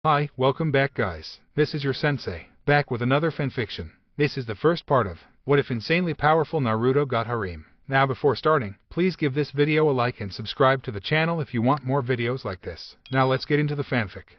Hi, welcome back guys. This is your sensei, back with another fanfiction. This is the first part of What If Insanely Powerful Naruto Got Harem. Now before starting, please give this video a like and subscribe to the channel if you want more videos like this. Now let's get into the fanfic.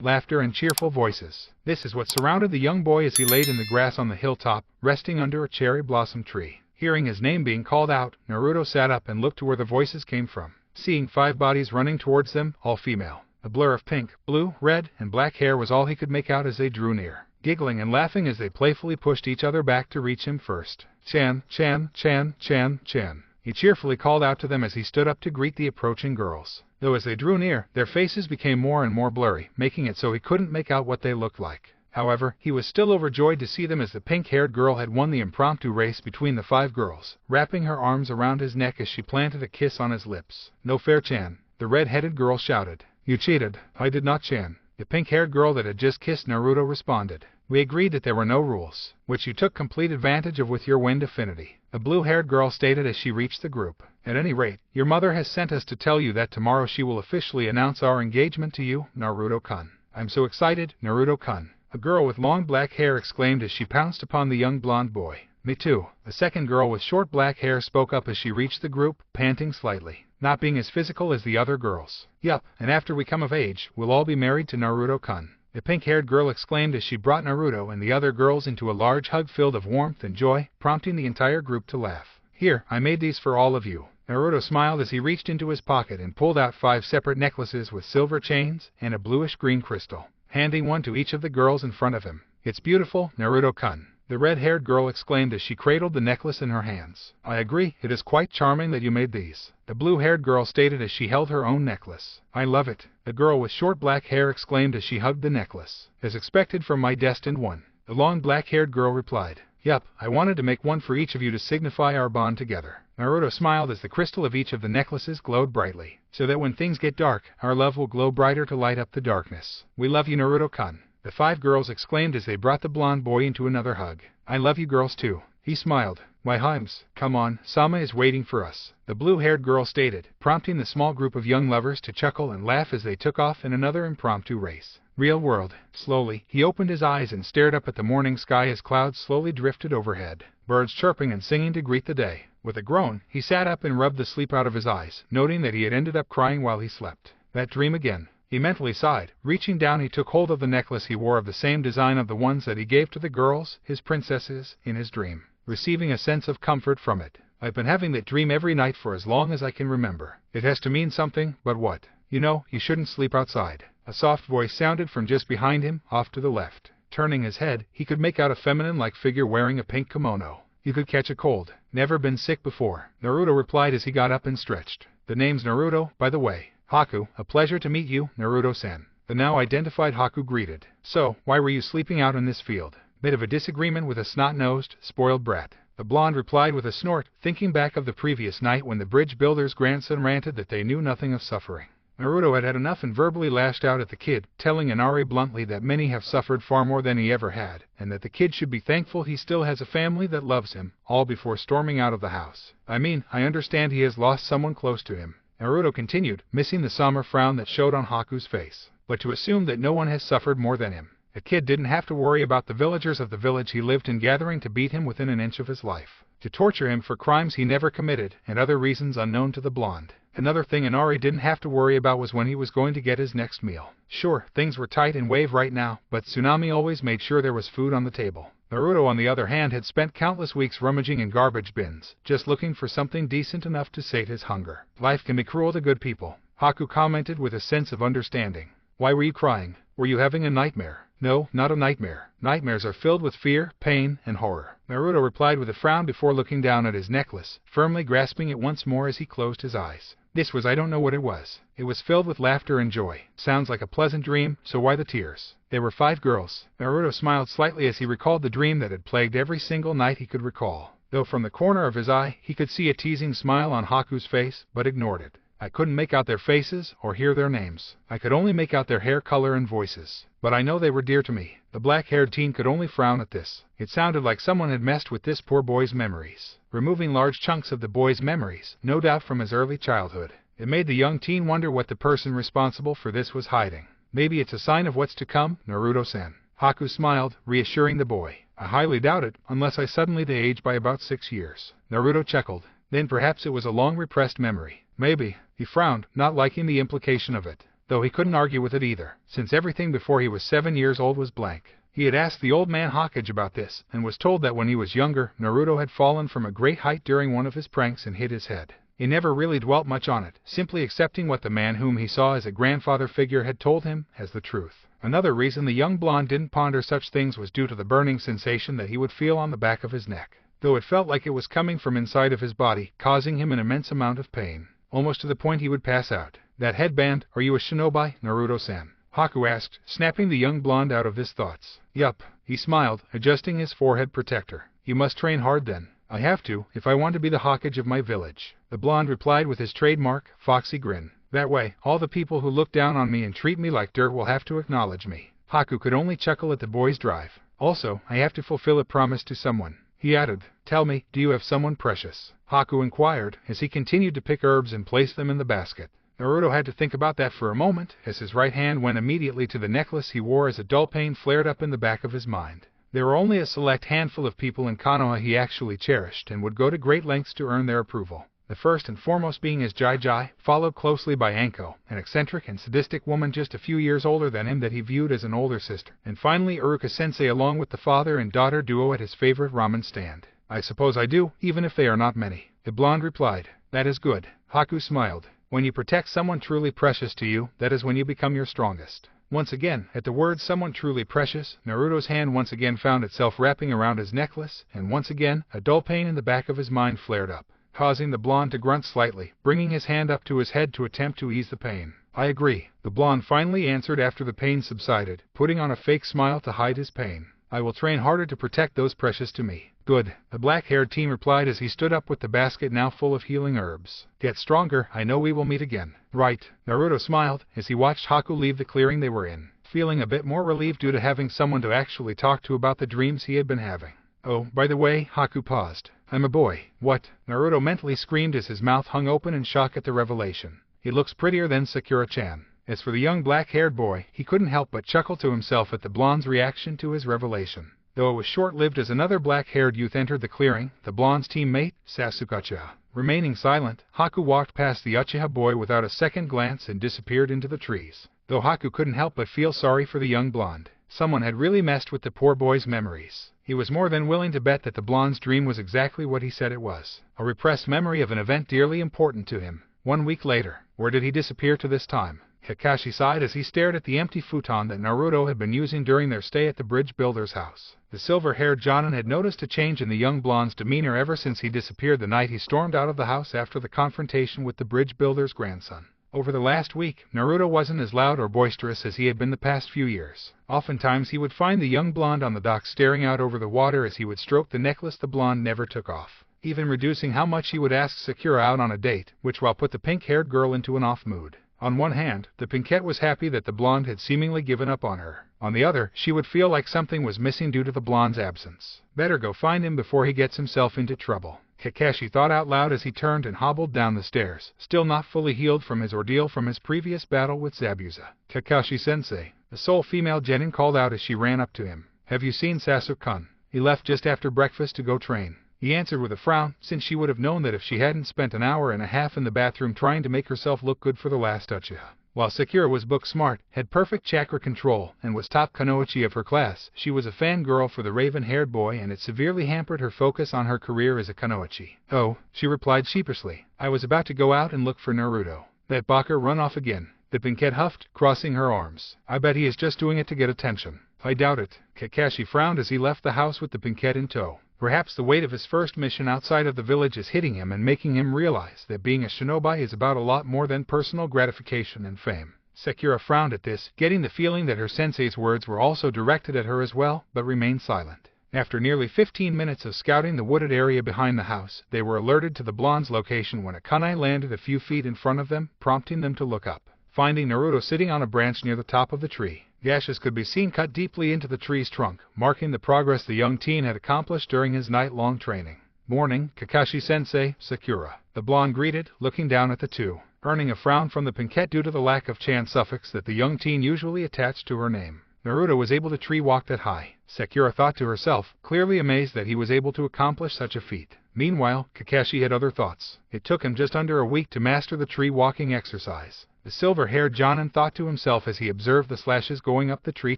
Laughter and cheerful voices. This is what surrounded the young boy as he laid in the grass on the hilltop, resting under a cherry blossom tree. Hearing his name being called out, Naruto sat up and looked to where the voices came from, seeing 5 bodies running towards them, all female. A blur of pink, blue, red, and black hair was all he could make out as they drew near, giggling and laughing as they playfully pushed each other back to reach him first. Chan, Chan, Chan, Chan, Chan. He cheerfully called out to them as he stood up to greet the approaching girls. Though as they drew near, their faces became more and more blurry, making it so he couldn't make out what they looked like. However, he was still overjoyed to see them as the pink-haired girl had won the impromptu race between the 5 girls, wrapping her arms around his neck as she planted a kiss on his lips. "No fair, Chan," the red-headed girl shouted. "You cheated." "I did not, Chan." The pink-haired girl that had just kissed Naruto responded. "We agreed that there were no rules, which you took complete advantage of with your wind affinity," the blue-haired girl stated as she reached the group. "At any rate, your mother has sent us to tell you that tomorrow she will officially announce our engagement to you, Naruto-kun." "I'm so excited, Naruto-kun," a girl with long black hair exclaimed as she pounced upon the young blonde boy. "Me too," the second girl with short black hair spoke up as she reached the group, panting slightly, not being as physical as the other girls. "Yup, and after we come of age, we'll all be married to Naruto-kun," the pink-haired girl exclaimed as she brought Naruto and the other girls into a large hug filled of warmth and joy, prompting the entire group to laugh. "Here, I made these for all of you." Naruto smiled as he reached into his pocket and pulled out 5 separate necklaces with silver chains and a bluish-green crystal, handing one to each of the girls in front of him. "It's beautiful, Naruto-kun," the red-haired girl exclaimed as she cradled the necklace in her hands. "I agree, it is quite charming that you made these," the blue-haired girl stated as she held her own necklace. "I love it," the girl with short black hair exclaimed as she hugged the necklace. "As expected from my destined one," the long black-haired girl replied. "Yup, I wanted to make one for each of you to signify our bond together." Naruto smiled as the crystal of each of the necklaces glowed brightly, so that when things get dark, our love will glow brighter to light up the darkness. "We love you, Naruto-kun," the 5 girls exclaimed as they brought the blonde boy into another hug. "I love you girls too," he smiled. "Why Himes, come on, Sama is waiting for us," the blue-haired girl stated, prompting the small group of young lovers to chuckle and laugh as they took off in another impromptu race. Real world. Slowly, he opened his eyes and stared up at the morning sky as clouds slowly drifted overhead, birds chirping and singing to greet the day. With a groan, he sat up and rubbed the sleep out of his eyes, noting that he had ended up crying while he slept. That dream again. He mentally sighed. Reaching down, he took hold of the necklace he wore of the same design of the ones that he gave to the girls, his princesses, in his dream, receiving a sense of comfort from it. "I've been having that dream every night for as long as I can remember. It has to mean something, but what? You know, you shouldn't sleep outside." A soft voice sounded from just behind him, off to the left. Turning his head, he could make out a feminine-like figure wearing a pink kimono. "You could catch a cold. Never been sick before," Naruto replied as he got up and stretched. "The name's Naruto, by the way." "Haku, a pleasure to meet you, Naruto-san," the now identified Haku greeted. "So, why were you sleeping out in this field?" "Bit of a disagreement with a snot-nosed, spoiled brat," the blonde replied with a snort, thinking back of the previous night when the bridge builder's grandson ranted that they knew nothing of suffering. Naruto had had enough and verbally lashed out at the kid, telling Inari bluntly that many have suffered far more than he ever had, and that the kid should be thankful he still has a family that loves him, all before storming out of the house. "I mean, I understand he has lost someone close to him," Naruto continued, missing the somber frown that showed on Haku's face. "But to assume that no one has suffered more than him. The kid didn't have to worry about the villagers of the village he lived in gathering to beat him within an inch of his life, to torture him for crimes he never committed, and other reasons unknown to the blonde. Another thing Inari didn't have to worry about was when he was going to get his next meal. Sure, things were tight in Wave right now, but Tsunami always made sure there was food on the table. Naruto, on the other hand, had spent countless weeks rummaging in garbage bins, just looking for something decent enough to sate his hunger. "Life can be cruel to good people," Haku commented with a sense of understanding. "Why were you crying? Were you having a nightmare?" "No, not a nightmare. Nightmares are filled with fear, pain, and horror," Naruto replied with a frown before looking down at his necklace, firmly grasping it once more as he closed his eyes. "This was, I don't know what it was. It was filled with laughter and joy. Sounds like a pleasant dream, so why the tears?" "There were 5 girls." Naruto smiled slightly as he recalled the dream that had plagued every single night he could recall, though from the corner of his eye he could see a teasing smile on Haku's face, but ignored it. "I couldn't make out their faces or hear their names. I could only make out their hair color and voices. But I know they were dear to me." The black-haired teen could only frown at this. It sounded like someone had messed with this poor boy's memories, removing large chunks of the boy's memories, no doubt from his early childhood. It made the young teen wonder what the person responsible for this was hiding. Maybe it's a sign of what's to come, Naruto-san. Haku smiled, reassuring the boy. I highly doubt it, unless I suddenly age by about 6 years. Naruto chuckled. Then perhaps it was a long-repressed memory. Maybe. He frowned, not liking the implication of it, though he couldn't argue with it either, since everything before he was 7 years old was blank. He had asked the old man Hokage about this, and was told that when he was younger, Naruto had fallen from a great height during one of his pranks and hit his head. He never really dwelt much on it, simply accepting what the man whom he saw as a grandfather figure had told him as the truth. Another reason the young blonde didn't ponder such things was due to the burning sensation that he would feel on the back of his neck, though it felt like it was coming from inside of his body, causing him an immense amount of pain, almost to the point he would pass out. That headband, are you a shinobi, Naruto-san? Haku asked, snapping the young blonde out of his thoughts. Yup, he smiled, adjusting his forehead protector. You must train hard then. I have to, if I want to be the Hokage of my village. The blonde replied with his trademark, foxy grin. That way, all the people who look down on me and treat me like dirt will have to acknowledge me. Haku could only chuckle at the boy's drive. Also, I have to fulfill a promise to someone. He added, tell me, do you have someone precious? Haku inquired, as he continued to pick herbs and place them in the basket. Naruto had to think about that for a moment, as his right hand went immediately to the necklace he wore as a dull pain flared up in the back of his mind. There were only a select handful of people in Konoha he actually cherished and would go to great lengths to earn their approval. The first and foremost being his Jai, followed closely by Anko, an eccentric and sadistic woman just a few years older than him that he viewed as an older sister, and finally Iruka-sensei along with the father and daughter duo at his favorite ramen stand. I suppose I do, even if they are not many. The blonde replied. That is good. Haku smiled. When you protect someone truly precious to you, that is when you become your strongest. Once again, at the word someone truly precious, Naruto's hand once again found itself wrapping around his necklace, and once again, a dull pain in the back of his mind flared up, causing the blonde to grunt slightly, bringing his hand up to his head to attempt to ease the pain. I agree, the blonde finally answered after the pain subsided, putting on a fake smile to hide his pain. I will train harder to protect those precious to me. Good, the black-haired teen replied as he stood up with the basket now full of healing herbs. Get stronger, I know we will meet again. Right, Naruto smiled as he watched Haku leave the clearing they were in, feeling a bit more relieved due to having someone to actually talk to about the dreams he had been having. Oh, by the way, Haku paused. I'm a boy. What? Naruto mentally screamed as his mouth hung open in shock at the revelation. He looks prettier than Sakura-chan. As for the young black-haired boy, he couldn't help but chuckle to himself at the blonde's reaction to his revelation. Though it was short-lived as another black-haired youth entered the clearing, the blonde's teammate, Sasuke Uchiha. Remaining silent, Haku walked past the Uchiha boy without a second glance and disappeared into the trees. Though Haku couldn't help but feel sorry for the young blonde. Someone had really messed with the poor boy's memories. He was more than willing to bet that the blonde's dream was exactly what he said it was. A repressed memory of an event dearly important to him. 1 week later. Where did he disappear to this time? Kakashi sighed as he stared at the empty futon that Naruto had been using during their stay at the bridge builder's house. The silver-haired Jonin had noticed a change in the young blonde's demeanor ever since he disappeared the night he stormed out of the house after the confrontation with the bridge builder's grandson. Over the last week, Naruto wasn't as loud or boisterous as he had been the past few years. Oftentimes he would find the young blonde on the dock staring out over the water as he would stroke the necklace the blonde never took off, even reducing how much he would ask Sakura out on a date, which while put the pink-haired girl into an off mood. On one hand, the pinkette was happy that the blonde had seemingly given up on her. On the other, she would feel like something was missing due to the blonde's absence. Better go find him before he gets himself into trouble. Kakashi thought out loud as he turned and hobbled down the stairs, still not fully healed from his ordeal from his previous battle with Zabuza. Kakashi-sensei, the sole female genin called out as she ran up to him. Have you seen Sasuke-kun? He left just after breakfast to go train. He answered with a frown, since she would have known that if she hadn't spent an hour and a half in the bathroom trying to make herself look good for the last Uchiha. While Sakura was book smart, had perfect chakra control, and was top kunoichi of her class, she was a fangirl for the raven-haired boy, and it severely hampered her focus on her career as a kunoichi. Oh, she replied sheepishly. I was about to go out and look for Naruto. That Baka run off again. The pinkette huffed, crossing her arms. I bet he is just doing it to get attention. I doubt it. Kakashi frowned as he left the house with the pinkette in tow. Perhaps the weight of his first mission outside of the village is hitting him and making him realize that being a shinobi is about a lot more than personal gratification and fame. Sakura frowned at this, getting the feeling that her sensei's words were also directed at her as well, but remained silent. After nearly 15 minutes of scouting the wooded area behind the house, they were alerted to the blonde's location when a kunai landed a few feet in front of them, prompting them to look up. Finding Naruto sitting on a branch near the top of the tree, gashes could be seen cut deeply into the tree's trunk, marking the progress the young teen had accomplished during his night-long training. Morning, Kakashi-sensei, Sakura. The blonde greeted, looking down at the two. earning a frown from the pinkette due to the lack of chan suffix that the young teen usually attached to her name. Naruto was able to tree walk that high, Sakura thought to herself, clearly amazed that he was able to accomplish such a feat. Meanwhile, Kakashi had other thoughts. It took him just under a week to master the tree walking exercise. The silver-haired Jonin thought to himself as he observed the slashes going up the tree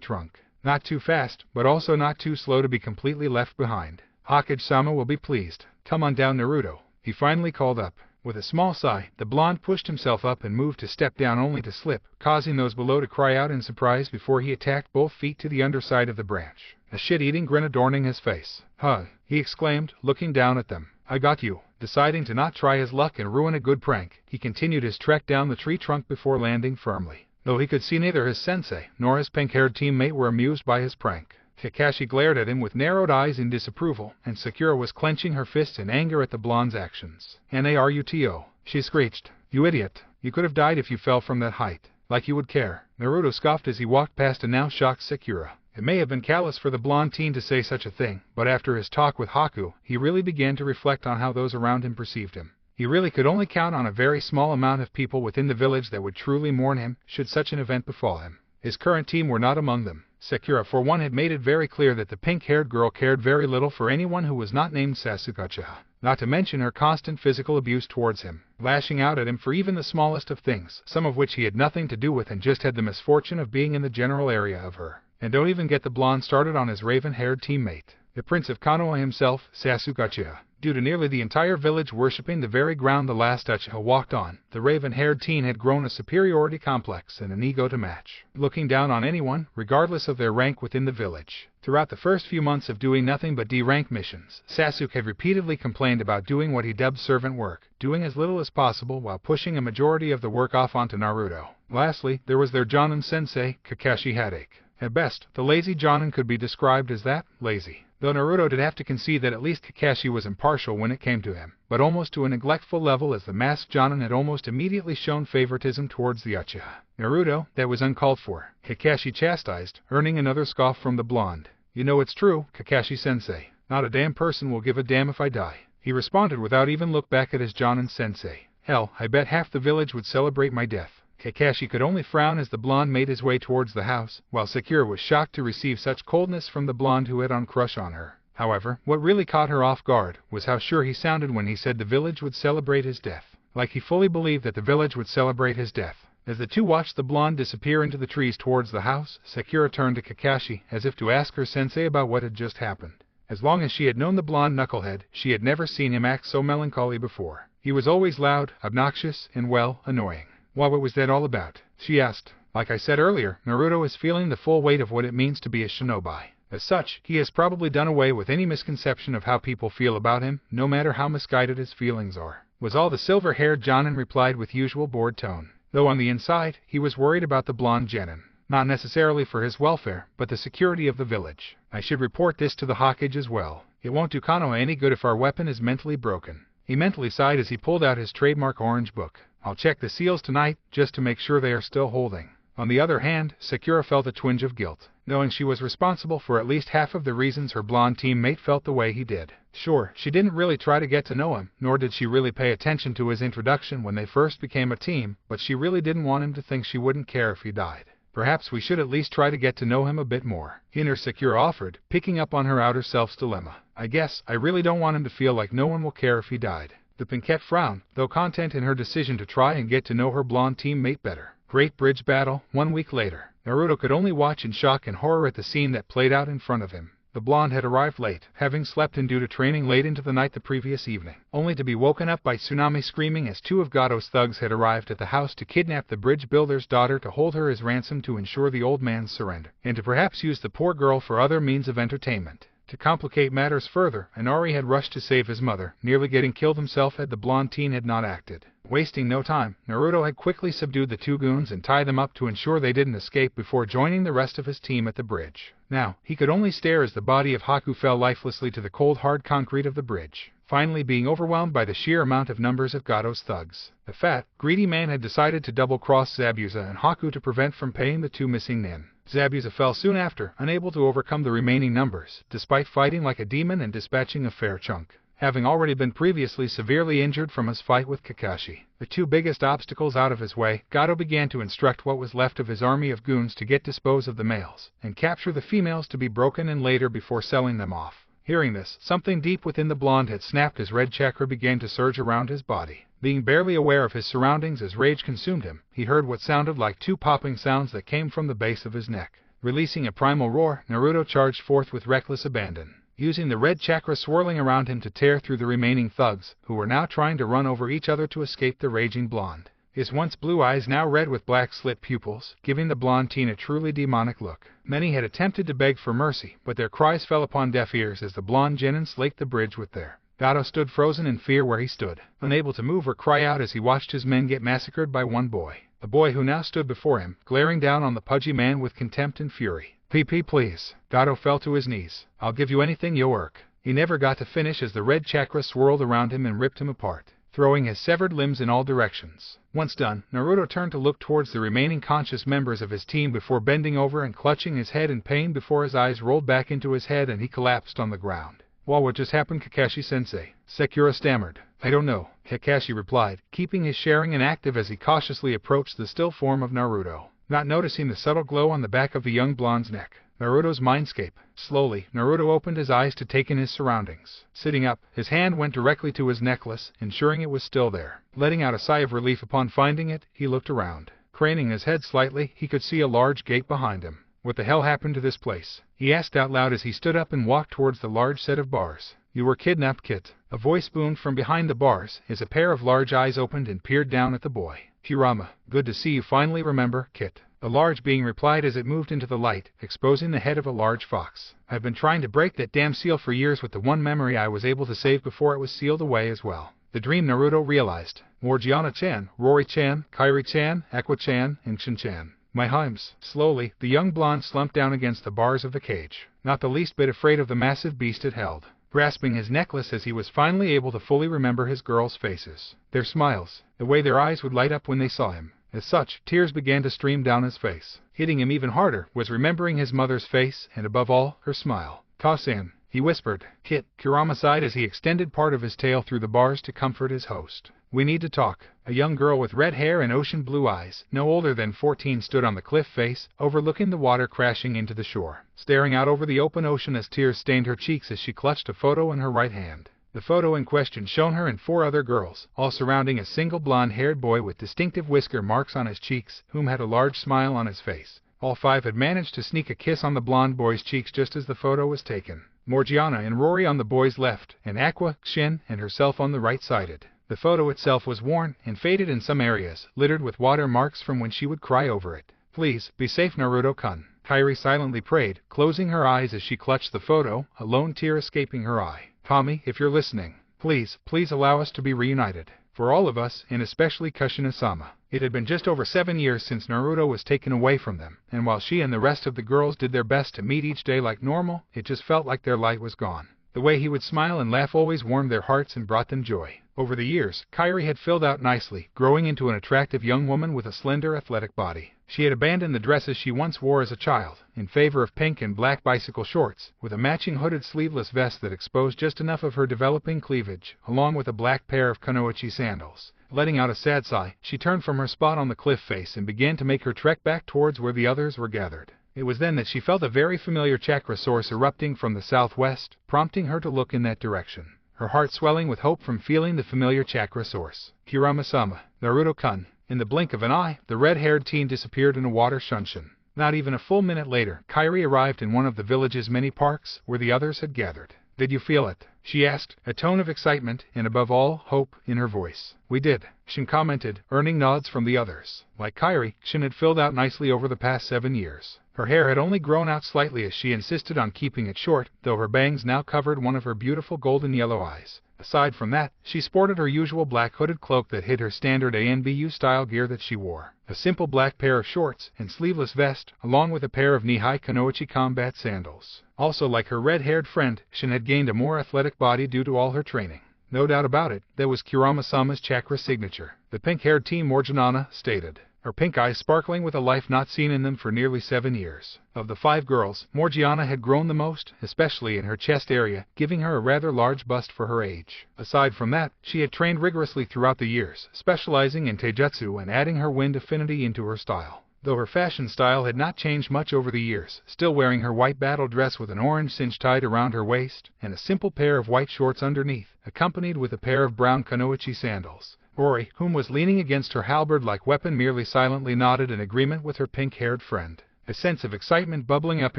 trunk. Not too fast, but also not too slow to be completely left behind. Hokage-sama will be pleased. Come on down, Naruto, he finally called up. With a small sigh, the blonde pushed himself up and moved to step down only to slip, causing those below to cry out in surprise before he attacked both feet to the underside of the branch, a shit-eating grin adorning his face. Huh, he exclaimed, looking down at them. I got you. Deciding to not try his luck and ruin a good prank, he continued his trek down the tree trunk before landing firmly. Though he could see neither his sensei nor his pink-haired teammate were amused by his prank. Kakashi glared at him with narrowed eyes in disapproval, and Sakura was clenching her fists in anger at the blonde's actions. Naruto, she screeched. You idiot. You could have died if you fell from that height. Like you would care. Naruto scoffed as he walked past a now shocked Sakura. It may have been callous for the blonde teen to say such a thing, but after his talk with Haku, he really began to reflect on how those around him perceived him. He really could only count on a very small amount of people within the village that would truly mourn him, should such an event befall him. His current team were not among them. Sakura for one had made it very clear that the pink-haired girl cared very little for anyone who was not named Sasuke-uchiha, not to mention her constant physical abuse towards him, lashing out at him for even the smallest of things, some of which he had nothing to do with and just had the misfortune of being in the general area of her. And don't even get the blonde started on his raven-haired teammate, the Prince of Konoha himself, Sasuke-uchiha. Due to nearly the entire village worshipping the very ground the last Uchiha walked on, the raven-haired teen had grown a superiority complex and an ego to match, looking down on anyone, regardless of their rank within the village. Throughout the first few months of doing nothing but D-rank missions, Sasuke had repeatedly complained about doing what he dubbed servant work, doing as little as possible while pushing a majority of the work off onto Naruto. Lastly, there was their Jonin sensei, Kakashi Hatake. At best, the lazy Jonin could be described as that, lazy. Though Naruto did have to concede that at least Kakashi was impartial when it came to him, but almost to a neglectful level as the masked Jonin had almost immediately shown favoritism towards the Uchiha. Naruto, that was uncalled for, Kakashi chastised, earning another scoff from the blonde. You know it's true, Kakashi-sensei. Not a damn person will give a damn if I die. He responded without even look back at his Jonin-sensei. Hell, I bet half the village would celebrate my death. Kakashi could only frown as the blonde made his way towards the house, while Sakura was shocked to receive such coldness from the blonde who had a crush on her. However, what really caught her off guard was how sure he sounded when he said the village would celebrate his death. Like he fully believed that the village would celebrate his death. As the two watched the blonde disappear into the trees towards the house, Sakura turned to Kakashi as if to ask her sensei about what had just happened. As long as she had known the blonde knucklehead, she had never seen him act so melancholy before. He was always loud, obnoxious, and well, annoying. What was that all about? She asked. Like I said earlier, Naruto is feeling the full weight of what it means to be a shinobi. As such, he has probably done away with any misconception of how people feel about him, no matter how misguided his feelings are, was all the silver-haired Jonin replied with usual bored tone. Though on the inside, he was worried about the blonde Genin. Not necessarily for his welfare, but the security of the village. I should report this to the Hokage as well. It won't do Konoha any good if our weapon is mentally broken. He mentally sighed as he pulled out his trademark orange book. I'll check the seals tonight, just to make sure they are still holding. On the other hand, Sakura felt a twinge of guilt, knowing she was responsible for at least half of the reasons her blonde teammate felt the way he did. Sure, she didn't really try to get to know him, nor did she really pay attention to his introduction when they first became a team, but she really didn't want him to think she wouldn't care if he died. Perhaps we should at least try to get to know him a bit more, inner Sakura offered, picking up on her outer self's dilemma. I guess I really don't want him to feel like no one will care if he died. The pinkette frowned, though content in her decision to try and get to know her blonde teammate better. Great bridge battle, 1 week later. Naruto could only watch in shock and horror at the scene that played out in front of him. The blonde had arrived late, having slept in due to training late into the night the previous evening, only to be woken up by Tsunami screaming as 2 of Gato's thugs had arrived at the house to kidnap the bridge builder's daughter to hold her as ransom to ensure the old man's surrender, and to perhaps use the poor girl for other means of entertainment. To complicate matters further, Inari had rushed to save his mother, nearly getting killed himself had the blonde teen had not acted. Wasting no time, Naruto had quickly subdued the 2 goons and tied them up to ensure they didn't escape before joining the rest of his team at the bridge. Now, he could only stare as the body of Haku fell lifelessly to the cold hard concrete of the bridge, finally being overwhelmed by the sheer amount of numbers of Gato's thugs. The fat, greedy man had decided to double-cross Zabuza and Haku to prevent from paying the 2 missing nin. Zabuza fell soon after, unable to overcome the remaining numbers, despite fighting like a demon and dispatching a fair chunk. having already been previously severely injured from his fight with Kakashi. The two biggest obstacles out of his way, Gato began to instruct what was left of his army of goons to dispose of the males, and capture the females to be broken in later before selling them off. Hearing this, something deep within the blonde had snapped as red chakra began to surge around his body. Being barely aware of his surroundings as rage consumed him, he heard what sounded like two popping sounds that came from the base of his neck. Releasing a primal roar, Naruto charged forth with reckless abandon, using the red chakra swirling around him to tear through the remaining thugs, who were now trying to run over each other to escape the raging blonde. His once blue eyes now red with black slit pupils, giving the blonde teen a truly demonic look. Many had attempted to beg for mercy, but their cries fell upon deaf ears as the blonde genin slaked the bridge with their. Gato stood frozen in fear where he stood, unable to move or cry out as he watched his men get massacred by one boy. The boy who now stood before him, glaring down on the pudgy man with contempt and fury. "PP please." Gato fell to his knees. "I'll give you anything you work." He never got to finish as the red chakra swirled around him and ripped him apart, throwing his severed limbs in all directions. Once done, Naruto turned to look towards the remaining conscious members of his team before bending over and clutching his head in pain before his eyes rolled back into his head and he collapsed on the ground. "Well, what just happened, Kakashi-sensei?" Sekura stammered. "I don't know," Kakashi replied, keeping his Sharingan active as he cautiously approached the still form of Naruto, not noticing the subtle glow on the back of the young blonde's neck. Naruto's mindscape. Slowly, Naruto opened his eyes to take in his surroundings. Sitting up, his hand went directly to his necklace, ensuring it was still there. Letting out a sigh of relief upon finding it, he looked around. Craning his head slightly, he could see a large gate behind him. "What the hell happened to this place?" he asked out loud as he stood up and walked towards the large set of bars. "You were kidnapped, Kit." A voice boomed from behind the bars as a pair of large eyes opened and peered down at the boy. "Kurama, good to see you finally remember, Kit." A large being replied as it moved into the light, exposing the head of a large fox. "I've been trying to break that damn seal for years with the one memory I was able to save before it was sealed away as well." The dream Naruto realized. Morgiana-chan, Rory-chan, Kairi-chan, Aqua-chan, and Shin-chan. "My himes." Slowly, the young blonde slumped down against the bars of the cage, not the least bit afraid of the massive beast it held, grasping his necklace as he was finally able to fully remember his girls' faces, their smiles, the way their eyes would light up when they saw him. As such, tears began to stream down his face. Hitting him even harder was remembering his mother's face, and above all, her smile. "Ka-san," he whispered. "Kit." Kurama sighed as he extended part of his tail through the bars to comfort his host. "We need to talk." A young girl with red hair and ocean blue eyes, no older than 14, stood on the cliff face, overlooking the water crashing into the shore, staring out over the open ocean as tears stained her cheeks as she clutched a photo in her right hand. The photo in question showed her and 4 other girls, all surrounding a single blonde-haired boy with distinctive whisker marks on his cheeks, whom had a large smile on his face. All 5 had managed to sneak a kiss on the blonde boy's cheeks just as the photo was taken. Morgiana and Rory on the boy's left, and Aqua, Shin, and herself on the right-sided. The photo itself was worn and faded in some areas, littered with water marks from when she would cry over it. "Please, be safe, Naruto-kun," Kairi silently prayed, closing her eyes as she clutched the photo, a lone tear escaping her eye. "Tommy, if you're listening, please allow us to be reunited. For all of us, and especially Kushina-sama." It had been just over 7 years since Naruto was taken away from them, and while she and the rest of the girls did their best to meet each day like normal, it just felt like their light was gone. The way he would smile and laugh always warmed their hearts and brought them joy. Over the years, Kairi had filled out nicely, growing into an attractive young woman with a slender, athletic body. She had abandoned the dresses she once wore as a child, in favor of pink and black bicycle shorts, with a matching hooded sleeveless vest that exposed just enough of her developing cleavage, along with a black pair of kunoichi sandals. Letting out a sad sigh, she turned from her spot on the cliff face and began to make her trek back towards where the others were gathered. It was then that she felt a very familiar chakra source erupting from the southwest, prompting her to look in that direction, her heart swelling with hope from feeling the familiar chakra source. "Kurama-sama, Naruto-kun." In the blink of an eye, the red-haired teen disappeared in a water shunshin. Not even a full minute later, Kairi arrived in one of the village's many parks, where the others had gathered. "Did you feel it?" she asked, a tone of excitement, and above all, hope, in her voice. "We did," Shin commented, earning nods from the others. Like Kairi, Shin had filled out nicely over the past 7 years. Her hair had only grown out slightly as she insisted on keeping it short, though her bangs now covered one of her beautiful golden yellow eyes. Aside from that, she sported her usual black hooded cloak that hid her standard ANBU-style gear that she wore, a simple black pair of shorts and sleeveless vest, along with a pair of knee-high kunoichi combat sandals. Also, like her red-haired friend, Shin had gained a more athletic body due to all her training. No doubt about it, that was Kurama-sama's chakra signature, the pink-haired teen Morgiana stated. her pink eyes sparkling with a life not seen in them for nearly 7 years. Of the 5 girls, Morgiana had grown the most, especially in her chest area, giving her a rather large bust for her age. Aside from that, she had trained rigorously throughout the years, specializing in taijutsu and adding her wind affinity into her style. Though her fashion style had not changed much over the years, still wearing her white battle dress with an orange cinch tied around her waist, and a simple pair of white shorts underneath, accompanied with a pair of brown kunoichi sandals. Rory, whom was leaning against her halberd-like weapon, merely silently nodded in agreement with her pink-haired friend, a sense of excitement bubbling up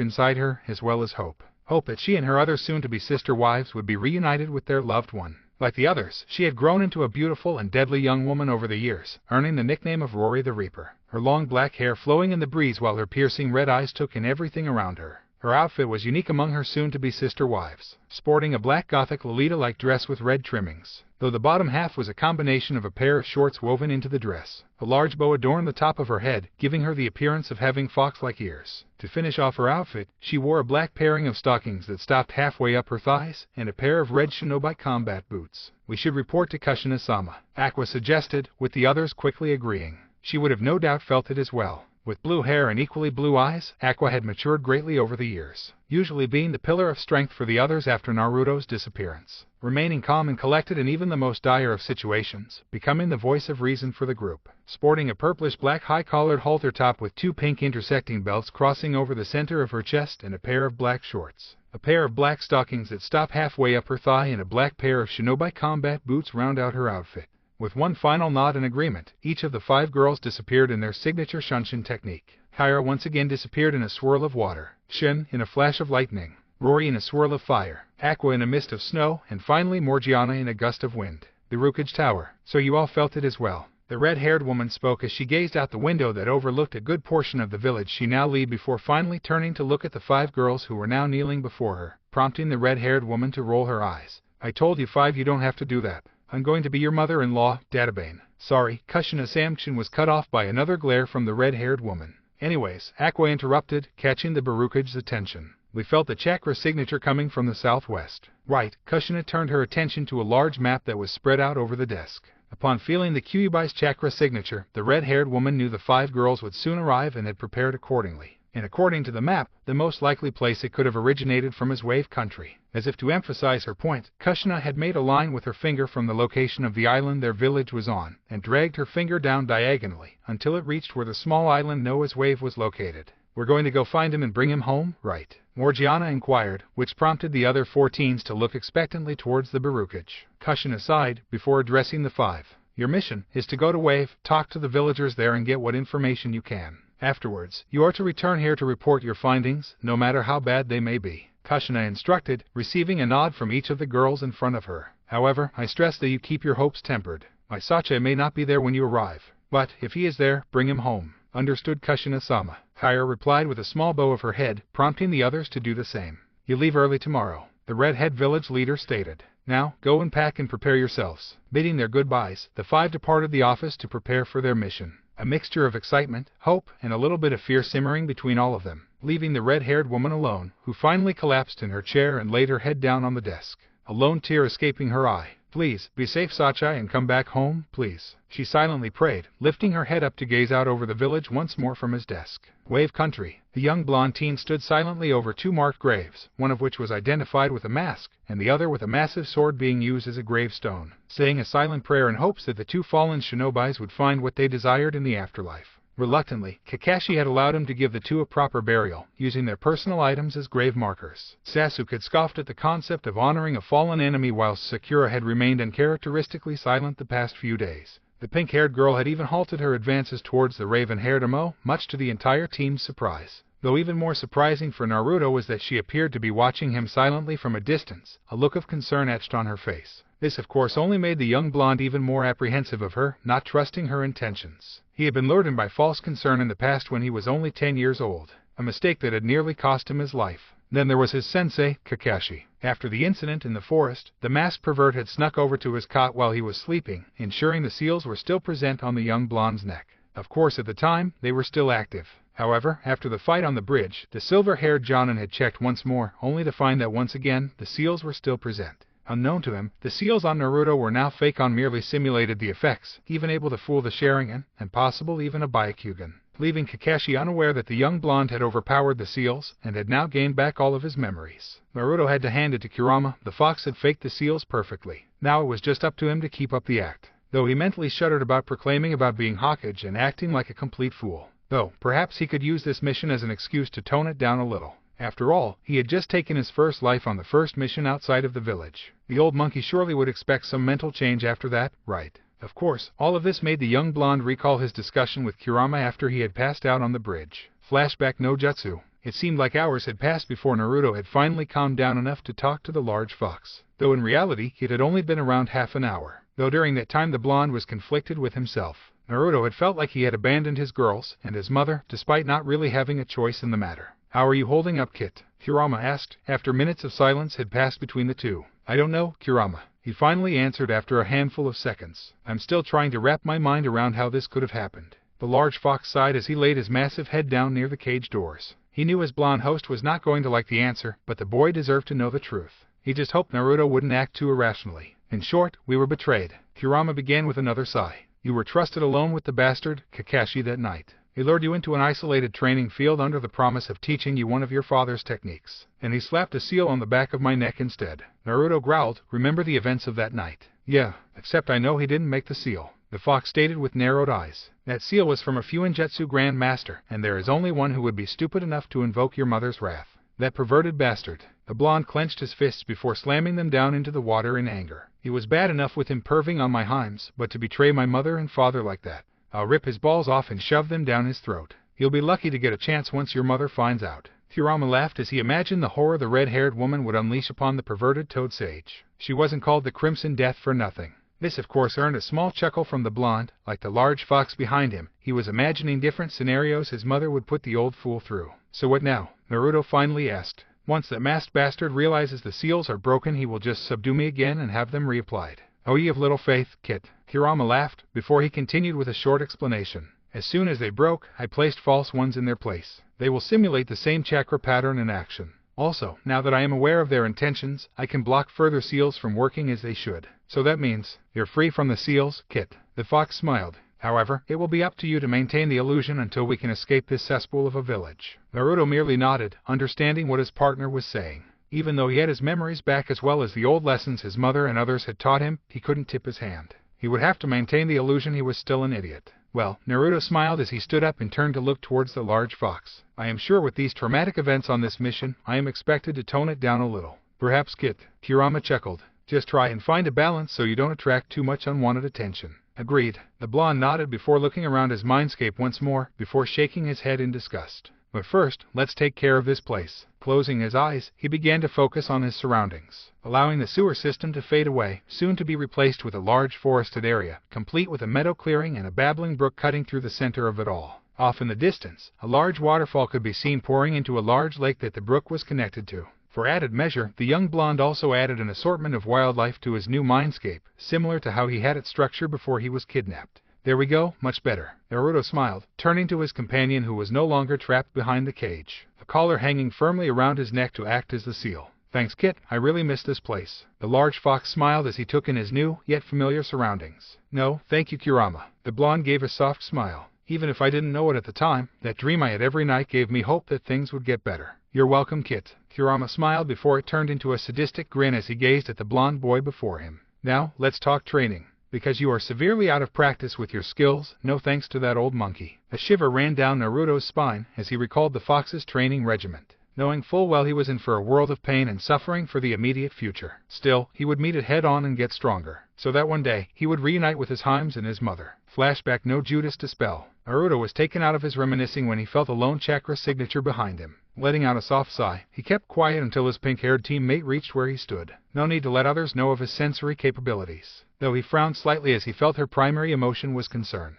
inside her, as well as hope. Hope that she and her other soon-to-be sister wives would be reunited with their loved one. Like the others, she had grown into a beautiful and deadly young woman over the years, earning the nickname of Rory the Reaper, her long black hair flowing in the breeze while her piercing red eyes took in everything around her. Her outfit was unique among her soon-to-be sister wives, sporting a black gothic Lolita-like dress with red trimmings, though the bottom half was a combination of a pair of shorts woven into the dress. A large bow adorned the top of her head, giving her the appearance of having fox-like ears. To finish off her outfit, she wore a black pairing of stockings that stopped halfway up her thighs, and a pair of red shinobi combat boots. "We should report to Kushina-sama," Aqua suggested, with the others quickly agreeing. She would have no doubt felt it as well. With blue hair and equally blue eyes, Aqua had matured greatly over the years, usually being the pillar of strength for the others after Naruto's disappearance, remaining calm and collected in even the most dire of situations, becoming the voice of reason for the group. Sporting a purplish-black high-collared halter top with 2 pink intersecting belts crossing over the center of her chest and a pair of black shorts, a pair of black stockings that stop halfway up her thigh, and a black pair of shinobi combat boots round out her outfit. With one final nod in agreement, each of the 5 girls disappeared in their signature shunshin technique. Kyra once again disappeared in a swirl of water, Shin in a flash of lightning, Rory in a swirl of fire, Aqua in a mist of snow, and finally Morgiana in a gust of wind. The Rukage Tower. So you all felt it as well. The red-haired woman spoke as she gazed out the window that overlooked a good portion of the village she now led before finally turning to look at the 5 girls who were now kneeling before her, prompting the red-haired woman to roll her eyes. "I told you 5 you don't have to do that. I'm going to be your mother-in-law, Databane." "Sorry," Kushina-sama was cut off by another glare from the red-haired woman. "Anyways," Aqua interrupted, catching the Barukage's attention. "We felt the chakra signature coming from the southwest." "Right." Kushina turned her attention to a large map that was spread out over the desk. Upon feeling the Kyubai's chakra signature, the red-haired woman knew the 5 girls would soon arrive and had prepared accordingly. And according to the map, the most likely place it could have originated from is Wave Country. As if to emphasize her point, Kushina had made a line with her finger from the location of the island their village was on, and dragged her finger down diagonally, until it reached where the small island known as Wave was located. "We're going to go find him and bring him home, right?" Morgiana inquired, which prompted the other 4 teens to look expectantly towards the Barukage. Kushina sighed, before addressing the 5. "Your mission is to go to Wave, talk to the villagers there and get what information you can. Afterwards, you are to return here to report your findings, no matter how bad they may be," Kushina instructed, receiving a nod from each of the girls in front of her. "However, I stress that you keep your hopes tempered. My Sache may not be there when you arrive, but if he is there, bring him home." "Understood, Kushina-sama," Kyra replied with a small bow of her head, prompting the others to do the same. "You leave early tomorrow," the redhead village leader stated. "Now, go and pack and prepare yourselves." Bidding their goodbyes, the 5 departed the office to prepare for their mission. A mixture of excitement, hope, and a little bit of fear simmering between all of them, leaving the red-haired woman alone, who finally collapsed in her chair and laid her head down on the desk, a lone tear escaping her eye. "Please, be safe, Sachi, and come back home, please," she silently prayed, lifting her head up to gaze out over the village once more from his desk. Wave Country. The young blonde teen stood silently over 2 marked graves, one of which was identified with a mask, and the other with a massive sword being used as a gravestone, saying a silent prayer in hopes that the 2 fallen shinobis would find what they desired in the afterlife. Reluctantly, Kakashi had allowed him to give the 2 a proper burial, using their personal items as grave markers. Sasuke had scoffed at the concept of honoring a fallen enemy, whilst Sakura had remained uncharacteristically silent the past few days. The pink-haired girl had even halted her advances towards the raven-haired Amo, much to the entire team's surprise. Though even more surprising for Naruto was that she appeared to be watching him silently from a distance, a look of concern etched on her face. This, of course, only made the young blonde even more apprehensive of her, not trusting her intentions. He had been lured in by false concern in the past when he was only 10 years old, a mistake that had nearly cost him his life. Then there was his sensei, Kakashi. After the incident in the forest, the masked pervert had snuck over to his cot while he was sleeping, ensuring the seals were still present on the young blonde's neck. Of course, at the time, they were still active. However, after the fight on the bridge, the silver-haired Jonin had checked once more, only to find that once again, the seals were still present. Unknown to him, the seals on Naruto were now fake on merely simulated the effects, even able to fool the Sharingan, and possible even a Byakugan, leaving Kakashi unaware that the young blonde had overpowered the seals, and had now gained back all of his memories. Naruto had to hand it to Kurama, the fox had faked the seals perfectly. Now it was just up to him to keep up the act, though he mentally shuddered about proclaiming about being hawkish and acting like a complete fool. Though, perhaps he could use this mission as an excuse to tone it down a little. After all, he had just taken his first life on the first mission outside of the village. The old monkey surely would expect some mental change after that, right? Of course, all of this made the young blonde recall his discussion with Kurama after he had passed out on the bridge. Flashback no jutsu. It seemed like hours had passed before Naruto had finally calmed down enough to talk to the large fox, though in reality it had only been around half an hour. Though during that time the blonde was conflicted with himself. Naruto had felt like he had abandoned his girls and his mother, despite not really having a choice in the matter. "How are you holding up, Kit?" Kurama asked, after minutes of silence had passed between the two. "I don't know, Kurama," he finally answered after a handful of seconds. "I'm still trying to wrap my mind around how this could have happened." The large fox sighed as he laid his massive head down near the cage doors. He knew his blonde host was not going to like the answer, but the boy deserved to know the truth. He just hoped Naruto wouldn't act too irrationally. "In short, we were betrayed." Kurama began with another sigh. "You were trusted alone with the bastard, Kakashi, that night. He lured you into an isolated training field under the promise of teaching you one of your father's techniques, and he slapped a seal on the back of my neck instead." Naruto growled, "Remember the events of that night?" "Yeah, except I know he didn't make the seal," the fox stated with narrowed eyes. "That seal was from a Fuinjutsu Grand Master, and there is only one who would be stupid enough to invoke your mother's wrath. That perverted bastard." The blonde clenched his fists before slamming them down into the water in anger. "It was bad enough with him perving on my himes, but to betray my mother and father like that. I'll rip his balls off and shove them down his throat. He'll be lucky to get a chance once your mother finds out." Kurama laughed as he imagined the horror the red-haired woman would unleash upon the perverted toad sage. She wasn't called the Crimson Death for nothing. This of course earned a small chuckle from the blonde. Like the large fox behind him, he was imagining different scenarios his mother would put the old fool through. "So what now?" Naruto finally asked. "Once that masked bastard realizes the seals are broken, he will just subdue me again and have them reapplied." "Oh, ye of little faith, Kit." Kurama laughed, before he continued with a short explanation. "As soon as they broke, I placed false ones in their place. They will simulate the same chakra pattern in action. Also, now that I am aware of their intentions, I can block further seals from working as they should. So that means, you're free from the seals, Kit." The fox smiled. "However, it will be up to you to maintain the illusion until we can escape this cesspool of a village." Naruto merely nodded, understanding what his partner was saying. Even though he had his memories back as well as the old lessons his mother and others had taught him, he couldn't tip his hand. He would have to maintain the illusion he was still an idiot. "Well," Naruto smiled as he stood up and turned to look towards the large fox. "I am sure with these traumatic events on this mission, I am expected to tone it down a little." "Perhaps, Kit." Kurama chuckled. "Just try and find a balance so you don't attract too much unwanted attention." "Agreed." The blonde nodded before looking around his mindscape once more, before shaking his head in disgust. "But first, let's take care of this place." Closing his eyes, he began to focus on his surroundings, allowing the sewer system to fade away, soon to be replaced with a large forested area, complete with a meadow clearing and a babbling brook cutting through the center of it all. Off in the distance, a large waterfall could be seen pouring into a large lake that the brook was connected to. For added measure, the young blonde also added an assortment of wildlife to his new mindscape, similar to how he had it structured before he was kidnapped. "There we go, much better." Naruto smiled, turning to his companion who was no longer trapped behind the cage, a collar hanging firmly around his neck to act as the seal. "Thanks, Kit, I really miss this place." The large fox smiled as he took in his new, yet familiar surroundings. "No, thank you, Kurama." The blonde gave a soft smile. "Even if I didn't know it at the time, that dream I had every night gave me hope that things would get better." "You're welcome, Kit." Kurama smiled before it turned into a sadistic grin as he gazed at the blonde boy before him. "Now, let's talk training. Because you are severely out of practice with your skills, no thanks to that old monkey." A shiver ran down Naruto's spine as he recalled the fox's training regiment, knowing full well he was in for a world of pain and suffering for the immediate future. Still, he would meet it head-on and get stronger, so that one day he would reunite with his Himes and his mother. Flashback no Judas dispel. Naruto was taken out of his reminiscing when he felt a lone chakra signature behind him. Letting out a soft sigh, he kept quiet until his pink-haired teammate reached where he stood. No need to let others know of his sensory capabilities, though he frowned slightly as he felt her primary emotion was concern.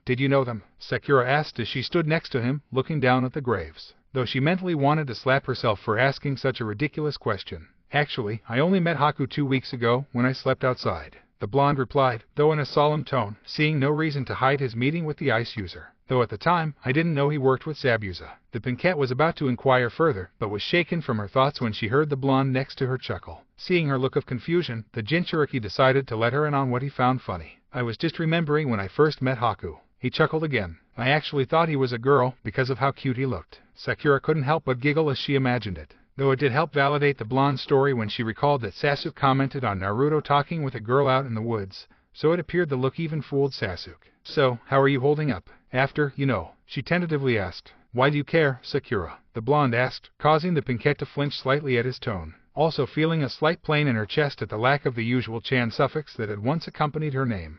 Did you know them?" Sakura asked as she stood next to him, looking down at the graves, though she mentally wanted to slap herself for asking such a ridiculous question. "Actually, I only met Haku 2 weeks ago, when I slept outside," the blonde replied, though in a solemn tone, seeing no reason to hide his meeting with the ice user. though at the time, I didn't know he worked with Zabuza. The Pinkette was about to inquire further, but was shaken from her thoughts when she heard the blonde next to her chuckle. Seeing her look of confusion, the Jinchuriki decided to let her in on what he found funny. I was just remembering when I first met Haku. He chuckled again. I actually thought he was a girl because of how cute he looked. Sakura couldn't help but giggle as she imagined it, though it did help validate the blonde's story when she recalled that Sasuke commented on Naruto talking with a girl out in the woods, so it appeared the look even fooled Sasuke. So, how are you holding up? After, she tentatively asked. Why do you care, Sakura? The blonde asked, causing the Pinkette to flinch slightly at his tone, also feeling a slight pain in her chest at the lack of the usual Chan suffix that had once accompanied her name.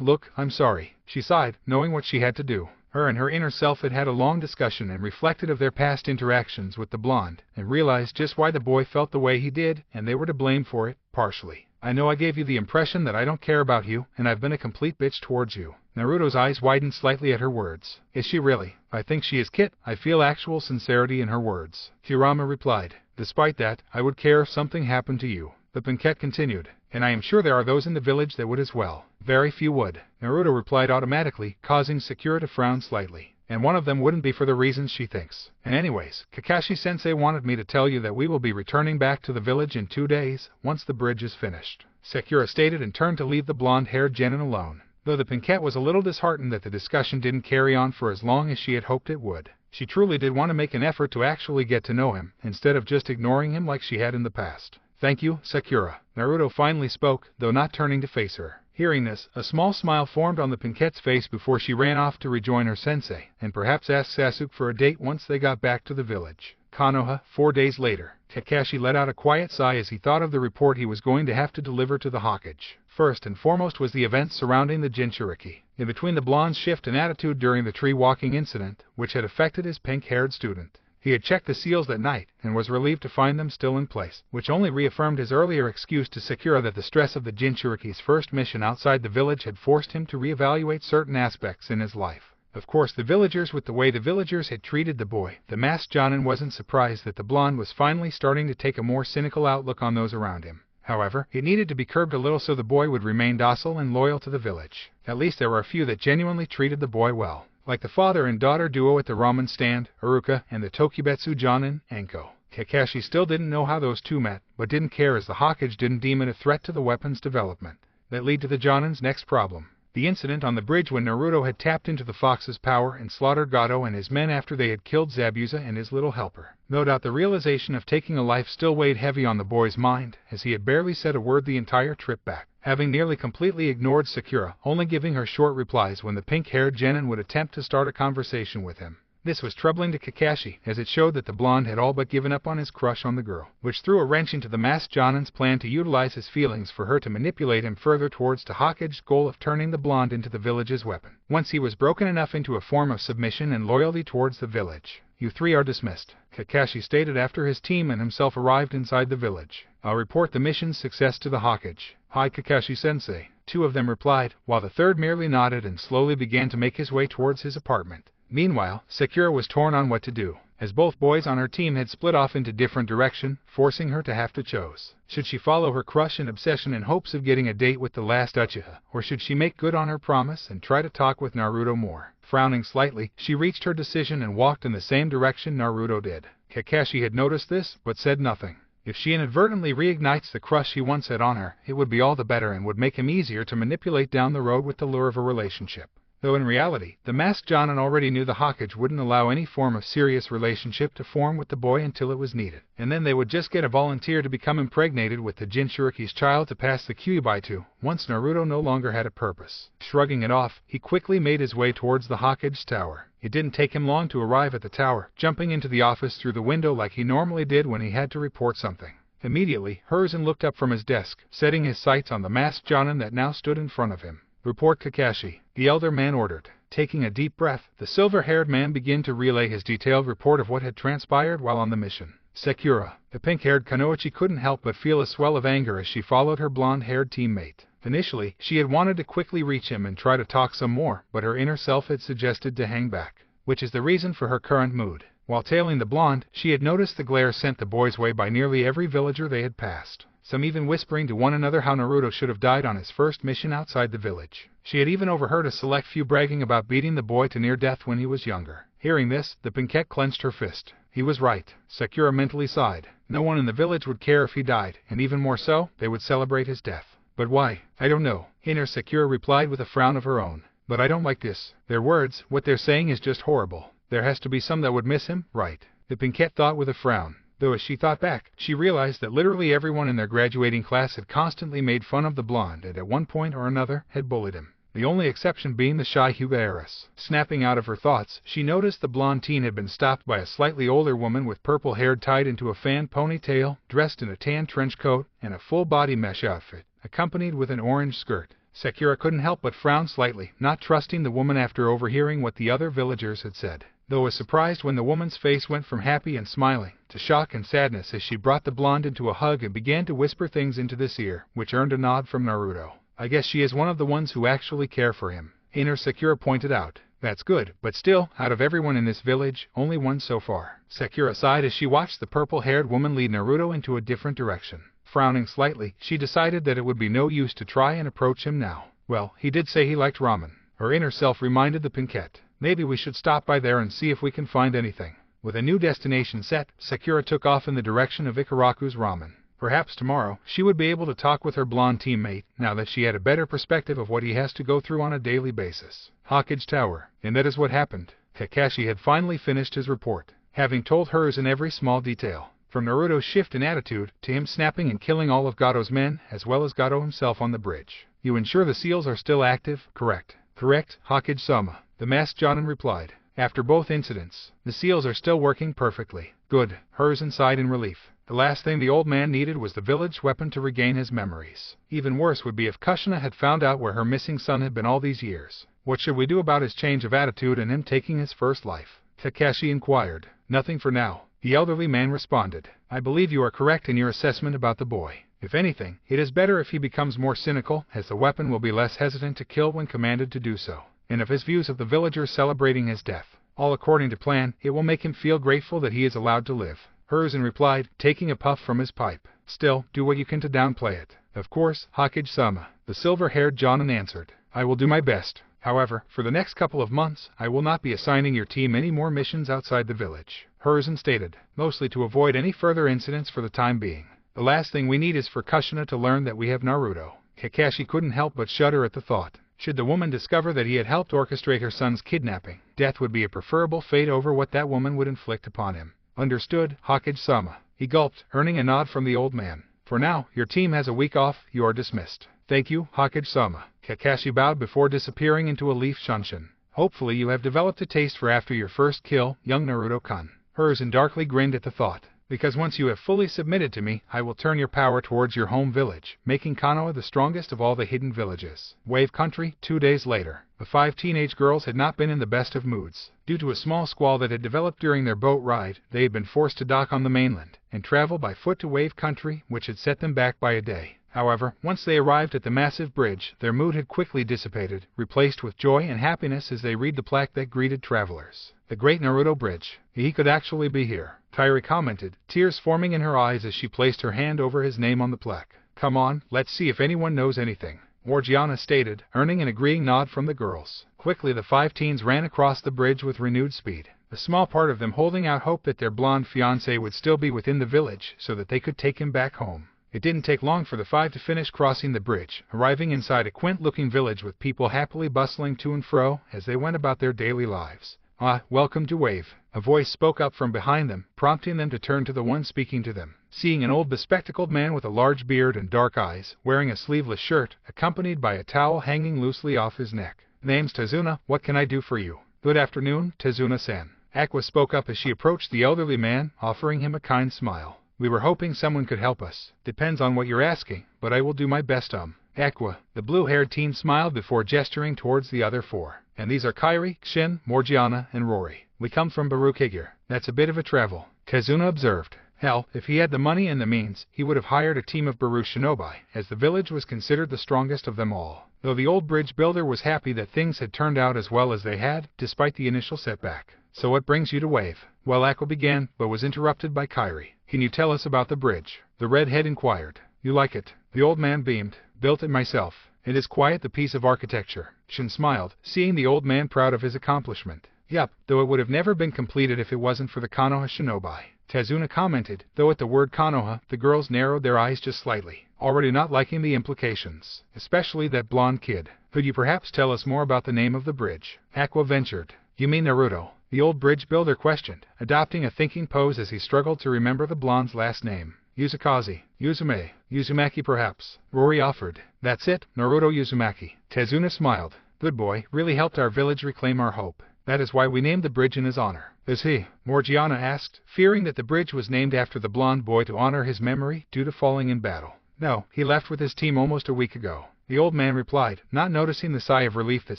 Look, I'm sorry, she sighed, knowing what she had to do. Her and her inner self had had a long discussion and reflected of their past interactions with the blonde, and realized just why the boy felt the way he did, and they were to blame for it, partially. I know I gave you the impression that I don't care about you, and I've been a complete bitch towards you. Naruto's eyes widened slightly at her words. Is she really? I think she is, Kit. I feel actual sincerity in her words. Kurama replied. Despite that, I would care if something happened to you. The Pinkette continued. And I am sure there are those in the village that would as well. Very few would. Naruto replied automatically, causing Sakura to frown slightly. And one of them wouldn't be for the reasons she thinks. And anyways, Kakashi-sensei wanted me to tell you that we will be returning back to the village in 2 days, once the bridge is finished. Sakura stated and turned to leave the blonde-haired genin alone. Though the Pinkette was a little disheartened that the discussion didn't carry on for as long as she had hoped it would. She truly did want to make an effort to actually get to know him, instead of just ignoring him like she had in the past. Thank you, Sakura. Naruto finally spoke, though not turning to face her. Hearing this, a small smile formed on the Pinkette's face before she ran off to rejoin her sensei, and perhaps ask Sasuke for a date once they got back to the village. Konoha, 4 days later. Kakashi let out a quiet sigh as he thought of the report he was going to have to deliver to the Hokage. First and foremost was the events surrounding the Jinchuriki. In between the blonde's shift in attitude during the tree-walking incident, which had affected his pink-haired student. He had checked the seals that night, and was relieved to find them still in place, which only reaffirmed his earlier excuse to Sakura that the stress of the Jinchuriki's first mission outside the village had forced him to reevaluate certain aspects in his life. Of course, the villagers, with the way the villagers had treated the boy, the masked Jonin wasn't surprised that the blonde was finally starting to take a more cynical outlook on those around him. However, it needed to be curbed a little so the boy would remain docile and loyal to the village. At least there were a few that genuinely treated the boy well, like the father and daughter duo at the ramen stand, Uruka, and the Tokubetsu Jonin, Enko. Kakashi still didn't know how those two met, but didn't care as the Hokage didn't deem it a threat to the weapon's development. That led to the Jonin's next problem. The incident on the bridge when Naruto had tapped into the fox's power and slaughtered Gato and his men after they had killed Zabuza and his little helper. No doubt the realization of taking a life still weighed heavy on the boy's mind, as he had barely said a word the entire trip back, having nearly completely ignored Sakura, only giving her short replies when the pink-haired genin would attempt to start a conversation with him. This was troubling to Kakashi, as it showed that the blonde had all but given up on his crush on the girl, which threw a wrench into the masked Jonin's plan to utilize his feelings for her to manipulate him further towards the Hokage's goal of turning the blonde into the village's weapon. Once he was broken enough into a form of submission and loyalty towards the village. You three are dismissed, Kakashi stated after his team and himself arrived inside the village. I'll report the mission's success to the Hokage. Hi, Kakashi-sensei. 2 of them replied, while the third merely nodded and slowly began to make his way towards his apartment. Meanwhile, Sakura was torn on what to do, as both boys on her team had split off into different directions, forcing her to have to choose. Should she follow her crush and obsession in hopes of getting a date with the last Uchiha, or should she make good on her promise and try to talk with Naruto more? Frowning slightly, she reached her decision and walked in the same direction Naruto did. Kakashi had noticed this, but said nothing. If she inadvertently reignites the crush he once had on her, it would be all the better and would make him easier to manipulate down the road with the lure of a relationship. Though in reality, the masked Jonin already knew the Hokage wouldn't allow any form of serious relationship to form with the boy until it was needed, and then they would just get a volunteer to become impregnated with the Jinchuriki's child to pass the Kyuubi to, once Naruto no longer had a purpose. Shrugging it off, he quickly made his way towards the Hokage's tower. It didn't take him long to arrive at the tower, jumping into the office through the window like he normally did when he had to report something. Immediately, Hiruzen looked up from his desk, setting his sights on the masked Jonin that now stood in front of him. Report, Kakashi, the elder man ordered. Taking a deep breath, the silver-haired man began to relay his detailed report of what had transpired while on the mission. Sakura, the pink-haired Kunoichi, couldn't help but feel a swell of anger as she followed her blonde-haired teammate. Initially, she had wanted to quickly reach him and try to talk some more, but her inner self had suggested to hang back, which is the reason for her current mood. While tailing the blonde, she had noticed the glare sent the boys' way by nearly every villager they had passed, some even whispering to one another how Naruto should have died on his first mission outside the village. She had even overheard a select few bragging about beating the boy to near death when he was younger. Hearing this, the Pinkette clenched her fist. He was right. Sakura mentally sighed. No one in the village would care if he died, and even more so, they would celebrate his death. But why? I don't know. Inner Sakura replied with a frown of her own. But I don't like this. Their words, what they're saying is just horrible. There has to be some that would miss him, right? The Pinkette thought with a frown. Though as she thought back, she realized that literally everyone in their graduating class had constantly made fun of the blonde and at one point or another had bullied him. The only exception being the shy Hyuga heiress. Snapping out of her thoughts, she noticed the blonde teen had been stopped by a slightly older woman with purple hair tied into a fan ponytail, dressed in a tan trench coat and a full-body mesh outfit, accompanied with an orange skirt. Sakura couldn't help but frown slightly, not trusting the woman after overhearing what the other villagers had said, though was surprised when the woman's face went from happy and smiling to shock and sadness as she brought the blonde into a hug and began to whisper things into this ear, which earned a nod from Naruto. I guess she is one of the ones who actually care for him, Inner Sakura pointed out. That's good, but still, out of everyone in this village, only one so far. Sakura sighed as she watched the purple-haired woman lead Naruto into a different direction. Frowning slightly, she decided that it would be no use to try and approach him now. Well, he did say he liked ramen. Her inner self reminded the Pinkette. Maybe we should stop by there and see if we can find anything. With a new destination set, Sakura took off in the direction of Ikaraku's ramen. Perhaps tomorrow, she would be able to talk with her blonde teammate, now that she had a better perspective of what he has to go through on a daily basis. Hokage Tower. And that is what happened. Kakashi had finally finished his report, having told hers in every small detail. From Naruto's shift in attitude, to him snapping and killing all of Gato's men, as well as Gato himself on the bridge. You ensure the seals are still active, correct? Correct, Hokage-sama, the masked Jonin replied. After both incidents, the seals are still working perfectly. Good, hers sighed in relief. The last thing the old man needed was the village weapon to regain his memories. Even worse would be if Kushina had found out where her missing son had been all these years. What should we do about his change of attitude and him taking his first life? Kakashi inquired. Nothing for now, the elderly man responded. I believe you are correct in your assessment about the boy. If anything, it is better if he becomes more cynical, as the weapon will be less hesitant to kill when commanded to do so. And if his views of the villagers celebrating his death, all according to plan, it will make him feel grateful that he is allowed to live. Hers replied, taking a puff from his pipe. Still, do what you can to downplay it. Of course, Hokage-sama, the silver-haired Jonin answered. I will do my best. However, for the next couple of months, I will not be assigning your team any more missions outside the village. Hers stated, mostly to avoid any further incidents for the time being. The last thing we need is for Kushina to learn that we have Naruto. Kakashi couldn't help but shudder at the thought. Should the woman discover that he had helped orchestrate her son's kidnapping, death would be a preferable fate over what that woman would inflict upon him. Understood, Hokage-sama. He gulped, earning a nod from the old man. For now, your team has a week off, you are dismissed. Thank you, Hokage-sama. Kakashi bowed before disappearing into a leaf shunshin. Hopefully you have developed a taste for after your first kill, young Naruto-kun. Hers darkly grinned at the thought. Because once you have fully submitted to me, I will turn your power towards your home village, making Konoha the strongest of all the hidden villages. Wave Country, 2 days later. The 5 teenage girls had not been in the best of moods. Due to a small squall that had developed during their boat ride, they had been forced to dock on the mainland, and travel by foot to Wave Country, which had set them back by a day. However, once they arrived at the massive bridge, their mood had quickly dissipated, replaced with joy and happiness as they read the plaque that greeted travelers. The Great Naruto Bridge. He could actually be here, Kairi commented, tears forming in her eyes as she placed her hand over his name on the plaque. Come on, let's see if anyone knows anything, Morgiana stated, earning an agreeing nod from the girls. Quickly the 5 teens ran across the bridge with renewed speed, a small part of them holding out hope that their blonde fiancé would still be within the village so that they could take him back home. It didn't take long for the 5 to finish crossing the bridge, arriving inside a quaint-looking village with people happily bustling to and fro as they went about their daily lives. Ah, welcome to Wave. A voice spoke up from behind them, prompting them to turn to the one speaking to them. Seeing an old bespectacled man with a large beard and dark eyes, wearing a sleeveless shirt, accompanied by a towel hanging loosely off his neck. Name's Tezuna, what can I do for you? Good afternoon, Tezuna-san. Aqua spoke up as she approached the elderly man, offering him a kind smile. We were hoping someone could help us. Depends on what you're asking, but I will do my best. Aqua, the blue-haired teen smiled before gesturing towards the other 4. And these are Kairi, Shin, Morgiana, and Rory. We come from Barukager. That's a bit of a travel, Tezuna observed. Hell, if he had the money and the means, he would have hired a team of Baru shinobi, as the village was considered the strongest of them all. Though the old bridge builder was happy that things had turned out as well as they had, despite the initial setback. So what brings you to Wave? Well, Aqua began, but was interrupted by Kairi. Can you tell us about the bridge? The redhead inquired. You like it? The old man beamed. Built it myself. And is quiet the piece of architecture? Shin smiled, seeing the old man proud of his accomplishment. Yup, though it would have never been completed if it wasn't for the Konoha shinobi. Tazuna commented, though at the word Konoha, the girls narrowed their eyes just slightly, already not liking the implications, especially that blonde kid. Could you perhaps tell us more about the name of the bridge? Aqua ventured. You mean Naruto? The old bridge builder questioned, adopting a thinking pose as he struggled to remember the blonde's last name. Uzumaki, Uzume, Uzumaki perhaps, Rory offered. That's it, Naruto Uzumaki. Tazuna smiled. Good boy, really helped our village reclaim our hope. That is why we named the bridge in his honor. Is he? Morgiana asked, fearing that the bridge was named after the blonde boy to honor his memory due to falling in battle. No, he left with his team almost a week ago. The old man replied, not noticing the sigh of relief that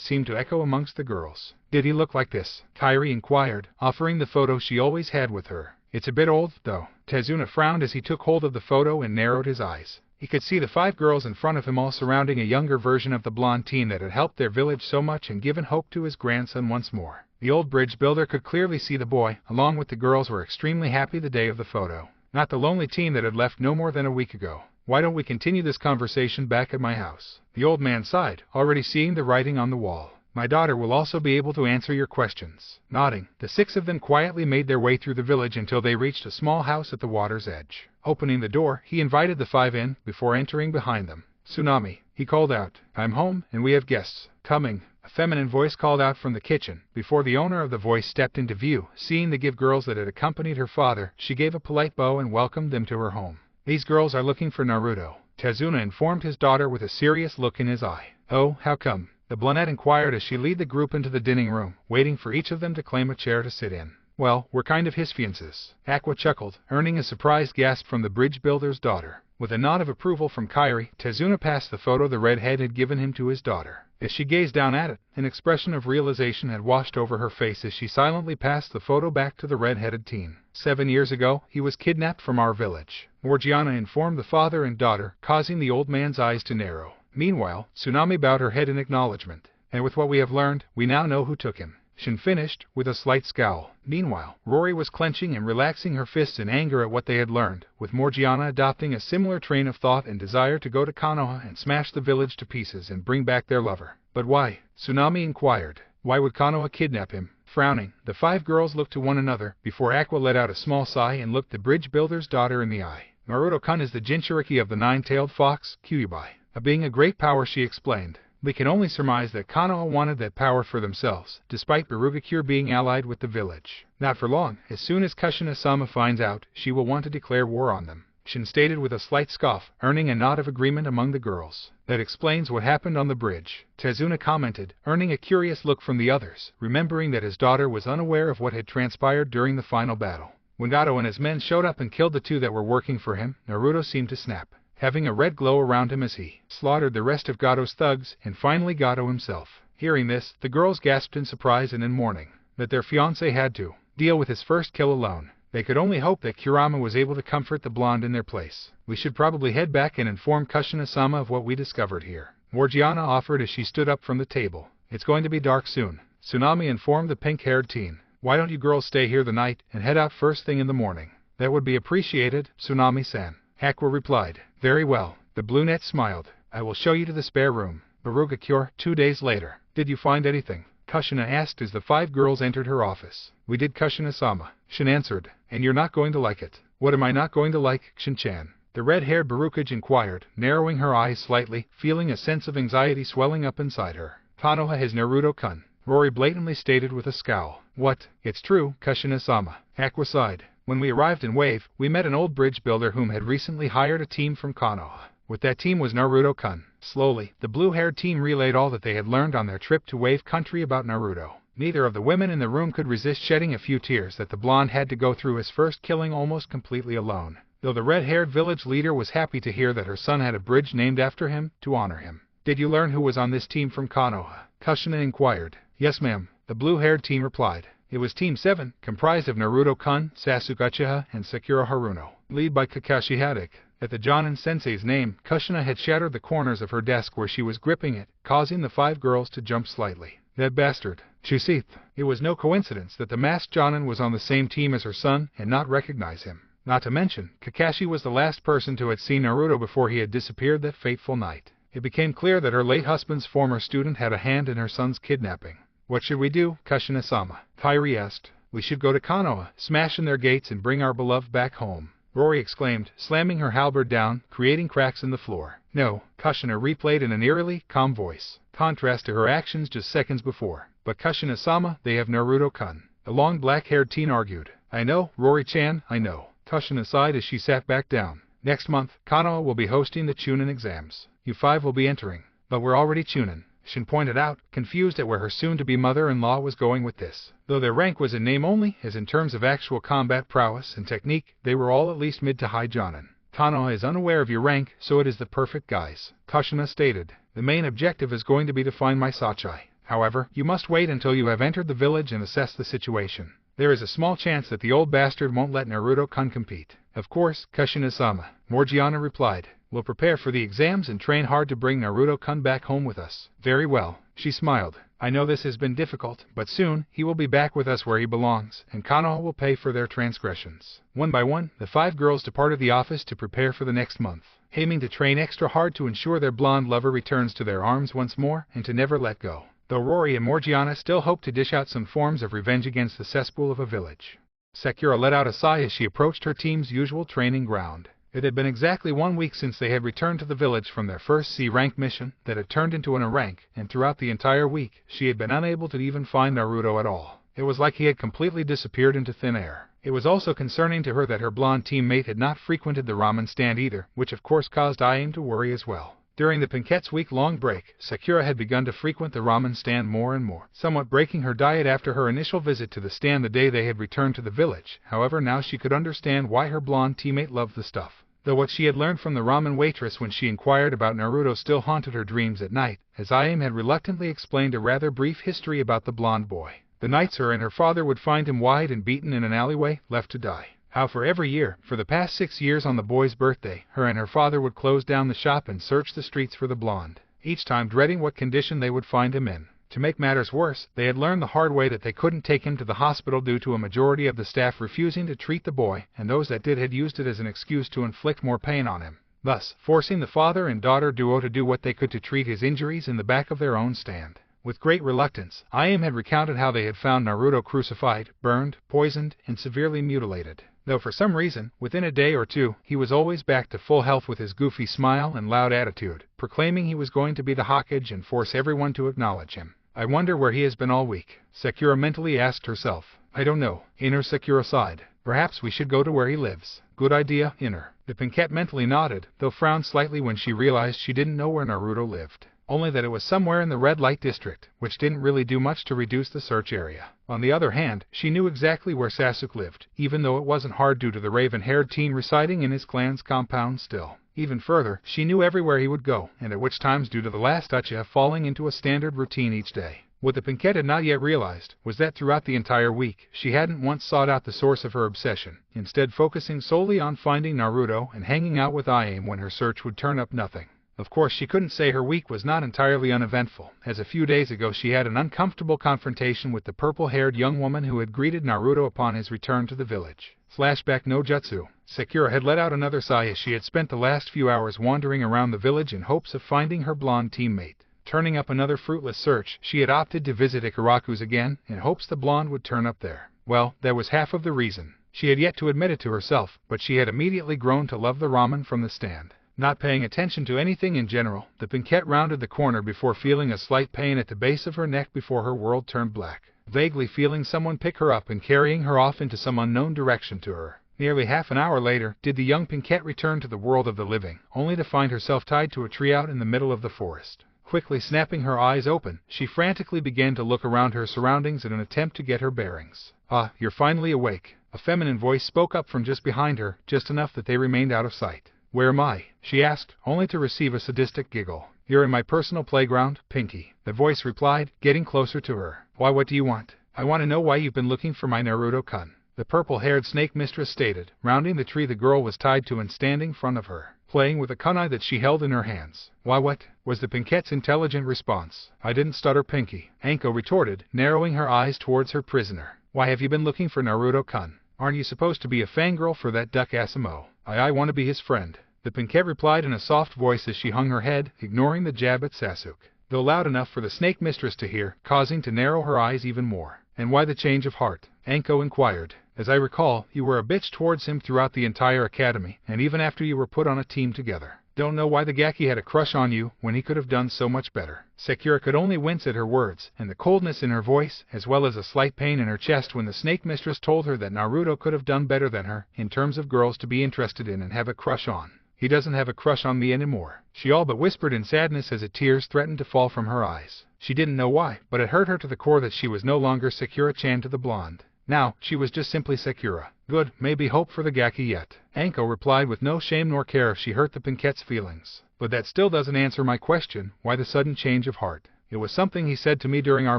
seemed to echo amongst the girls. Did he look like this? Kairi inquired, offering the photo she always had with her. It's a bit old, though. Tazuna frowned as he took hold of the photo and narrowed his eyes. He could see the 5 girls in front of him all surrounding a younger version of the blonde teen that had helped their village so much and given hope to his grandson once more. The old bridge builder could clearly see the boy, along with the girls, were extremely happy the day of the photo. Not the lonely teen that had left no more than a week ago. Why don't we continue this conversation back at my house? The old man sighed, already seeing the writing on the wall. My daughter will also be able to answer your questions. Nodding, the 6 of them quietly made their way through the village until they reached a small house at the water's edge. Opening the door, he invited the 5 in, before entering behind them. Tsunami, he called out. I'm home, and we have guests. Coming. A feminine voice called out from the kitchen. Before the owner of the voice stepped into view, seeing the give girls that had accompanied her father, she gave a polite bow and welcomed them to her home. These girls are looking for Naruto, Tazuna informed his daughter with a serious look in his eye. Oh, how come? The brunette inquired as she led the group into the dining room, waiting for each of them to claim a chair to sit in. Well, we're kind of his fiancés. Aqua chuckled, earning a surprised gasp from the bridge builder's daughter. With a nod of approval from Kairi, Tazuna passed the photo the redhead had given him to his daughter. As she gazed down at it, an expression of realization had washed over her face as she silently passed the photo back to the red-headed teen. 7 years ago, he was kidnapped from our village. Morgiana informed the father and daughter, causing the old man's eyes to narrow. Meanwhile, Tsunami bowed her head in acknowledgement. And with what we have learned, we now know who took him. Shin finished, with a slight scowl. Meanwhile, Rory was clenching and relaxing her fists in anger at what they had learned, with Morgiana adopting a similar train of thought and desire to go to Konoha and smash the village to pieces and bring back their lover. But why? Tsunami inquired. Why would Konoha kidnap him? Frowning, the 5 girls looked to one another, before Aqua let out a small sigh and looked the bridge builder's daughter in the eye. Naruto-kun is the Jinchuriki of the 9-tailed fox, Kyuubi. Being a great power, she explained. We can only surmise that Konoha wanted that power for themselves, despite Barugakure being allied with the village. Not for long. As soon as Kushina-sama finds out, she will want to declare war on them. Shin stated with a slight scoff, earning a nod of agreement among the girls. That explains what happened on the bridge. Tazuna commented, earning a curious look from the others, remembering that his daughter was unaware of what had transpired during the final battle. When Gato and his men showed up and killed the 2 that were working for him, Naruto seemed to snap, having a red glow around him as he slaughtered the rest of Gato's thugs, and finally Gato himself. Hearing this, the girls gasped in surprise and in mourning that their fiancé had to deal with his first kill alone. They could only hope that Kurama was able to comfort the blonde in their place. We should probably head back and inform Kushina-sama of what we discovered here, Morgiana offered as she stood up from the table. It's going to be dark soon, Tsunami informed the pink-haired teen. Why don't you girls stay here the night and head out first thing in the morning? That would be appreciated, Tsunami-san. Aqua replied. Very well. The brunette smiled. I will show you to the spare room. Barugakure, 2 days later. Did you find anything? Kushina asked as the 5 girls entered her office. We did, Kushina-sama, Shin answered. And you're not going to like it. What am I not going to like, Shin-chan? The red-haired Barukage inquired, narrowing her eyes slightly, feeling a sense of anxiety swelling up inside her. Konoha has Naruto-kun, Rory blatantly stated with a scowl. What? It's true, Kushina-sama. Aqua sighed. When we arrived in Wave, we met an old bridge builder whom had recently hired a team from Konoha. With that team was Naruto-kun. Slowly, the blue-haired team relayed all that they had learned on their trip to Wave Country about Naruto. Neither of the women in the room could resist shedding a few tears that the blonde had to go through his first killing almost completely alone. Though the red-haired village leader was happy to hear that her son had a bridge named after him, to honor him. Did you learn who was on this team from Konoha? Kushina inquired. Yes, ma'am, the blue-haired team replied. It was Team 7, comprised of Naruto-kun, Sasuke Uchiha, and Sakura Haruno, led by Kakashi Haddock. At the Jonin-sensei's name, Kushina had shattered the corners of her desk where she was gripping it, causing the 5 girls to jump slightly. That bastard. Chusith. It was no coincidence that the masked Jonin was on the same team as her son and not recognize him. Not to mention, Kakashi was the last person to have seen Naruto before he had disappeared that fateful night. It became clear that her late husband's former student had a hand in her son's kidnapping. "What should we do, Kushina-sama?" Kairi asked. "We should go to Konoha, smash in their gates, and bring our beloved back home," Rory exclaimed, slamming her halberd down, creating cracks in the floor. "No," Kushina replayed in an eerily calm voice, contrast to her actions just seconds before. "But Kushina-sama, they have Naruto-kun," the long black-haired teen argued. "I know, Rory-chan, I know." Kushina sighed as she sat back down. "Next month, Konoha will be hosting the Chunin exams. You 5 will be entering." "But we're already Chunin," Shin pointed out, confused at where her soon-to-be mother-in-law was going with this. Though their rank was in name only, as in terms of actual combat prowess and technique, they were all at least mid to high jonin. "Konoha is unaware of your rank, so it is the perfect guise," Kushina stated. "The main objective is going to be to find my Sachai. However, you must wait until you have entered the village and assess the situation. There is a small chance that the old bastard won't let Naruto-kun compete." "Of course, Kushina-sama," Morgiana replied. "We'll prepare for the exams and train hard to bring Naruto-kun back home with us." "Very well," she smiled. "I know this has been difficult, but soon he will be back with us where he belongs, and Konoha will pay for their transgressions." One by one, the 5 girls departed the office to prepare for the next month, aiming to train extra hard to ensure their blonde lover returns to their arms once more and to never let go. Though Rory and Morgiana still hoped to dish out some forms of revenge against the cesspool of a village. Sakura let out a sigh as she approached her team's usual training ground. It had been exactly 1 week since they had returned to the village from their first C-rank mission that had turned into an A rank, and throughout the entire week, she had been unable to even find Naruto at all. It was like he had completely disappeared into thin air. It was also concerning to her that her blonde teammate had not frequented the ramen stand either, which of course caused Ayame to worry as well. During the Pinkette's week-long break, Sakura had begun to frequent the ramen stand more and more, somewhat breaking her diet after her initial visit to the stand the day they had returned to the village. However, now she could understand why her blonde teammate loved the stuff. Though what she had learned from the ramen waitress when she inquired about Naruto still haunted her dreams at night, as Ayame had reluctantly explained a rather brief history about the blonde boy. The nights her and her father would find him wide and beaten in an alleyway, left to die. How for every year, for the past 6 years on the boy's birthday, her and her father would close down the shop and search the streets for the blonde, each time dreading what condition they would find him in. To make matters worse, they had learned the hard way that they couldn't take him to the hospital due to a majority of the staff refusing to treat the boy, and those that did had used it as an excuse to inflict more pain on him, thus forcing the father and daughter duo to do what they could to treat his injuries in the back of their own stand. With great reluctance, Ayame had recounted how they had found Naruto crucified, burned, poisoned, and severely mutilated. Though for some reason, within a day or two, he was always back to full health with his goofy smile and loud attitude, proclaiming he was going to be the Hokage and force everyone to acknowledge him. "I wonder where he has been all week," Sakura mentally asked herself. "I don't know." Inner Sakura sighed. "Perhaps we should go to where he lives." "Good idea, Inner." The Pinkette mentally nodded, though frowned slightly when she realized she didn't know where Naruto lived. Only that it was somewhere in the red light district, which didn't really do much to reduce the search area. On the other hand, she knew exactly where Sasuke lived, even though it wasn't hard due to the raven-haired teen residing in his clan's compound still. Even further, she knew everywhere he would go, and at which times due to the last Uchiha falling into a standard routine each day. What the Pinkette had not yet realized was that throughout the entire week, she hadn't once sought out the source of her obsession, instead focusing solely on finding Naruto and hanging out with Ayame when her search would turn up nothing. Of course, she couldn't say her week was not entirely uneventful, as a few days ago she had an uncomfortable confrontation with the purple-haired young woman who had greeted Naruto upon his return to the village. Flashback no jutsu. Sakura had let out another sigh as she had spent the last few hours wandering around the village in hopes of finding her blonde teammate. Turning up another fruitless search, she had opted to visit Ikaraku's again, in hopes the blonde would turn up there. Well, that was half of the reason. She had yet to admit it to herself, but she had immediately grown to love the ramen from the stand. Not paying attention to anything in general, the Pinkette rounded the corner before feeling a slight pain at the base of her neck before her world turned black, vaguely feeling someone pick her up and carrying her off into some unknown direction to her. Nearly half an hour later, did the young Pinkette return to the world of the living, only to find herself tied to a tree out in the middle of the forest. Quickly snapping her eyes open, she frantically began to look around her surroundings in an attempt to get her bearings. "Ah, you're finally awake." A feminine voice spoke up from just behind her, just enough that they remained out of sight. "Where am I?" she asked, only to receive a sadistic giggle. "You're in my personal playground, Pinky," the voice replied, getting closer to her. "Why, what do you want?" "I want to know why you've been looking for my Naruto-kun," the purple-haired snake mistress stated, rounding the tree the girl was tied to and standing in front of her, playing with a kunai that she held in her hands. "Why, what?" was the Pinkette's intelligent response. "I didn't stutter, Pinky," Anko retorted, narrowing her eyes towards her prisoner. "Why have you been looking for Naruto-kun? Aren't you supposed to be a fangirl for that duck Asamo?" I want to be his friend." the Pinkette replied in a soft voice as she hung her head, ignoring the jab at Sasuke, though loud enough for the snake mistress to hear, causing to narrow her eyes even more. "And why the change of heart?" Anko inquired. "As I recall, you were a bitch towards him throughout the entire academy, and even after you were put on a team together. Don't know why the Gaki had a crush on you when he could have done so much better." Sakura could only wince at her words, and the coldness in her voice, as well as a slight pain in her chest when the snake mistress told her that Naruto could have done better than her in terms of girls to be interested in and have a crush on. "He doesn't have a crush on me anymore," she all but whispered in sadness as the tears threatened to fall from her eyes. She didn't know why, but it hurt her to the core that she was no longer Sakura-chan to the blonde. Now, she was just simply Sakura. "Good, maybe hope for the Gaki yet," Anko replied with no shame nor care if she hurt the Pinkette's feelings. "But that still doesn't answer my question, why the sudden change of heart?" "It was something he said to me during our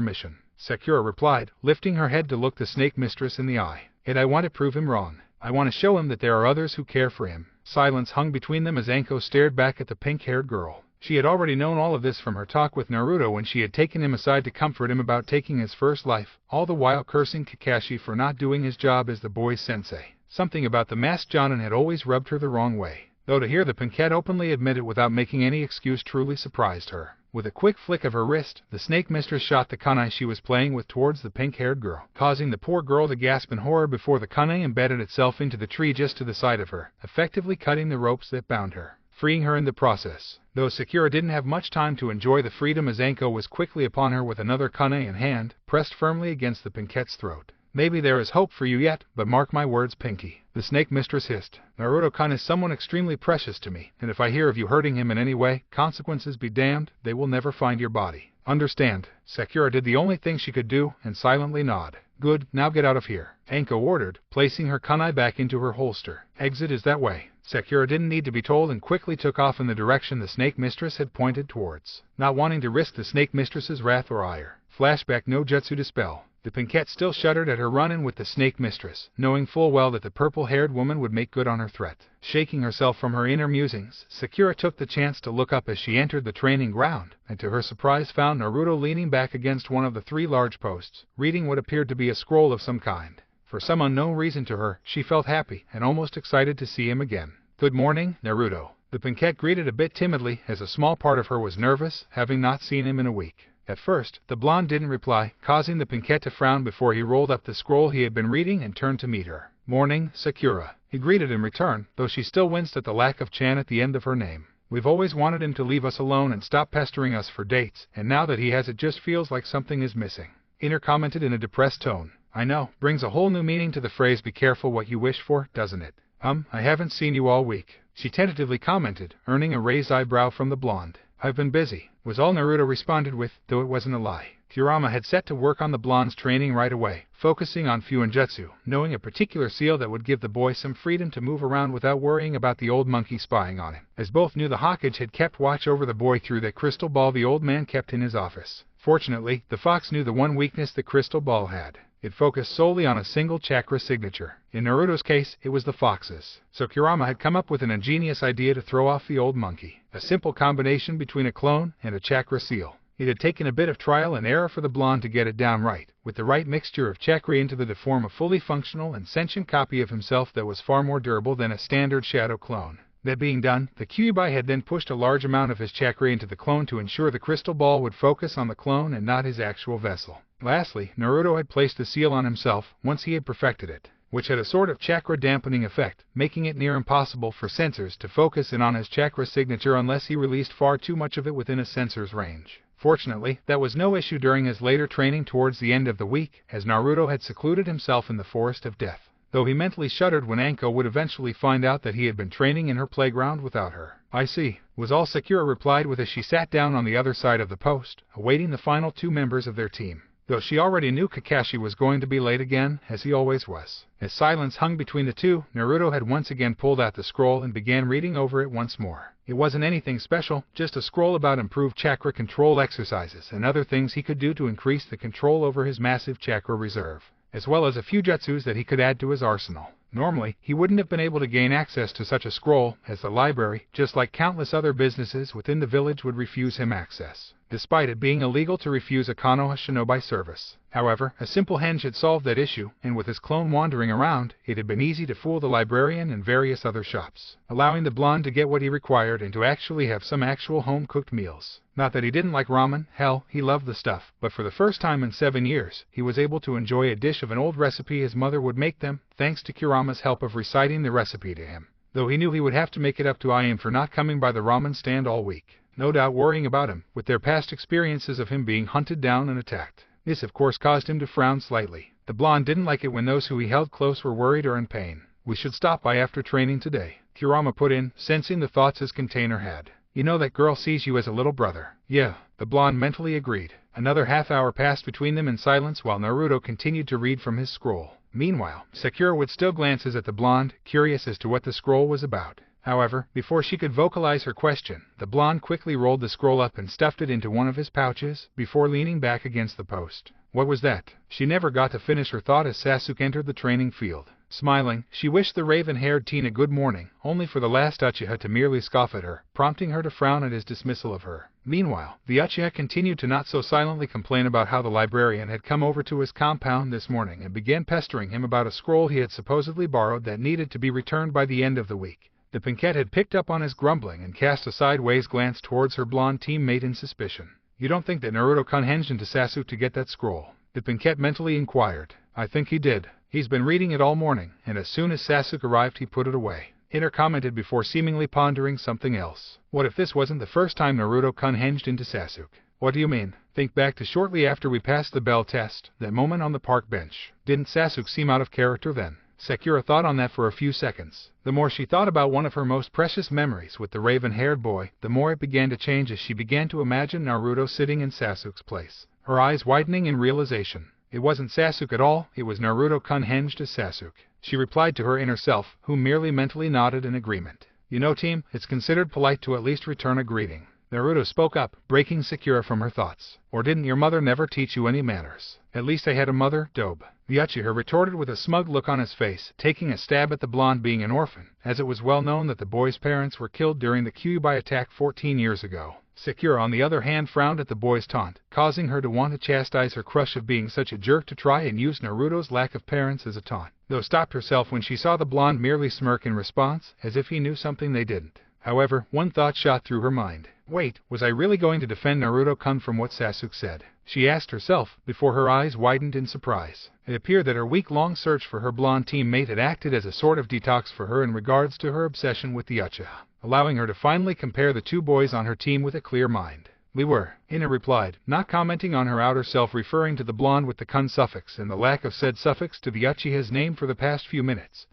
mission," Sakura replied, lifting her head to look the snake mistress in the eye. "And I want to prove him wrong. I want to show him that there are others who care for him." Silence hung between them as Anko stared back at the pink-haired girl. She had already known all of this from her talk with Naruto when she had taken him aside to comfort him about taking his first life, all the while cursing Kakashi for not doing his job as the boy's sensei. Something about the masked Jonin had always rubbed her the wrong way, though to hear the Pinkette openly admit it without making any excuse truly surprised her. With a quick flick of her wrist, the snake mistress shot the kunai she was playing with towards the pink-haired girl, causing the poor girl to gasp in horror before the kunai embedded itself into the tree just to the side of her, effectively cutting the ropes that bound her, freeing her in the process. Though Sakura didn't have much time to enjoy the freedom as Anko was quickly upon her with another kunai in hand, pressed firmly against the Pinkette's throat. "Maybe there is hope for you yet, but mark my words, Pinky," the snake mistress hissed. "Naruto-kun is someone extremely precious to me, and if I hear of you hurting him in any way, consequences be damned, they will never find your body. Understand?" Sakura did the only thing she could do, and silently nod. "Good, now get out of here," Anko ordered, placing her kunai back into her holster. "Exit is that way." Sakura didn't need to be told and quickly took off in the direction the snake mistress had pointed towards, not wanting to risk the snake mistress's wrath or ire. Flashback no jutsu dispel. The Pinkette still shuddered at her run-in with the snake mistress, knowing full well that the purple-haired woman would make good on her threat. Shaking herself from her inner musings, Sakura took the chance to look up as she entered the training ground, and to her surprise found Naruto leaning back against one of the 3 large posts, reading what appeared to be a scroll of some kind. For some unknown reason to her, she felt happy and almost excited to see him again. "Good morning, Naruto," the Pinkette greeted a bit timidly as a small part of her was nervous, having not seen him in a week. At first, the blonde didn't reply, causing the Pinkette to frown before he rolled up the scroll he had been reading and turned to meet her. "Morning, Sakura," he greeted in return, though she still winced at the lack of chan at the end of her name. "We've always wanted him to leave us alone and stop pestering us for dates, and now that he has it just feels like something is missing," Inner commented in a depressed tone. "I know, brings a whole new meaning to the phrase be careful what you wish for, doesn't it?" I haven't seen you all week," she tentatively commented, earning a raised eyebrow from the blonde. "I've been busy," was all Naruto responded with, though it wasn't a lie. Kurama had set to work on the blonde's training right away, focusing on Fuinjutsu, knowing a particular seal that would give the boy some freedom to move around without worrying about the old monkey spying on him, as both knew the Hokage had kept watch over the boy through that crystal ball the old man kept in his office. Fortunately, the fox knew the one weakness the crystal ball had. It focused solely on a single chakra signature. In Naruto's case, it was the fox's. So Kurama had come up with an ingenious idea to throw off the old monkey. A simple combination between a clone and a chakra seal. It had taken a bit of trial and error for the blonde to get it down right, with the right mixture of chakra into to form a fully functional and sentient copy of himself that was far more durable than a standard shadow clone. That being done, the Kyuubi had then pushed a large amount of his chakra into the clone to ensure the crystal ball would focus on the clone and not his actual vessel. Lastly, Naruto had placed the seal on himself once he had perfected it, which had a sort of chakra dampening effect, making it near impossible for sensors to focus in on his chakra signature unless he released far too much of it within a sensor's range. Fortunately, that was no issue during his later training towards the end of the week, as Naruto had secluded himself in the Forest of Death, though he mentally shuddered when Anko would eventually find out that he had been training in her playground without her. "I see," was all Sakura replied with as she sat down on the other side of the post, awaiting the final 2 members of their team. Though she already knew Kakashi was going to be late again, as he always was. As silence hung between the two, Naruto had once again pulled out the scroll and began reading over it once more. It wasn't anything special, just a scroll about improved chakra control exercises and other things he could do to increase the control over his massive chakra reserve, as well as a few jutsus that he could add to his arsenal. Normally, he wouldn't have been able to gain access to such a scroll, as the library, just like countless other businesses within the village, would refuse him access. despite it being illegal to refuse a Konoha shinobi service. However, a simple henge had solved that issue, and with his clone wandering around, it had been easy to fool the librarian and various other shops, allowing the blonde to get what he required and to actually have some actual home-cooked meals. Not that he didn't like ramen, hell, he loved the stuff, but for the first time in 7 years, he was able to enjoy a dish of an old recipe his mother would make them, thanks to Kurama's help of reciting the recipe to him. Though he knew he would have to make it up to IM for not coming by the ramen stand all week, no doubt worrying about him, with their past experiences of him being hunted down and attacked. This of course caused him to frown slightly. The blonde didn't like it when those who he held close were worried or in pain. "We should stop by after training today," Kurama put in, sensing the thoughts his container had. "You know that girl sees you as a little brother." "Yeah," the blonde mentally agreed. Another half-hour passed between them in silence while Naruto continued to read from his scroll. Meanwhile, Sakura would still glances at the blonde, curious as to what the scroll was about. However, before she could vocalize her question, the blonde quickly rolled the scroll up and stuffed it into one of his pouches, before leaning back against the post. What was that? She never got to finish her thought as Sasuke entered the training field. Smiling, she wished the raven-haired teen a good morning, only for the last Uchiha to merely scoff at her, prompting her to frown at his dismissal of her. Meanwhile, the Uchiha continued to not so silently complain about how the librarian had come over to his compound this morning and began pestering him about a scroll he had supposedly borrowed that needed to be returned by the end of the week. The pinkette had picked up on his grumbling and cast a sideways glance towards her blonde teammate in suspicion. "You don't think that Naruto-kun henged into Sasuke to get that scroll?" the pinkette mentally inquired. "I think he did. He's been reading it all morning, and as soon as Sasuke arrived he put it away," Iter commented before seemingly pondering something else. What if this wasn't the first time Naruto-kun henged into Sasuke? "What do you mean?" "Think back to shortly after we passed the bell test, that moment on the park bench. Didn't Sasuke seem out of character then?" Sakura thought on that for a few seconds. The more she thought about one of her most precious memories with the raven-haired boy, the more it began to change as she began to imagine Naruto sitting in Sasuke's place, her eyes widening in realization. It wasn't Sasuke at all, it was Naruto-kun henged as Sasuke. She replied to her inner self, who merely mentally nodded in agreement. "You know, team, it's considered polite to at least return a greeting." Naruto spoke up, breaking Sakura from her thoughts. "Or didn't your mother never teach you any manners?" "At least I had a mother, Dobe," the Uchiha retorted with a smug look on his face, taking a stab at the blonde being an orphan, as it was well known that the boy's parents were killed during the Kyuubi attack 14 years ago. Sakura, on the other hand, frowned at the boy's taunt, causing her to want to chastise her crush of being such a jerk to try and use Naruto's lack of parents as a taunt, though stopped herself when she saw the blonde merely smirk in response, as if he knew something they didn't. However, one thought shot through her mind. Wait, was I really going to defend Naruto-kun from what Sasuke said? She asked herself, before her eyes widened in surprise. It appeared that her week-long search for her blonde teammate had acted as a sort of detox for her in regards to her obsession with the Uchiha, allowing her to finally compare the two boys on her team with a clear mind. "We were," Ina replied, not commenting on her outer self referring to the blonde with the kun suffix and the lack of said suffix to the Uchiha's name for the past few minutes,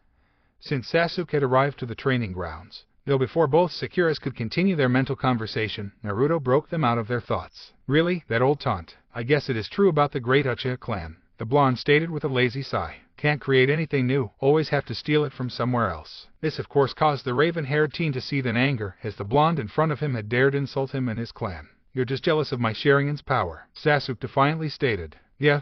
since Sasuke had arrived to the training grounds. Though before both Sakuras could continue their mental conversation, Naruto broke them out of their thoughts. "Really? That old taunt? I guess it is true about the great Uchiha clan," the blonde stated with a lazy sigh. "Can't create anything new, always have to steal it from somewhere else." This of course caused the raven-haired teen to seethe in anger, as the blonde in front of him had dared insult him and his clan. "You're just jealous of my Sharingan's power," Sasuke defiantly stated. Yeah,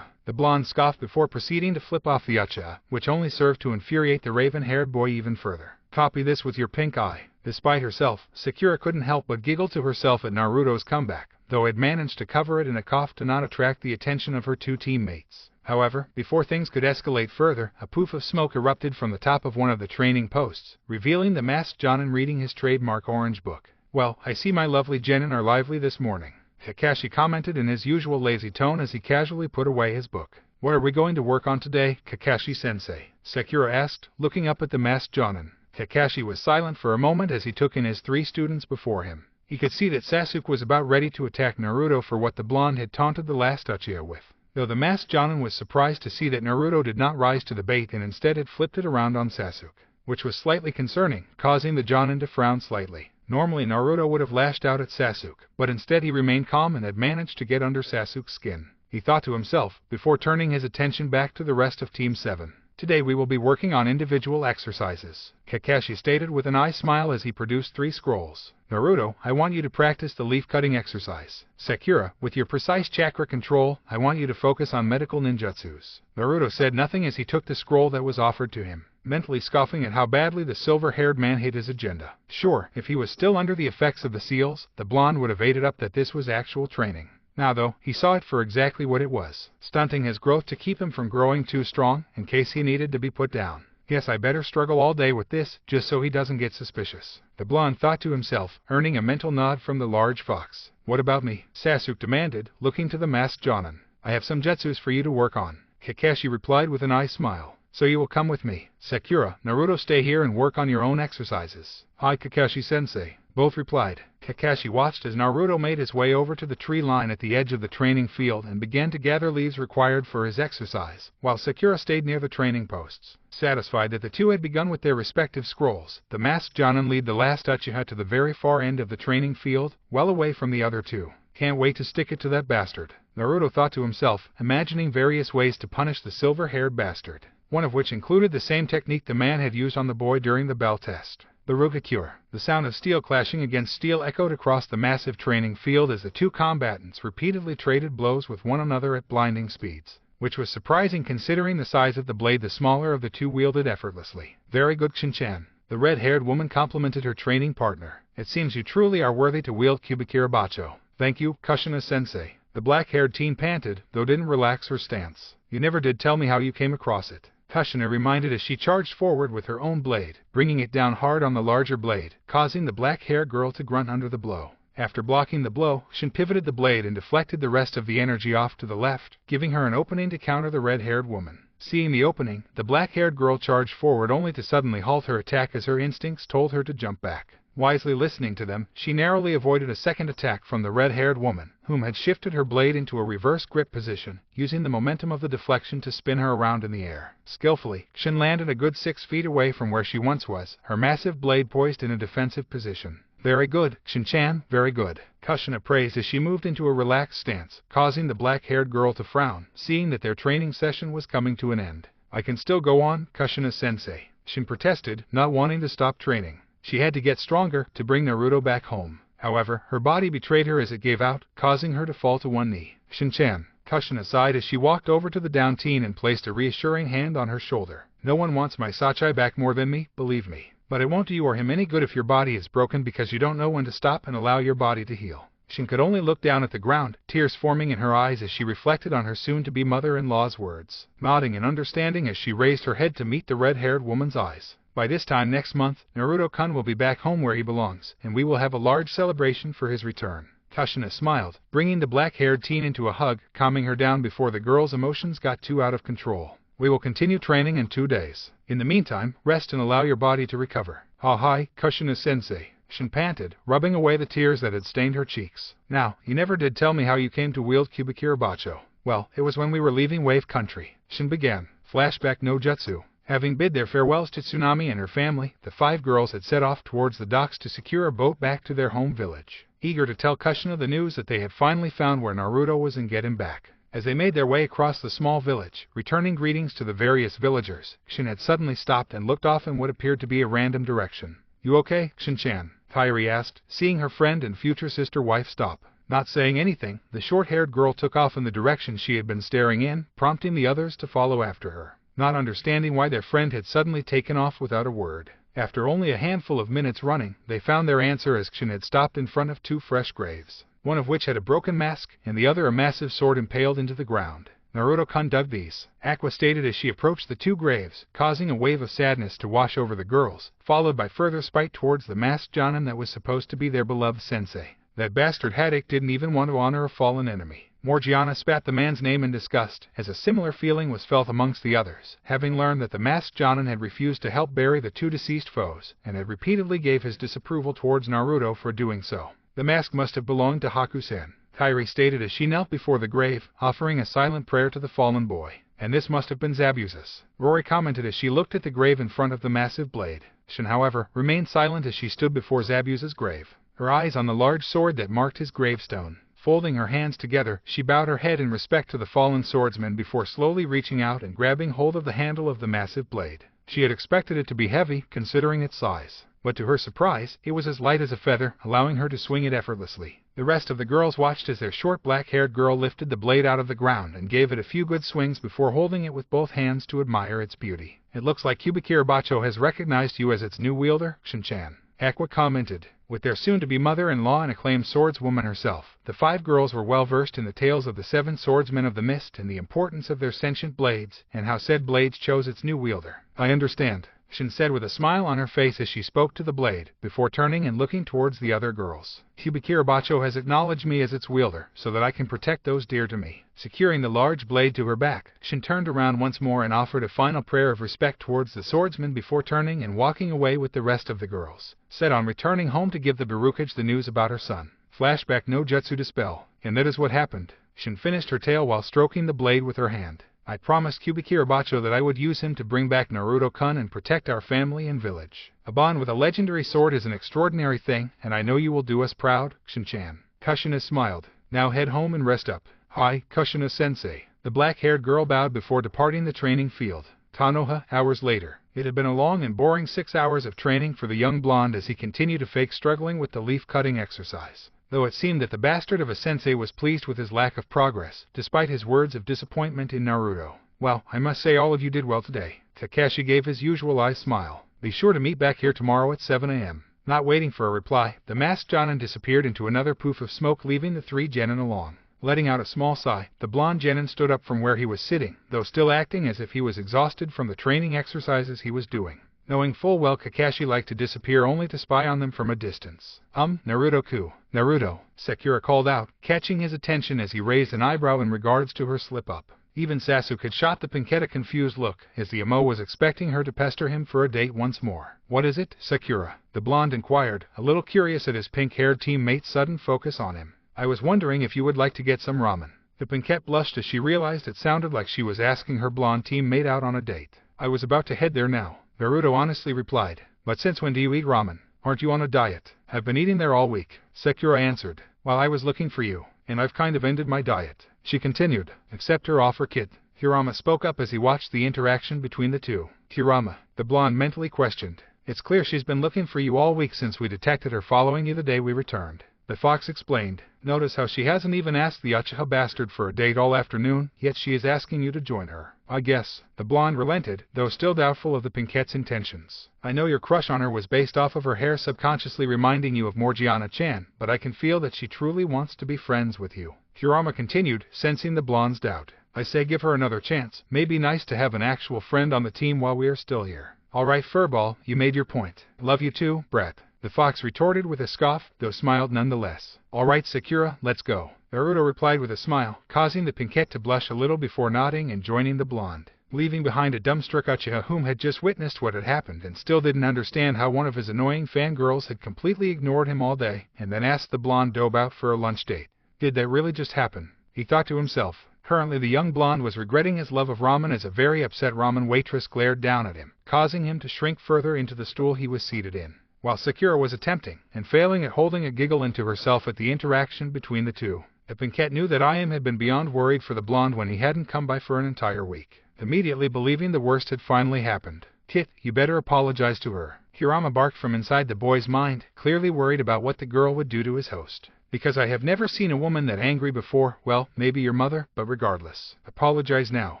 the blonde scoffed before proceeding to flip off the Uchiha, which only served to infuriate the raven-haired boy even further. "Copy this with your pink eye." Despite herself, Sakura couldn't help but giggle to herself at Naruto's comeback, though had managed to cover it in a cough to not attract the attention of her two teammates. However, before things could escalate further, a poof of smoke erupted from the top of one of the training posts, revealing the masked Jonin reading his trademark orange book. "Well, I see my lovely genin are lively this morning," Kakashi commented in his usual lazy tone as he casually put away his book. "What are we going to work on today, Kakashi-sensei?" Sakura asked, looking up at the masked Jonin. Kakashi was silent for a moment as he took in his three students before him. He could see that Sasuke was about ready to attack Naruto for what the blonde had taunted the last Uchiha with, though the masked Jonin was surprised to see that Naruto did not rise to the bait and instead had flipped it around on Sasuke, which was slightly concerning, causing the Jonin to frown slightly. Normally Naruto would have lashed out at Sasuke, but instead he remained calm and had managed to get under Sasuke's skin. He thought to himself, before turning his attention back to the rest of Team 7. "Today we will be working on individual exercises," Kakashi stated with an eye smile as he produced 3 scrolls. "Naruto, I want you to practice the leaf-cutting exercise. Sakura, with your precise chakra control, I want you to focus on medical ninjutsus." Naruto said nothing as he took the scroll that was offered to him. mentally scoffing at how badly the silver-haired man hid his agenda. Sure, if he was still under the effects of the seals, the blonde would have ate it up that this was actual training. Now though, he saw it for exactly what it was, stunting his growth to keep him from growing too strong in case he needed to be put down. Guess I better struggle all day with this, just so he doesn't get suspicious, the blonde thought to himself, earning a mental nod from the large fox. What about me? Sasuke demanded, looking to the masked Jonin. I have some jutsus for you to work on, Kakashi replied with an eye smile. So you will come with me. Sakura, Naruto, stay here and work on your own exercises. Hi Kakashi-sensei, both replied. Kakashi watched as Naruto made his way over to the tree line at the edge of the training field and began to gather leaves required for his exercise, while Sakura stayed near the training posts. Satisfied that the two had begun with their respective scrolls, the masked Jonin led the last Uchiha to the very far end of the training field, well away from the other two. Can't wait to stick it to that bastard, Naruto thought to himself, imagining various ways to punish the silver-haired bastard, one of which included the same technique the man had used on the boy during the bell test. The Rugakure. The sound of steel clashing against steel echoed across the massive training field as the two combatants repeatedly traded blows with one another at blinding speeds, which was surprising considering the size of the blade the smaller of the two wielded effortlessly. Very good, Shin-chan. The red-haired woman complimented her training partner. It seems you truly are worthy to wield Kubikira Bacho. Thank you, Kushina-sensei. The black-haired teen panted, though didn't relax her stance. You never did tell me how you came across it, Kushina reminded as she charged forward with her own blade, bringing it down hard on the larger blade, causing the black-haired girl to grunt under the blow. After blocking the blow, Shin pivoted the blade and deflected the rest of the energy off to the left, giving her an opening to counter the red-haired woman. Seeing the opening, the black-haired girl charged forward only to suddenly halt her attack as her instincts told her to jump back. Wisely listening to them, she narrowly avoided a second attack from the red-haired woman, whom had shifted her blade into a reverse grip position, using the momentum of the deflection to spin her around in the air. Skillfully, Shin landed a good 6 feet away from where she once was, her massive blade poised in a defensive position. Very good, Shin-chan, very good, Kushina praised as she moved into a relaxed stance, causing the black-haired girl to frown, seeing that their training session was coming to an end. I can still go on, Kushina-sensei, Shin protested, not wanting to stop training. She had to get stronger to bring Naruto back home. However, her body betrayed her as it gave out, causing her to fall to one knee. Shin-chan, Kushina sighed as she walked over to the down teen and placed a reassuring hand on her shoulder. No one wants my Sachai back more than me, believe me. But it won't do you or him any good if your body is broken because you don't know when to stop and allow your body to heal. Shin could only look down at the ground, tears forming in her eyes as she reflected on her soon-to-be mother-in-law's words, nodding in understanding as she raised her head to meet the red-haired woman's eyes. By this time next month, Naruto-kun will be back home where he belongs, and we will have a large celebration for his return. Kushina smiled, bringing the black-haired teen into a hug, calming her down before the girl's emotions got too out of control. We will continue training in 2 days. In the meantime, rest and allow your body to recover. Hi, Kushina-sensei, Shin panted, rubbing away the tears that had stained her cheeks. Now, you never did tell me how you came to wield Kubikira Bacho. Well, it was when we were leaving Wave Country, Shin began. Flashback no jutsu. Having bid their farewells to Tsunami and her family, the 5 girls had set off towards the docks to secure a boat back to their home village, eager to tell Kushina the news that they had finally found where Naruto was and get him back. As they made their way across the small village, returning greetings to the various villagers, Shin had suddenly stopped and looked off in what appeared to be a random direction. You okay, Shin-chan? Kairi asked, seeing her friend and future sister-wife stop. Not saying anything, the short-haired girl took off in the direction she had been staring in, prompting the others to follow after her, not understanding why their friend had suddenly taken off without a word. After only a handful of minutes running, they found their answer as Shin had stopped in front of 2 fresh graves, one of which had a broken mask, and the other a massive sword impaled into the ground. Naruto-kun dug these, Aqua stated as she approached the 2 graves, causing a wave of sadness to wash over the girls, followed by further spite towards the masked Jonin that was supposed to be their beloved sensei. That bastard Haddock didn't even want to honor a fallen enemy. Morgiana spat the man's name in disgust, as a similar feeling was felt amongst the others, having learned that the masked Jonin had refused to help bury the 2 deceased foes, and had repeatedly gave his disapproval towards Naruto for doing so. The mask must have belonged to Hakusen, Kairi stated as she knelt before the grave, offering a silent prayer to the fallen boy. And this must have been Zabuza's, Rory commented as she looked at the grave in front of the massive blade. Shin, however, remained silent as she stood before Zabuza's grave, her eyes on the large sword that marked his gravestone. Folding her hands together, she bowed her head in respect to the fallen swordsman before slowly reaching out and grabbing hold of the handle of the massive blade. She had expected it to be heavy, considering its size. but to her surprise, it was as light as a feather, allowing her to swing it effortlessly. The rest of the girls watched as their short black-haired girl lifted the blade out of the ground and gave it a few good swings before holding it with both hands to admire its beauty. "It looks like Kubikirabacho has recognized you as its new wielder, Shin-chan," Aqua commented. With their soon-to-be mother-in-law and acclaimed swordswoman herself, the 5 girls were well versed in the tales of the 7 swordsmen of the mist and the importance of their sentient blades, and how said blades chose its new wielder. "I understand," Shin said with a smile on her face as she spoke to the blade, before turning and looking towards the other girls. "Kubikirabacho has acknowledged me as its wielder, so that I can protect those dear to me." Securing the large blade to her back, Shin turned around once more and offered a final prayer of respect towards the swordsman before turning and walking away with the rest of the girls, set on returning home to give the Baruchage the news about her son. Flashback no jutsu dispel. And that is what happened. Shin finished her tale while stroking the blade with her hand. "I promised Kubikirabacho that I would use him to bring back Naruto-kun and protect our family and village. A bond with a legendary sword is an extraordinary thing, and I know you will do us proud, Shin-chan." Kushina smiled. "Now head home and rest up." "Hi, Kushina-sensei." The black-haired girl bowed before departing the training field. Tanoha, hours later. It had been a long and boring 6 hours of training for the young blonde as he continued to fake struggling with the leaf-cutting exercise. Though it seemed that the bastard of a sensei was pleased with his lack of progress, despite his words of disappointment in Naruto. "Well, I must say all of you did well today." Kakashi gave his usual eye smile. "Be sure to meet back here tomorrow at 7 a.m. Not waiting for a reply, the masked Jonin disappeared into another poof of smoke, leaving the 3 genin alone. Letting out a small sigh, the blonde genin stood up from where he was sitting, though still acting as if he was exhausted from the training exercises he was doing. Knowing full well Kakashi liked to disappear only to spy on them from a distance. Naruto-ku." "Naruto," Sakura called out, catching his attention as he raised an eyebrow in regards to her slip-up. Even Sasuke had shot the Pinkette a confused look, as the Amo was expecting her to pester him for a date once more. "What is it, Sakura?" the blonde inquired, a little curious at his pink-haired teammate's sudden focus on him. "I was wondering if you would like to get some ramen." The Pinkette blushed as she realized it sounded like she was asking her blonde teammate out on a date. "I was about to head there now," Naruto honestly replied. "But since when do you eat ramen? Aren't you on a diet?" "I've been eating there all week," Sakura answered, "while I was looking for you, and I've kind of ended my diet," she continued. "Accept her offer, kid." Hirama spoke up as he watched the interaction between the two. "Hirama," the blonde mentally questioned. "It's clear she's been looking for you all week since we detected her following you the day we returned." The fox explained. "Notice how she hasn't even asked the Uchiha bastard for a date all afternoon, yet she is asking you to join her." "I guess," the blonde relented, though still doubtful of the Pinkette's intentions. "I know your crush on her was based off of her hair subconsciously reminding you of Morgiana-chan, but I can feel that she truly wants to be friends with you." Hirama continued, sensing the blonde's doubt. "I say give her another chance. May be nice to have an actual friend on the team while we are still here." "All right, Furball, you made your point. Love you too, brat," the fox retorted with a scoff, though smiled nonetheless. "All right, Sakura, let's go," Naruto replied with a smile, causing the Pinkette to blush a little before nodding and joining the blonde. Leaving behind a dumbstruck Uchiha whom had just witnessed what had happened and still didn't understand how one of his annoying fangirls had completely ignored him all day, and then asked the blonde dope out for a lunch date. Did that really just happen? He thought to himself. Currently the young blonde was regretting his love of ramen as a very upset ramen waitress glared down at him, causing him to shrink further into the stool he was seated in. While Sakura was attempting, and failing at holding a giggle into herself at the interaction between the two. The Pinkette knew that I.M. had been beyond worried for the blonde when he hadn't come by for an entire week. Immediately believing the worst had finally happened. "Kit, you better apologize to her," Hirama barked from inside the boy's mind, clearly worried about what the girl would do to his host. "Because I have never seen a woman that angry before. Well, maybe your mother, but regardless. Apologize now.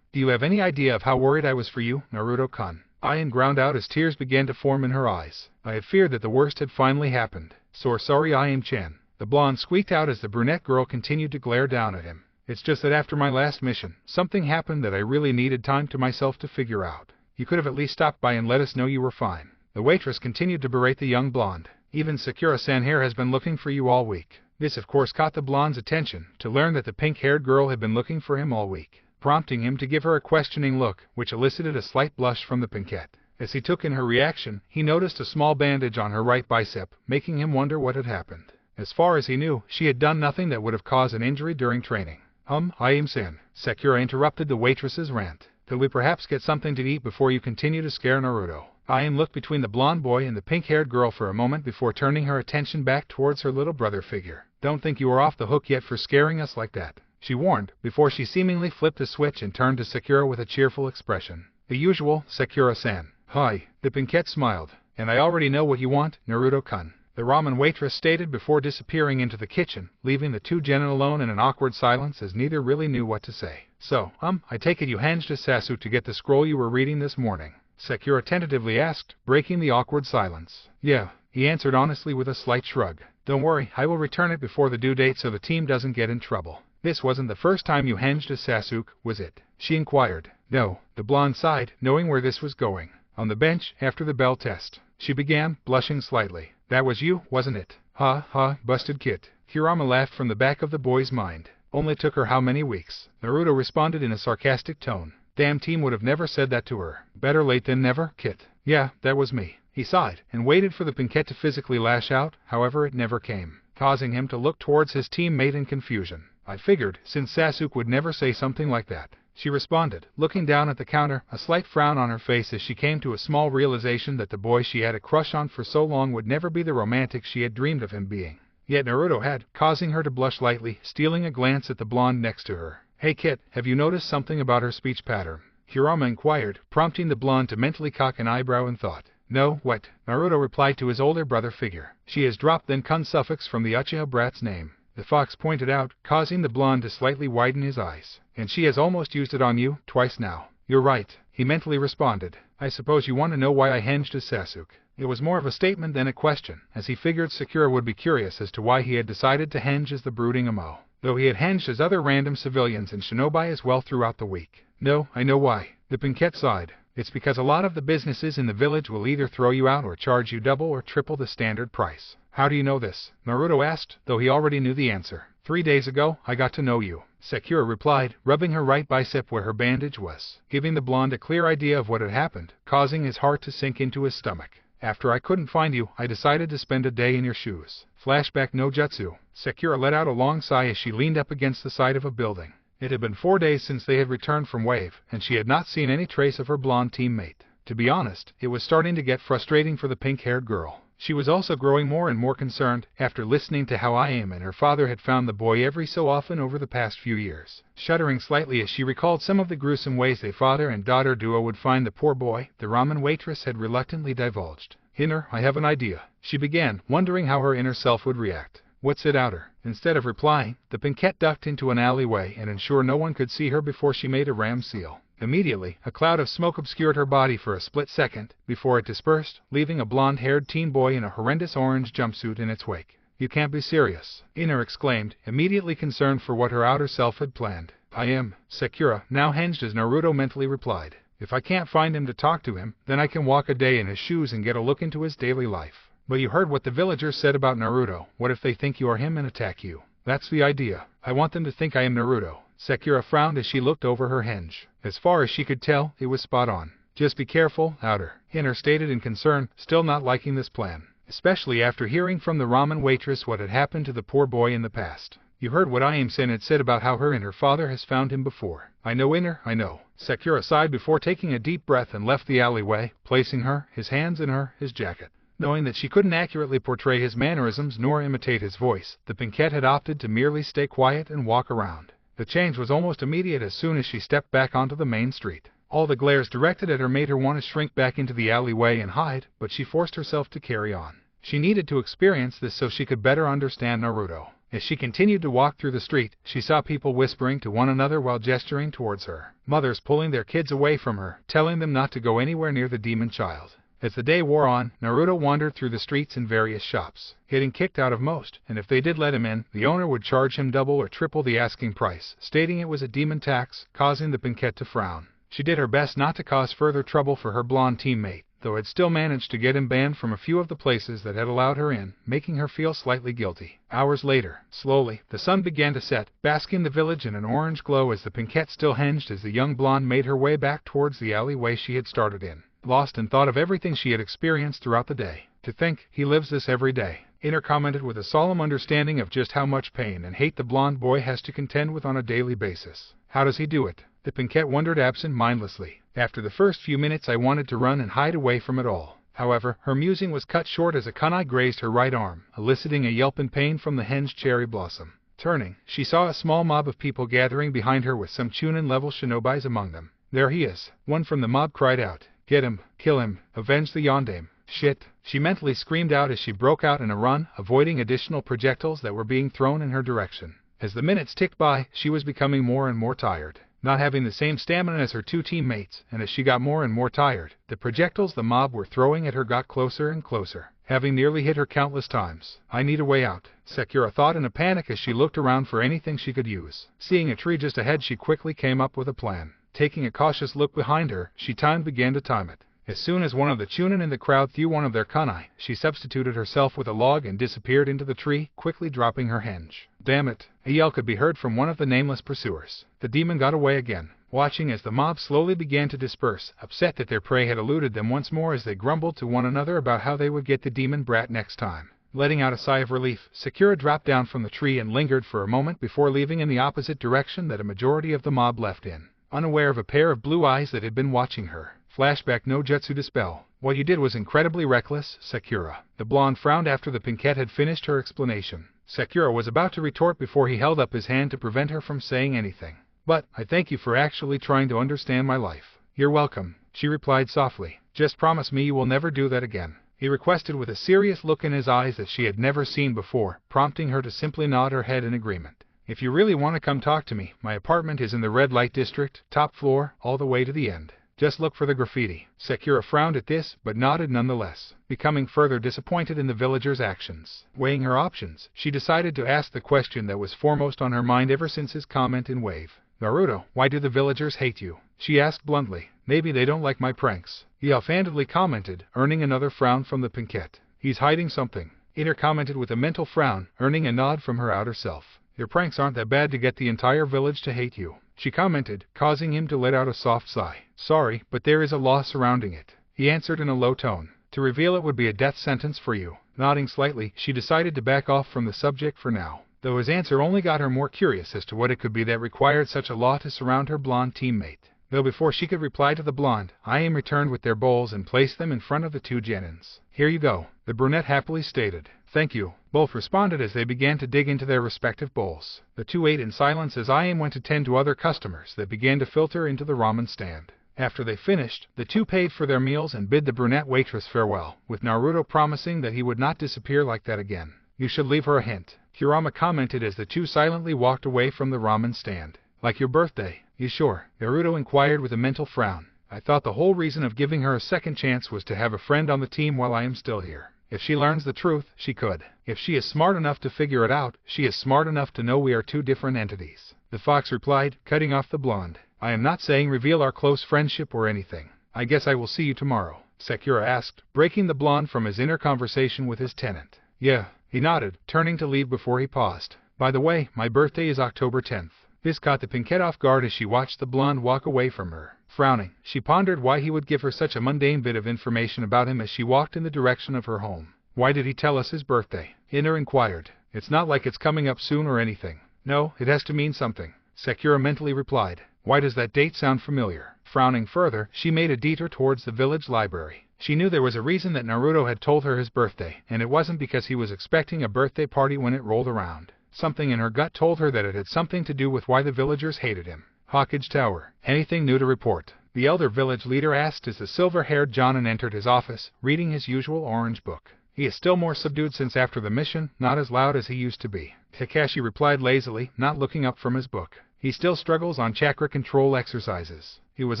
Do you have any idea of how worried I was for you, Naruto-kun?" Ayan ground out as tears began to form in her eyes. "I had feared that the worst had finally happened. So sorry, Ayan-chan," the blonde squeaked out as the brunette girl continued to glare down at him. "It's just that after my last mission, something happened that I really needed time to myself to figure out. You could have at least stopped by and let us know you were fine." The waitress continued to berate the young blonde. "Even Sakura-san here has been looking for you all week." This of course caught the blonde's attention, to learn that the pink-haired girl had been looking for him all week, prompting him to give her a questioning look, which elicited a slight blush from the Pinkette. As he took in her reaction, he noticed a small bandage on her right bicep, making him wonder what had happened. As far as he knew, she had done nothing that would have caused an injury during training. Ayan-san," Sakura interrupted the waitress's rant. "Could we perhaps get something to eat before you continue to scare Naruto?" Ayan looked between the blonde boy and the pink-haired girl for a moment before turning her attention back towards her little brother figure. "Don't think you are off the hook yet for scaring us like that," she warned, before she seemingly flipped a switch and turned to Sakura with a cheerful expression. "The usual, Sakura-san." "Hi," the Pinkette smiled. And I already know what you want, Naruto-kun, the ramen waitress stated before disappearing into the kitchen, leaving the two genin alone in an awkward silence as neither really knew what to say. So, I take it you hinged as Sasuke to get the scroll you were reading this morning? Sakura tentatively asked, breaking the awkward silence. Yeah, he answered honestly with a slight shrug. Don't worry, I will return it before the due date so the team doesn't get in trouble. This wasn't the first time you hinged as Sasuke, was it? She inquired. No, the blonde sighed, knowing where this was going. On the bench, after the bell test, she began, blushing slightly. That was you, wasn't it? Ha ha, busted kid. Kurama laughed from the back of the boy's mind. Only took her how many weeks? Naruto responded in a sarcastic tone. Damn team would have never said that to her. Better late than never, kid. Yeah, that was me. He sighed, and waited for the pinkette to physically lash out, however it never came, causing him to look towards his teammate in confusion. I figured, since Sasuke would never say something like that. She responded, looking down at the counter, a slight frown on her face as she came to a small realization that the boy she had a crush on for so long would never be the romantic she had dreamed of him being. Yet Naruto had, causing her to blush lightly, stealing a glance at the blonde next to her. Hey kid, have you noticed something about her speech pattern? Kurama inquired, prompting the blonde to mentally cock an eyebrow in thought. No, what? Naruto replied to his older brother figure. She has dropped the kun suffix from the Uchiha brat's name. The fox pointed out, causing the blonde to slightly widen his eyes. And she has almost used it on you, twice now. You're right, he mentally responded. I suppose you want to know why I hinged as Sasuke. It was more of a statement than a question, as he figured Sakura would be curious as to why he had decided to hinge as the brooding Amo, though he had hinged as other random civilians and shinobi as well throughout the week. No, I know why. The pinkette sighed. It's because a lot of the businesses in the village will either throw you out or charge you double or triple the standard price. How do you know this? Naruto asked, though he already knew the answer. 3 days ago, I got to know you. Sakura replied, rubbing her right bicep where her bandage was, giving the blonde a clear idea of what had happened, causing his heart to sink into his stomach. After I couldn't find you, I decided to spend a day in your shoes. Flashback no jutsu. Sakura let out a long sigh as she leaned up against the side of a building. It had been 4 days since they had returned from Wave, and she had not seen any trace of her blonde teammate. To be honest, it was starting to get frustrating for the pink-haired girl. She was also growing more and more concerned after listening to how Harem and her father had found the boy every so often over the past few years. Shuddering slightly as she recalled some of the gruesome ways their father and daughter duo would find the poor boy, the ramen waitress had reluctantly divulged. Inner, I have an idea. She began, wondering how her inner self would react. What's it, outer? Instead of replying, the pinkette ducked into an alleyway and ensured no one could see her before she made a ram seal. Immediately, a cloud of smoke obscured her body for a split second, before it dispersed, leaving a blonde-haired teen boy in a horrendous orange jumpsuit in its wake. You can't be serious, Inner exclaimed, immediately concerned for what her outer self had planned. I am. Sakura, now hinged as Naruto mentally replied. If I can't find him to talk to him, then I can walk a day in his shoes and get a look into his daily life. But you heard what the villagers said about Naruto. What if they think you are him and attack you? That's the idea. I want them to think I am Naruto. Sakura frowned as she looked over her hinge. As far as she could tell, it was spot on. Just be careful, outer, Inner stated in concern, still not liking this plan, especially after hearing from the ramen waitress what had happened to the poor boy in the past. You heard what Ayame-sen had said about how her and her father has found him before. I know, Inner, I know. Sakura sighed before taking a deep breath and left the alleyway, placing his hands in his jacket. Knowing that she couldn't accurately portray his mannerisms nor imitate his voice, the pinkette had opted to merely stay quiet and walk around. The change was almost immediate as soon as she stepped back onto the main street. All the glares directed at her made her want to shrink back into the alleyway and hide, but she forced herself to carry on. She needed to experience this so she could better understand Naruto. As she continued to walk through the street, she saw people whispering to one another while gesturing towards her. Mothers pulling their kids away from her, telling them not to go anywhere near the demon child. As the day wore on, Naruto wandered through the streets in various shops, getting kicked out of most, and if they did let him in, the owner would charge him double or triple the asking price, stating it was a demon tax, causing the pinkette to frown. She did her best not to cause further trouble for her blonde teammate, though had still managed to get him banned from a few of the places that had allowed her in, making her feel slightly guilty. Hours later, slowly, the sun began to set, basking the village in an orange glow as the pinkette still hinged as the young blonde made her way back towards the alleyway she had started in. Lost in thought of everything she had experienced throughout the day. To think, he lives this every day, Inner commented with a solemn understanding of just how much pain and hate the blonde boy has to contend with on a daily basis. How does he do it? The pinkette wondered absent-mindedly. After the first few minutes I wanted to run and hide away from it all. However, her musing was cut short as a kunai grazed her right arm, eliciting a yelp in pain from the hinged cherry blossom. Turning, she saw a small mob of people gathering behind her with some Chunin-level shinobis among them. There he is, one from the mob cried out. Get him, kill him, avenge the yondaime. Shit, she mentally screamed out as she broke out in a run, avoiding additional projectiles that were being thrown in her direction. As the minutes ticked by, she was becoming more and more tired, not having the same stamina as her two teammates, and as she got more and more tired, the projectiles the mob were throwing at her got closer and closer, having nearly hit her countless times. I need a way out, Sakura thought in a panic as she looked around for anything she could use. Seeing a tree just ahead, she quickly came up with a plan. Taking a cautious look behind her, she began to time it. As soon as one of the chunin in the crowd threw one of their kunai, she substituted herself with a log and disappeared into the tree, quickly dropping her henge. Damn it! A yell could be heard from one of the nameless pursuers. The demon got away again, watching as the mob slowly began to disperse, upset that their prey had eluded them once more as they grumbled to one another about how they would get the demon brat next time. Letting out a sigh of relief, Sakura dropped down from the tree and lingered for a moment before leaving in the opposite direction that a majority of the mob left in, unaware of a pair of blue eyes that had been watching her. Flashback: no jutsu dispel. What you did was incredibly reckless, Sakura. The blonde frowned after the pinkette had finished her explanation. Sakura was about to retort before he held up his hand to prevent her from saying anything. But, I thank you for actually trying to understand my life. You're welcome, she replied softly. Just promise me you will never do that again, he requested with a serious look in his eyes that she had never seen before, prompting her to simply nod her head in agreement. If you really want to come talk to me, my apartment is in the red light district, top floor, all the way to the end. Just look for the graffiti. Sakura frowned at this, but nodded nonetheless, becoming further disappointed in the villagers' actions. Weighing her options, she decided to ask the question that was foremost on her mind ever since his comment in Wave. Naruto, why do the villagers hate you? She asked bluntly. Maybe they don't like my pranks, he offhandedly commented, earning another frown from the pinkette. He's hiding something, Iter commented with a mental frown, earning a nod from her outer self. Your pranks aren't that bad to get the entire village to hate you, she commented, causing him to let out a soft sigh. Sorry, but there is a law surrounding it, he answered in a low tone. To reveal it would be a death sentence for you. Nodding slightly, she decided to back off from the subject for now, though his answer only got her more curious as to what it could be that required such a law to surround her blonde teammate. Though before she could reply to the blonde, Harem returned with their bowls and placed them in front of the two genins. Here you go, the brunette happily stated. Thank you, both responded as they began to dig into their respective bowls. The two ate in silence as Harem went to tend to other customers that began to filter into the ramen stand. After they finished, the two paid for their meals and bid the brunette waitress farewell, with Naruto promising that he would not disappear like that again. You should leave her a hint, Kurama commented as the two silently walked away from the ramen stand. Like your birthday. You sure? Naruto inquired with a mental frown. I thought the whole reason of giving her a second chance was to have a friend on the team while I am still here. If she learns the truth, she could. If she is smart enough to figure it out, she is smart enough to know we are two different entities. The fox replied, cutting off the blonde. I am not saying reveal our close friendship or anything. I guess I will see you tomorrow, Sakura asked, breaking the blonde from his inner conversation with his tenant. Yeah, he nodded, turning to leave before he paused. By the way, my birthday is October 10th. This caught the pinkette off guard as she watched the blonde walk away from her. Frowning, she pondered why he would give her such a mundane bit of information about him as she walked in the direction of her home. Why did he tell us his birthday? Inner inquired. It's not like it's coming up soon or anything. No, it has to mean something, Sakura mentally replied. Why does that date sound familiar? Frowning further, she made a detour towards the village library. She knew there was a reason that Naruto had told her his birthday, and it wasn't because he was expecting a birthday party when it rolled around. Something in her gut told her that it had something to do with why the villagers hated him. Hawkage Tower. Anything new to report? The elder village leader asked as the silver-haired Jonin entered his office, reading his usual orange book. He is still more subdued since after the mission, not as loud as he used to be, Kakashi replied lazily, not looking up from his book. He still struggles on chakra control exercises. He was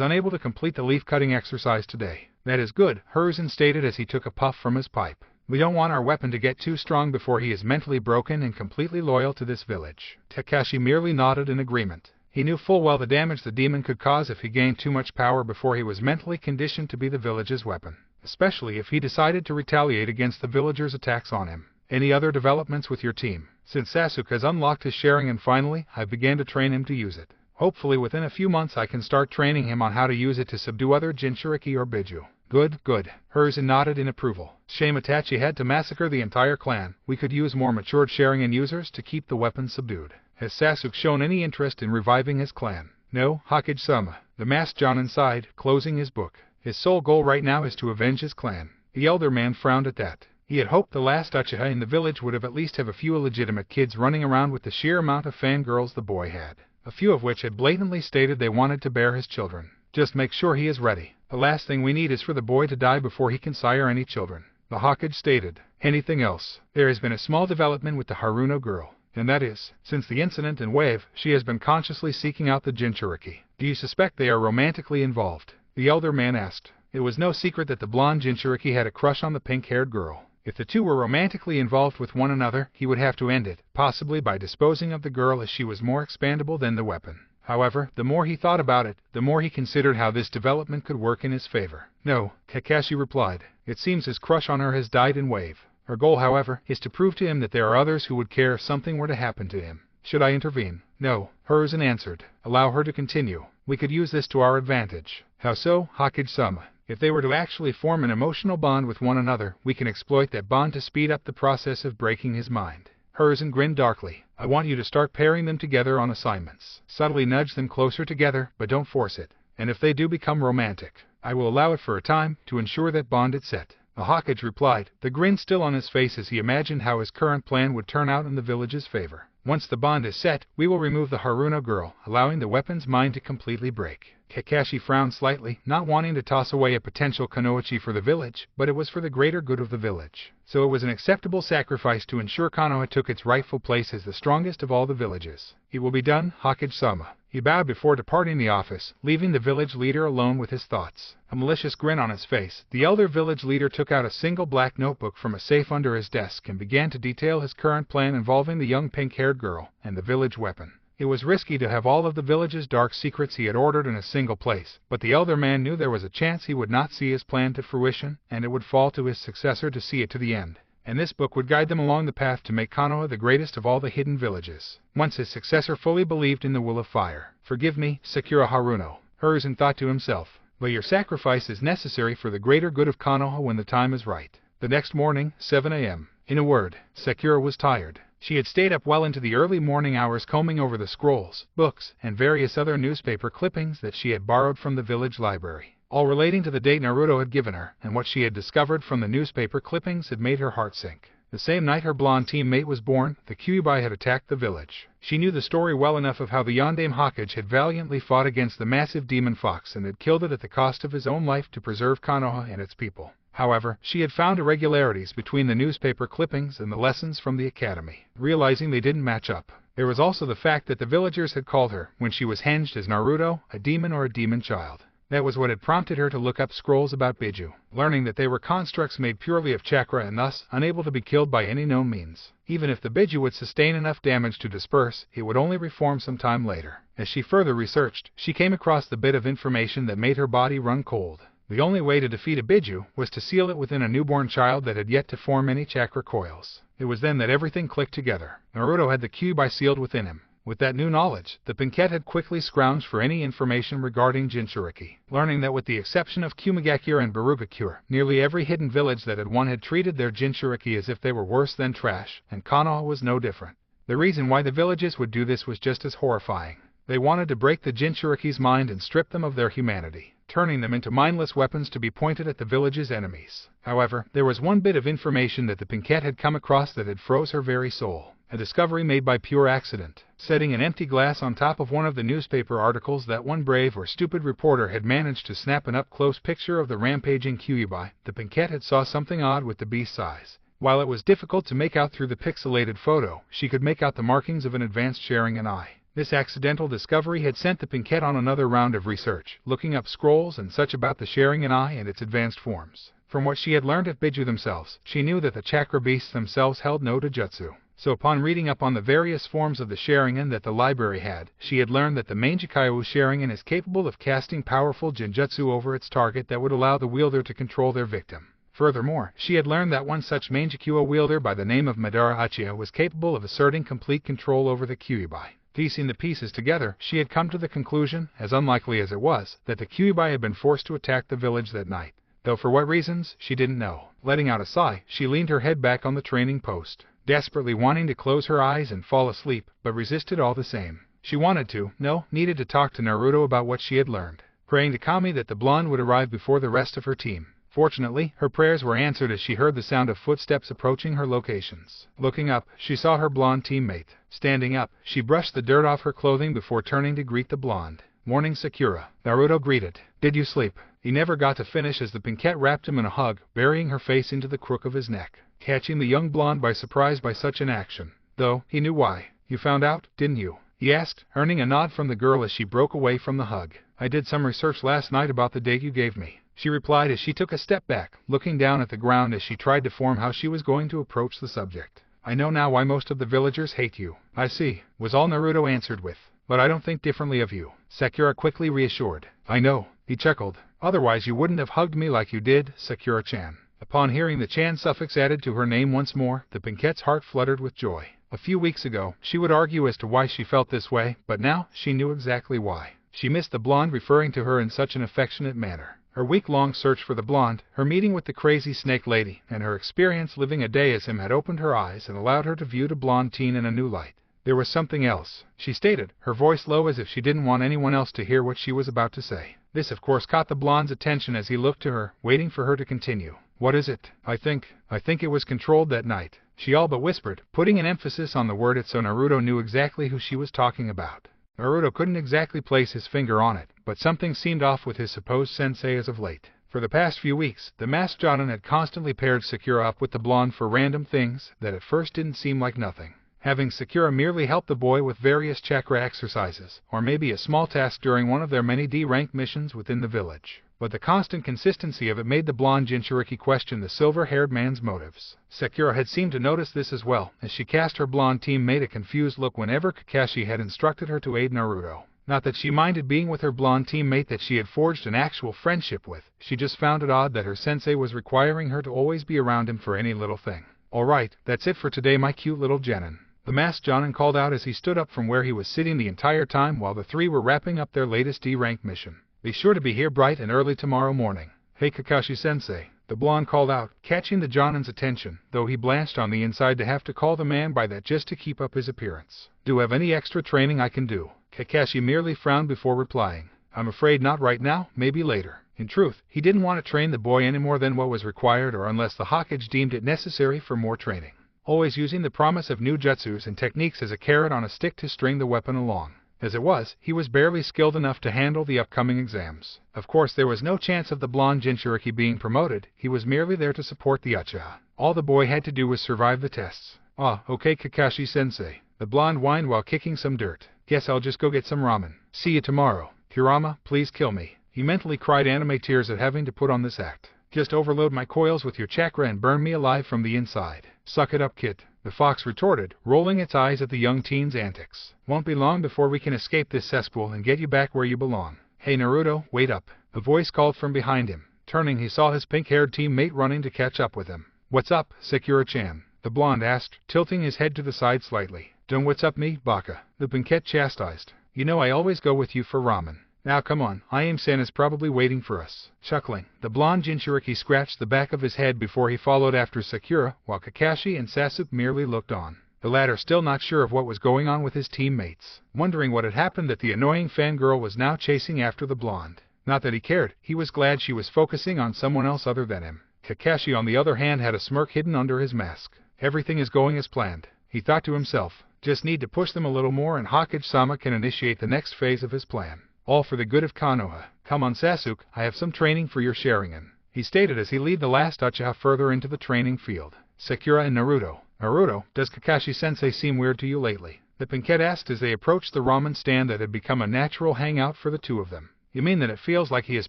unable to complete the leaf-cutting exercise today. That is good, Hiruzen stated as he took a puff from his pipe. We don't want our weapon to get too strong before he is mentally broken and completely loyal to this village. Kakashi merely nodded in agreement. He knew full well the damage the demon could cause if he gained too much power before he was mentally conditioned to be the village's weapon, especially if he decided to retaliate against the villagers' attacks on him. Any other developments with your team? Since Sasuke has unlocked his Sharingan finally, I began to train him to use it. Hopefully within a few months I can start training him on how to use it to subdue other Jinchuriki or Biju. Good, good. Hiruzen nodded in approval. Shame Itachi had to massacre the entire clan. We could use more matured Sharingan users to keep the weapon subdued. Has Sasuke shown any interest in reviving his clan? No, Hokage-sama. The masked Jonin sighed, closing his book. His sole goal right now is to avenge his clan. The elder man frowned at that. He had hoped the last Uchiha in the village would have at least have a few illegitimate kids running around with the sheer amount of fangirls the boy had, a few of which had blatantly stated they wanted to bear his children. Just make sure he is ready. The last thing we need is for the boy to die before he can sire any children," the Hokage stated. "Anything else? There has been a small development with the Haruno girl, and that is, since the incident in Wave, she has been consciously seeking out the Jinchuriki. Do you suspect they are romantically involved?" the elder man asked. It was no secret that the blonde Jinchuriki had a crush on the pink-haired girl. If the two were romantically involved with one another, he would have to end it, possibly by disposing of the girl, as she was more expandable than the weapon. However, the more he thought about it, the more he considered how this development could work in his favor. "No," Kakashi replied. "It seems his crush on her has died in Wave. Her goal, however, is to prove to him that there are others who would care if something were to happen to him. Should I intervene?" "No," Hiruzen answered. "Allow her to continue. We could use this to our advantage." "How so, Hokage-sama?" "If they were to actually form an emotional bond with one another, we can exploit that bond to speed up the process of breaking his mind." Hiruzen grinned darkly. "I want you to start pairing them together on assignments. Subtly nudge them closer together, but don't force it. And if they do become romantic, I will allow it for a time, to ensure that bond is set." The Hokage replied, the grin still on his face as he imagined how his current plan would turn out in the village's favor. "Once the bond is set, we will remove the Haruno girl, allowing the weapon's mind to completely break." Kakashi frowned slightly, not wanting to toss away a potential Kunoichi for the village, but it was for the greater good of the village. So it was an acceptable sacrifice to ensure Konoha took its rightful place as the strongest of all the villages. "It will be done, Hokage-sama." He bowed before departing the office, leaving the village leader alone with his thoughts. A malicious grin on his face, the elder village leader took out a single black notebook from a safe under his desk and began to detail his current plan involving the young pink-haired girl and the village weapon. It was risky to have all of the village's dark secrets he had ordered in a single place, but the elder man knew there was a chance he would not see his plan to fruition, and it would fall to his successor to see it to the end. And this book would guide them along the path to make Konoha the greatest of all the hidden villages, once his successor fully believed in the will of fire. "Forgive me, Sakura Haruno," Hiruzen thought to himself, "but your sacrifice is necessary for the greater good of Konoha when the time is right." The next morning, 7 a.m. In a word, Sakura was tired. She had stayed up well into the early morning hours combing over the scrolls, books, and various other newspaper clippings that she had borrowed from the village library. All relating to the date Naruto had given her, and what she had discovered from the newspaper clippings had made her heart sink. The same night her blonde teammate was born, the Kyuubi had attacked the village. She knew the story well enough of how the Yondaime Hokage had valiantly fought against the massive demon fox and had killed it at the cost of his own life to preserve Konoha and its people. However, she had found irregularities between the newspaper clippings and the lessons from the academy, realizing they didn't match up. There was also the fact that the villagers had called her, when she was henged as Naruto, a demon or a demon child. That was what had prompted her to look up scrolls about Biju, learning that they were constructs made purely of chakra and thus unable to be killed by any known means. Even if the Biju would sustain enough damage to disperse, it would only reform some time later. As she further researched, she came across the bit of information that made her body run cold. The only way to defeat a Biju was to seal it within a newborn child that had yet to form any chakra coils. It was then that everything clicked together. Naruto had the Kyuubi sealed within him. With that new knowledge, the Pinkette had quickly scrounged for any information regarding Jinchuriki, learning that with the exception of Kumagakure and Barugakure, nearly every hidden village that had won had treated their Jinchuriki as if they were worse than trash, and Konoha was no different. The reason why the villages would do this was just as horrifying. They wanted to break the Jinchuriki's mind and strip them of their humanity, turning them into mindless weapons to be pointed at the village's enemies. However, there was one bit of information that the Pinkette had come across that had froze her very soul. A discovery made by pure accident. Setting an empty glass on top of one of the newspaper articles that one brave or stupid reporter had managed to snap an up-close picture of the rampaging Kyuubi, the Pinkette had saw something odd with the beast's eyes. While it was difficult to make out through the pixelated photo, she could make out the markings of an advanced Sharingan eye. This accidental discovery had sent the Pinkette on another round of research, looking up scrolls and such about the Sharingan eye and its advanced forms. From what she had learned of Biju themselves, she knew that the chakra beasts themselves held no taijutsu. So upon reading up on the various forms of the Sharingan that the library had, she had learned that the Mangekyo Sharingan is capable of casting powerful genjutsu over its target that would allow the wielder to control their victim. Furthermore, she had learned that one such Mangekyo wielder by the name of Madara Uchiha was capable of asserting complete control over the Kyuubi. Piecing the pieces together, she had come to the conclusion, as unlikely as it was, that the Kyuubi had been forced to attack the village that night, though for what reasons, she didn't know. Letting out a sigh, she leaned her head back on the training post, desperately wanting to close her eyes and fall asleep, but resisted all the same. She wanted to, needed to talk to Naruto about what she had learned, praying to Kami that the blonde would arrive before the rest of her team. Fortunately, her prayers were answered as she heard the sound of footsteps approaching her locations. Looking up, she saw her blonde teammate. Standing up, she brushed the dirt off her clothing before turning to greet the blonde. "Morning, Sakura," Naruto greeted. Did you sleep? He never got to finish as the Pinkette wrapped him in a hug, burying her face into the crook of his neck, catching the young blonde by surprise by such an action. Though, he knew why. You found out, didn't you? He asked, earning a nod from the girl as she broke away from the hug. I did some research last night about the date you gave me, she replied as she took a step back, looking down at the ground as she tried to form how she was going to approach the subject. I know now why most of the villagers hate you. I see, was all Naruto answered with. But I don't think differently of you, Sakura quickly reassured. I know, he chuckled. Otherwise you wouldn't have hugged me like you did, Sakura-chan. Upon hearing the Chan suffix added to her name once more, the Pinkette's heart fluttered with joy. A few weeks ago, she would argue as to why she felt this way, but now, she knew exactly why. She missed the blonde referring to her in such an affectionate manner. Her week-long search for the blonde, her meeting with the crazy snake lady, and her experience living a day as him had opened her eyes and allowed her to view the blonde teen in a new light. There was something else, she stated, her voice low as if she didn't want anyone else to hear what she was about to say. This of course caught the blonde's attention as he looked to her, waiting for her to continue. What is it? I think it was controlled that night, she all but whispered, putting an emphasis on the word it so Naruto knew exactly who she was talking about. Naruto couldn't exactly place his finger on it, but something seemed off with his supposed sensei as of late. For the past few weeks, the masked Jonin had constantly paired Sakura up with the blonde for random things that at first didn't seem like nothing. Having Sakura merely help the boy with various chakra exercises, or maybe a small task during one of their many D-rank missions within the village. But the constant consistency of it made the blonde Jinchuriki question the silver-haired man's motives. Sakura had seemed to notice this as well, as she cast her blonde teammate a confused look whenever Kakashi had instructed her to aid Naruto. Not that she minded being with her blonde teammate that she had forged an actual friendship with, she just found it odd that her sensei was requiring her to always be around him for any little thing. Alright, that's it for today my cute little genin, the masked Jonin called out as he stood up from where he was sitting the entire time while the three were wrapping up their latest D-rank mission. Be sure to be here bright and early tomorrow morning. Hey Kakashi-sensei, the blonde called out, catching the Jonin's attention, though he blanched on the inside to have to call the man by that just to keep up his appearance. Do you have any extra training I can do? Kakashi merely frowned before replying. I'm afraid not right now, maybe later. In truth, he didn't want to train the boy any more than what was required or unless the Hokage deemed it necessary for more training. Always using the promise of new jutsus and techniques as a carrot on a stick to string the weapon along. As it was, he was barely skilled enough to handle the upcoming exams. Of course there was no chance of the blonde Jinchuriki being promoted, he was merely there to support the Uchiha. All the boy had to do was survive the tests. Ah, okay Kakashi-sensei. The blonde whined while kicking some dirt. Guess I'll just go get some ramen. See you tomorrow. Kurama, please kill me. He mentally cried anime tears at having to put on this act. Just overload my coils with your chakra and burn me alive from the inside. Suck it up, kid, the fox retorted, rolling its eyes at the young teen's antics. Won't be long before we can escape this cesspool and get you back where you belong. Hey Naruto, wait up. A voice called from behind him. Turning, he saw his pink-haired teammate running to catch up with him. What's up, Sakura-chan? The blonde asked, tilting his head to the side slightly. Don't what's up me, baka, the Pinkette chastised. You know I always go with you for ramen. Now come on, I-am-san is probably waiting for us. Chuckling, the blonde Jinchuriki scratched the back of his head before he followed after Sakura, while Kakashi and Sasuke merely looked on. The latter still not sure of what was going on with his teammates, wondering what had happened that the annoying fangirl was now chasing after the blonde. Not that he cared, he was glad she was focusing on someone else other than him. Kakashi on the other hand had a smirk hidden under his mask. Everything is going as planned, he thought to himself. Just need to push them a little more and Hokage-sama can initiate the next phase of his plan. All for the good of Konoha. Come on Sasuke, I have some training for your Sharingan, he stated as he led the last Uchiha further into the training field. Sakura and Naruto. Naruto, does Kakashi-sensei seem weird to you lately? The Pinkette asked as they approached the ramen stand that had become a natural hangout for the two of them. You mean that it feels like he is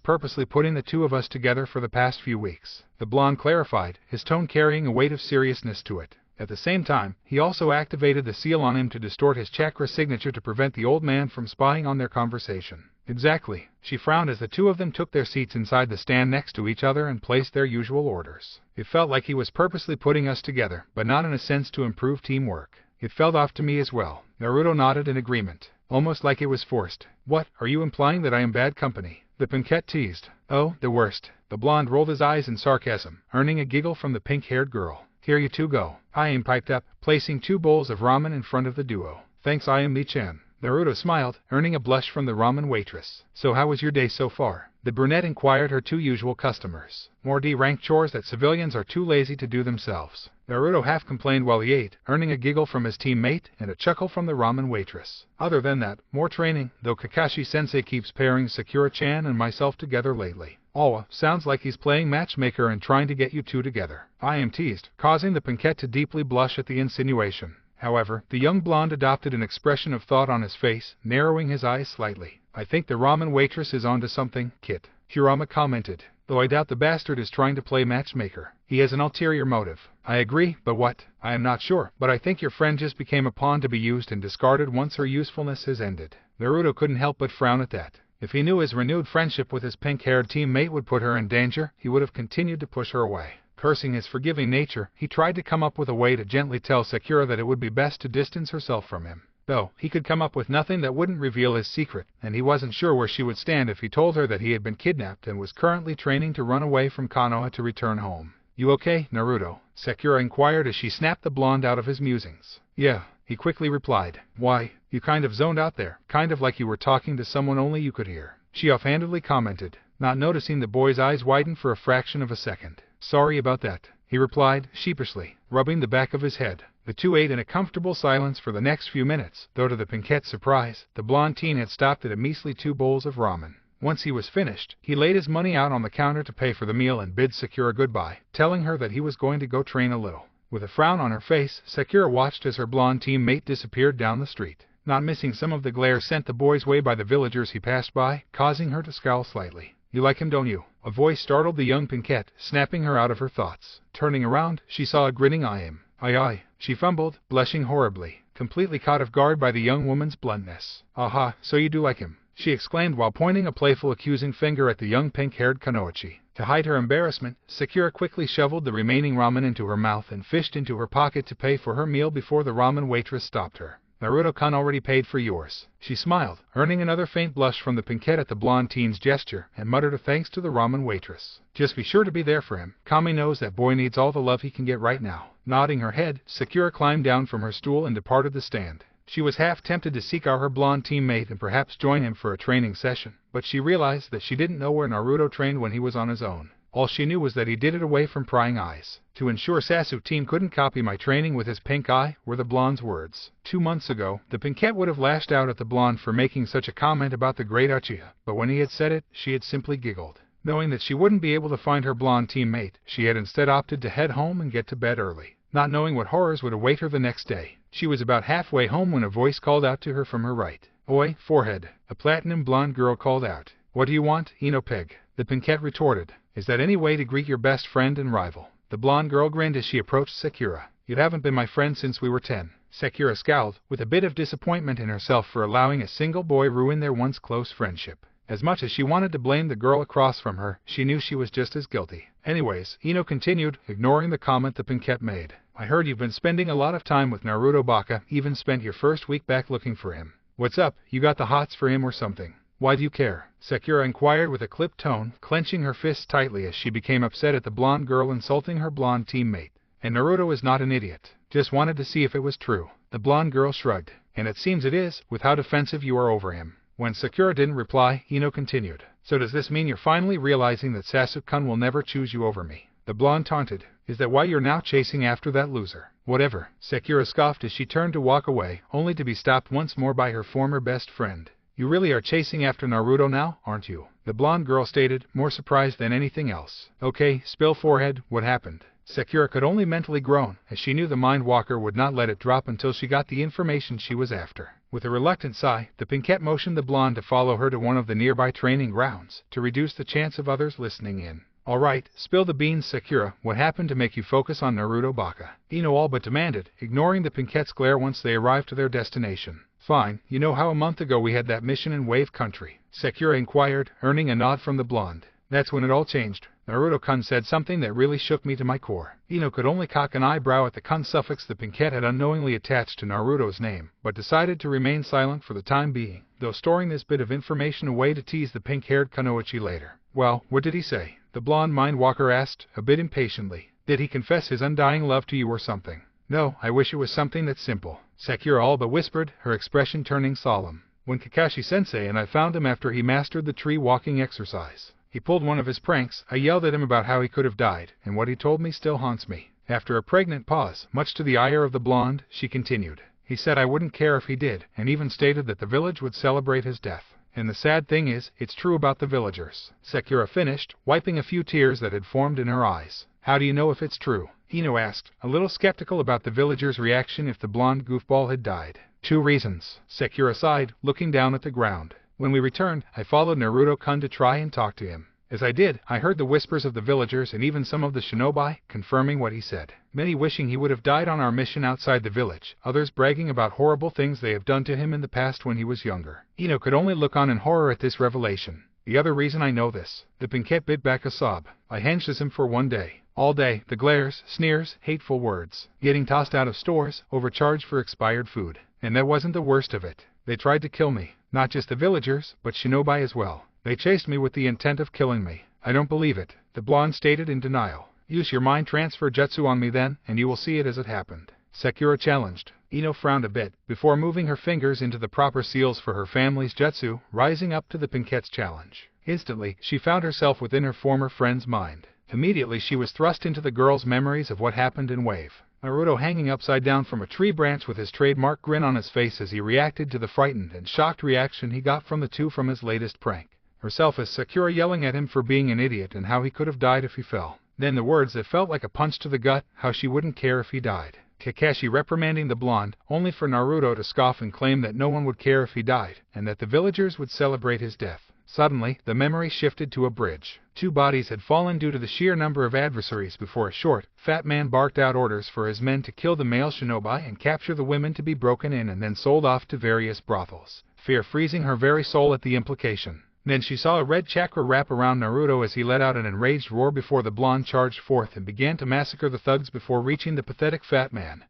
purposely putting the two of us together for the past few weeks? The blonde clarified, his tone carrying a weight of seriousness to it. At the same time, he also activated the seal on him to distort his chakra signature to prevent the old man from spying on their conversation. Exactly. She frowned as the two of them took their seats inside the stand next to each other and placed their usual orders. It felt like he was purposely putting us together, but not in a sense to improve teamwork. It felt off to me as well. Naruto nodded in agreement, almost like it was forced. What, are you implying that I am bad company? The Pinkette teased. Oh, the worst. The blonde rolled his eyes in sarcasm, earning a giggle from the pink-haired girl. Here you two go. I-am piped up, placing 2 bowls of ramen in front of the duo. Thanks I-am-me-chan. Naruto smiled, earning a blush from the ramen waitress. So how was your day so far? the brunette inquired her two usual customers. More D-rank chores that civilians are too lazy to do themselves. Naruto half complained while he ate, earning a giggle from his teammate and a chuckle from the ramen waitress. Other than that, more training, though Kakashi-sensei keeps pairing Sakura-chan and myself together lately. Awa, sounds like he's playing matchmaker and trying to get you two together. I am teased, causing the Pinkette to deeply blush at the insinuation. However, the young blonde adopted an expression of thought on his face, narrowing his eyes slightly. I think the ramen waitress is onto something, Kit, Kurama commented, though I doubt the bastard is trying to play matchmaker. He has an ulterior motive. I agree, but what? I am not sure, but I think your friend just became a pawn to be used and discarded once her usefulness has ended. Naruto couldn't help but frown at that. If he knew his renewed friendship with his pink-haired teammate would put her in danger, he would have continued to push her away. Cursing his forgiving nature, he tried to come up with a way to gently tell Sakura that it would be best to distance herself from him. Though, he could come up with nothing that wouldn't reveal his secret, and he wasn't sure where she would stand if he told her that he had been kidnapped and was currently training to run away from Konoha to return home. You okay, Naruto? Sakura inquired as she snapped the blonde out of his musings. Yeah, he quickly replied. Why, you kind of zoned out there, kind of like you were talking to someone only you could hear, she offhandedly commented, not noticing the boy's eyes widen for a fraction of a second. Sorry about that, he replied, sheepishly, rubbing the back of his head. The two ate in a comfortable silence for the next few minutes, though to the Pinkette's surprise, the blonde teen had stopped at a measly 2 bowls of ramen. Once he was finished, he laid his money out on the counter to pay for the meal and bid Sakura goodbye, telling her that he was going to go train a little. With a frown on her face, Sakura watched as her blonde teammate disappeared down the street, not missing some of the glare sent the boy's way by the villagers he passed by, causing her to scowl slightly. You like him, don't you? A voice startled the young Pinkette, snapping her out of her thoughts. Turning around, she saw a grinning I-am. Aye, she fumbled, blushing horribly, completely caught off guard by the young woman's bluntness. Aha, so you do like him, she exclaimed while pointing a playful accusing finger at the young pink-haired Kunoichi. To hide her embarrassment, Sakura quickly shoveled the remaining ramen into her mouth and fished into her pocket to pay for her meal before the ramen waitress stopped her. Naruto-kun already paid for yours. She smiled, earning another faint blush from the Pinkette at the blonde teen's gesture, and muttered a thanks to the ramen waitress. Just be sure to be there for him. Kami knows that boy needs all the love he can get right now. Nodding her head, Sakura climbed down from her stool and departed the stand. She was half tempted to seek out her blonde teammate and perhaps join him for a training session, but she realized that she didn't know where Naruto trained when he was on his own. All she knew was that he did it away from prying eyes. To ensure Sasuke couldn't copy my training with his pink eye, were the blonde's words. 2 months ago, the Pinkette would have lashed out at the blonde for making such a comment about the great Uchiha, but when he had said it, she had simply giggled. Knowing that she wouldn't be able to find her blonde teammate, she had instead opted to head home and get to bed early. Not knowing what horrors would await her the next day, she was about halfway home when a voice called out to her from her right. Oi, forehead, a platinum blonde girl called out. What do you want, Ino-peg? The Pinkette retorted. Is that any way to greet your best friend and rival? The blonde girl grinned as she approached Sakura. You haven't been my friend since we were 10. Sakura scowled, with a bit of disappointment in herself for allowing a single boy ruin their once close friendship. As much as she wanted to blame the girl across from her, she knew she was just as guilty. Anyways, Ino continued, ignoring the comment the Pinkette made. I heard you've been spending a lot of time with Naruto Baka, even spent your first week back looking for him. What's up, you got the hots for him or something? Why do you care? Sakura inquired with a clipped tone, clenching her fists tightly as she became upset at the blonde girl insulting her blonde teammate. And Naruto is not an idiot. Just wanted to see if it was true. The blonde girl shrugged. And it seems it is, with how defensive you are over him. When Sakura didn't reply, Ino continued. So does this mean you're finally realizing that Sasuke-kun will never choose you over me? The blonde taunted. Is that why you're now chasing after that loser? Whatever. Sakura scoffed as she turned to walk away, only to be stopped once more by her former best friend. You really are chasing after Naruto now, aren't you? The blonde girl stated, more surprised than anything else. Okay, spill forehead, what happened? Sakura could only mentally groan, as she knew the Mind Walker would not let it drop until she got the information she was after. With a reluctant sigh, the Pinkette motioned the blonde to follow her to one of the nearby training grounds, to reduce the chance of others listening in. Alright, spill the beans, Sakura. What happened to make you focus on Naruto Baka? Ino all but demanded, ignoring the Pinkette's glare once they arrived to their destination. Fine, you know how a month ago we had that mission in Wave Country? Sakura inquired, earning a nod from the blonde. That's when it all changed. Naruto-kun said something that really shook me to my core. Ino could only cock an eyebrow at the kun suffix the Pinkette had unknowingly attached to Naruto's name, but decided to remain silent for the time being, though storing this bit of information away to tease the pink-haired Kunoichi later. Well, what did he say? The blonde Mind Walker asked, a bit impatiently. Did he confess his undying love to you or something? No, I wish it was something that simple. Sakura all but whispered, her expression turning solemn. When Kakashi-sensei and I found him after he mastered the tree walking exercise. He pulled one of his pranks. I yelled at him about how he could have died, and what he told me still haunts me. After a pregnant pause, much to the ire of the blonde, she continued. He said I wouldn't care if he did, and even stated that the village would celebrate his death. And the sad thing is, it's true about the villagers. Sakura finished, wiping a few tears that had formed in her eyes. How do you know if it's true? Ino asked, a little skeptical about the villagers' reaction if the blonde goofball had died. 2 reasons. Sakura sighed, looking down at the ground. When we returned, I followed Naruto-kun to try and talk to him. As I did, I heard the whispers of the villagers and even some of the shinobi confirming what he said. Many wishing he would have died on our mission outside the village, others bragging about horrible things they have done to him in the past when he was younger. Ino could only look on in horror at this revelation. The other reason I know this. The Pinkette bit back a sob. I henshes him for one day. All day, the glares, sneers, hateful words. Getting tossed out of stores, overcharged for expired food. And that wasn't the worst of it. They tried to kill me. Not just the villagers, but shinobi as well. They chased me with the intent of killing me. I don't believe it, the blonde stated in denial. Use your mind transfer jutsu on me then, and you will see it as it happened. Sakura challenged. Ino frowned a bit, before moving her fingers into the proper seals for her family's jutsu, rising up to the Pinkette's challenge. Instantly, she found herself within her former friend's mind. Immediately she was thrust into the girl's memories of what happened in Wave. Naruto hanging upside down from a tree branch with his trademark grin on his face as he reacted to the frightened and shocked reaction he got from the two from his latest prank. Herself as Sakura yelling at him for being an idiot and how he could have died if he fell. Then the words that felt like a punch to the gut, how she wouldn't care if he died. Kakashi reprimanding the blonde, only for Naruto to scoff and claim that no one would care if he died, and that the villagers would celebrate his death. Suddenly, the memory shifted to a bridge. 2 bodies had fallen due to the sheer number of adversaries before a short, fat man barked out orders for his men to kill the male shinobi and capture the women to be broken in and then sold off to various brothels. Fear freezing her very soul at the implication. Then she saw a red chakra wrap around Naruto as he let out an enraged roar before the blonde charged forth and began to massacre the thugs before reaching the pathetic fat man,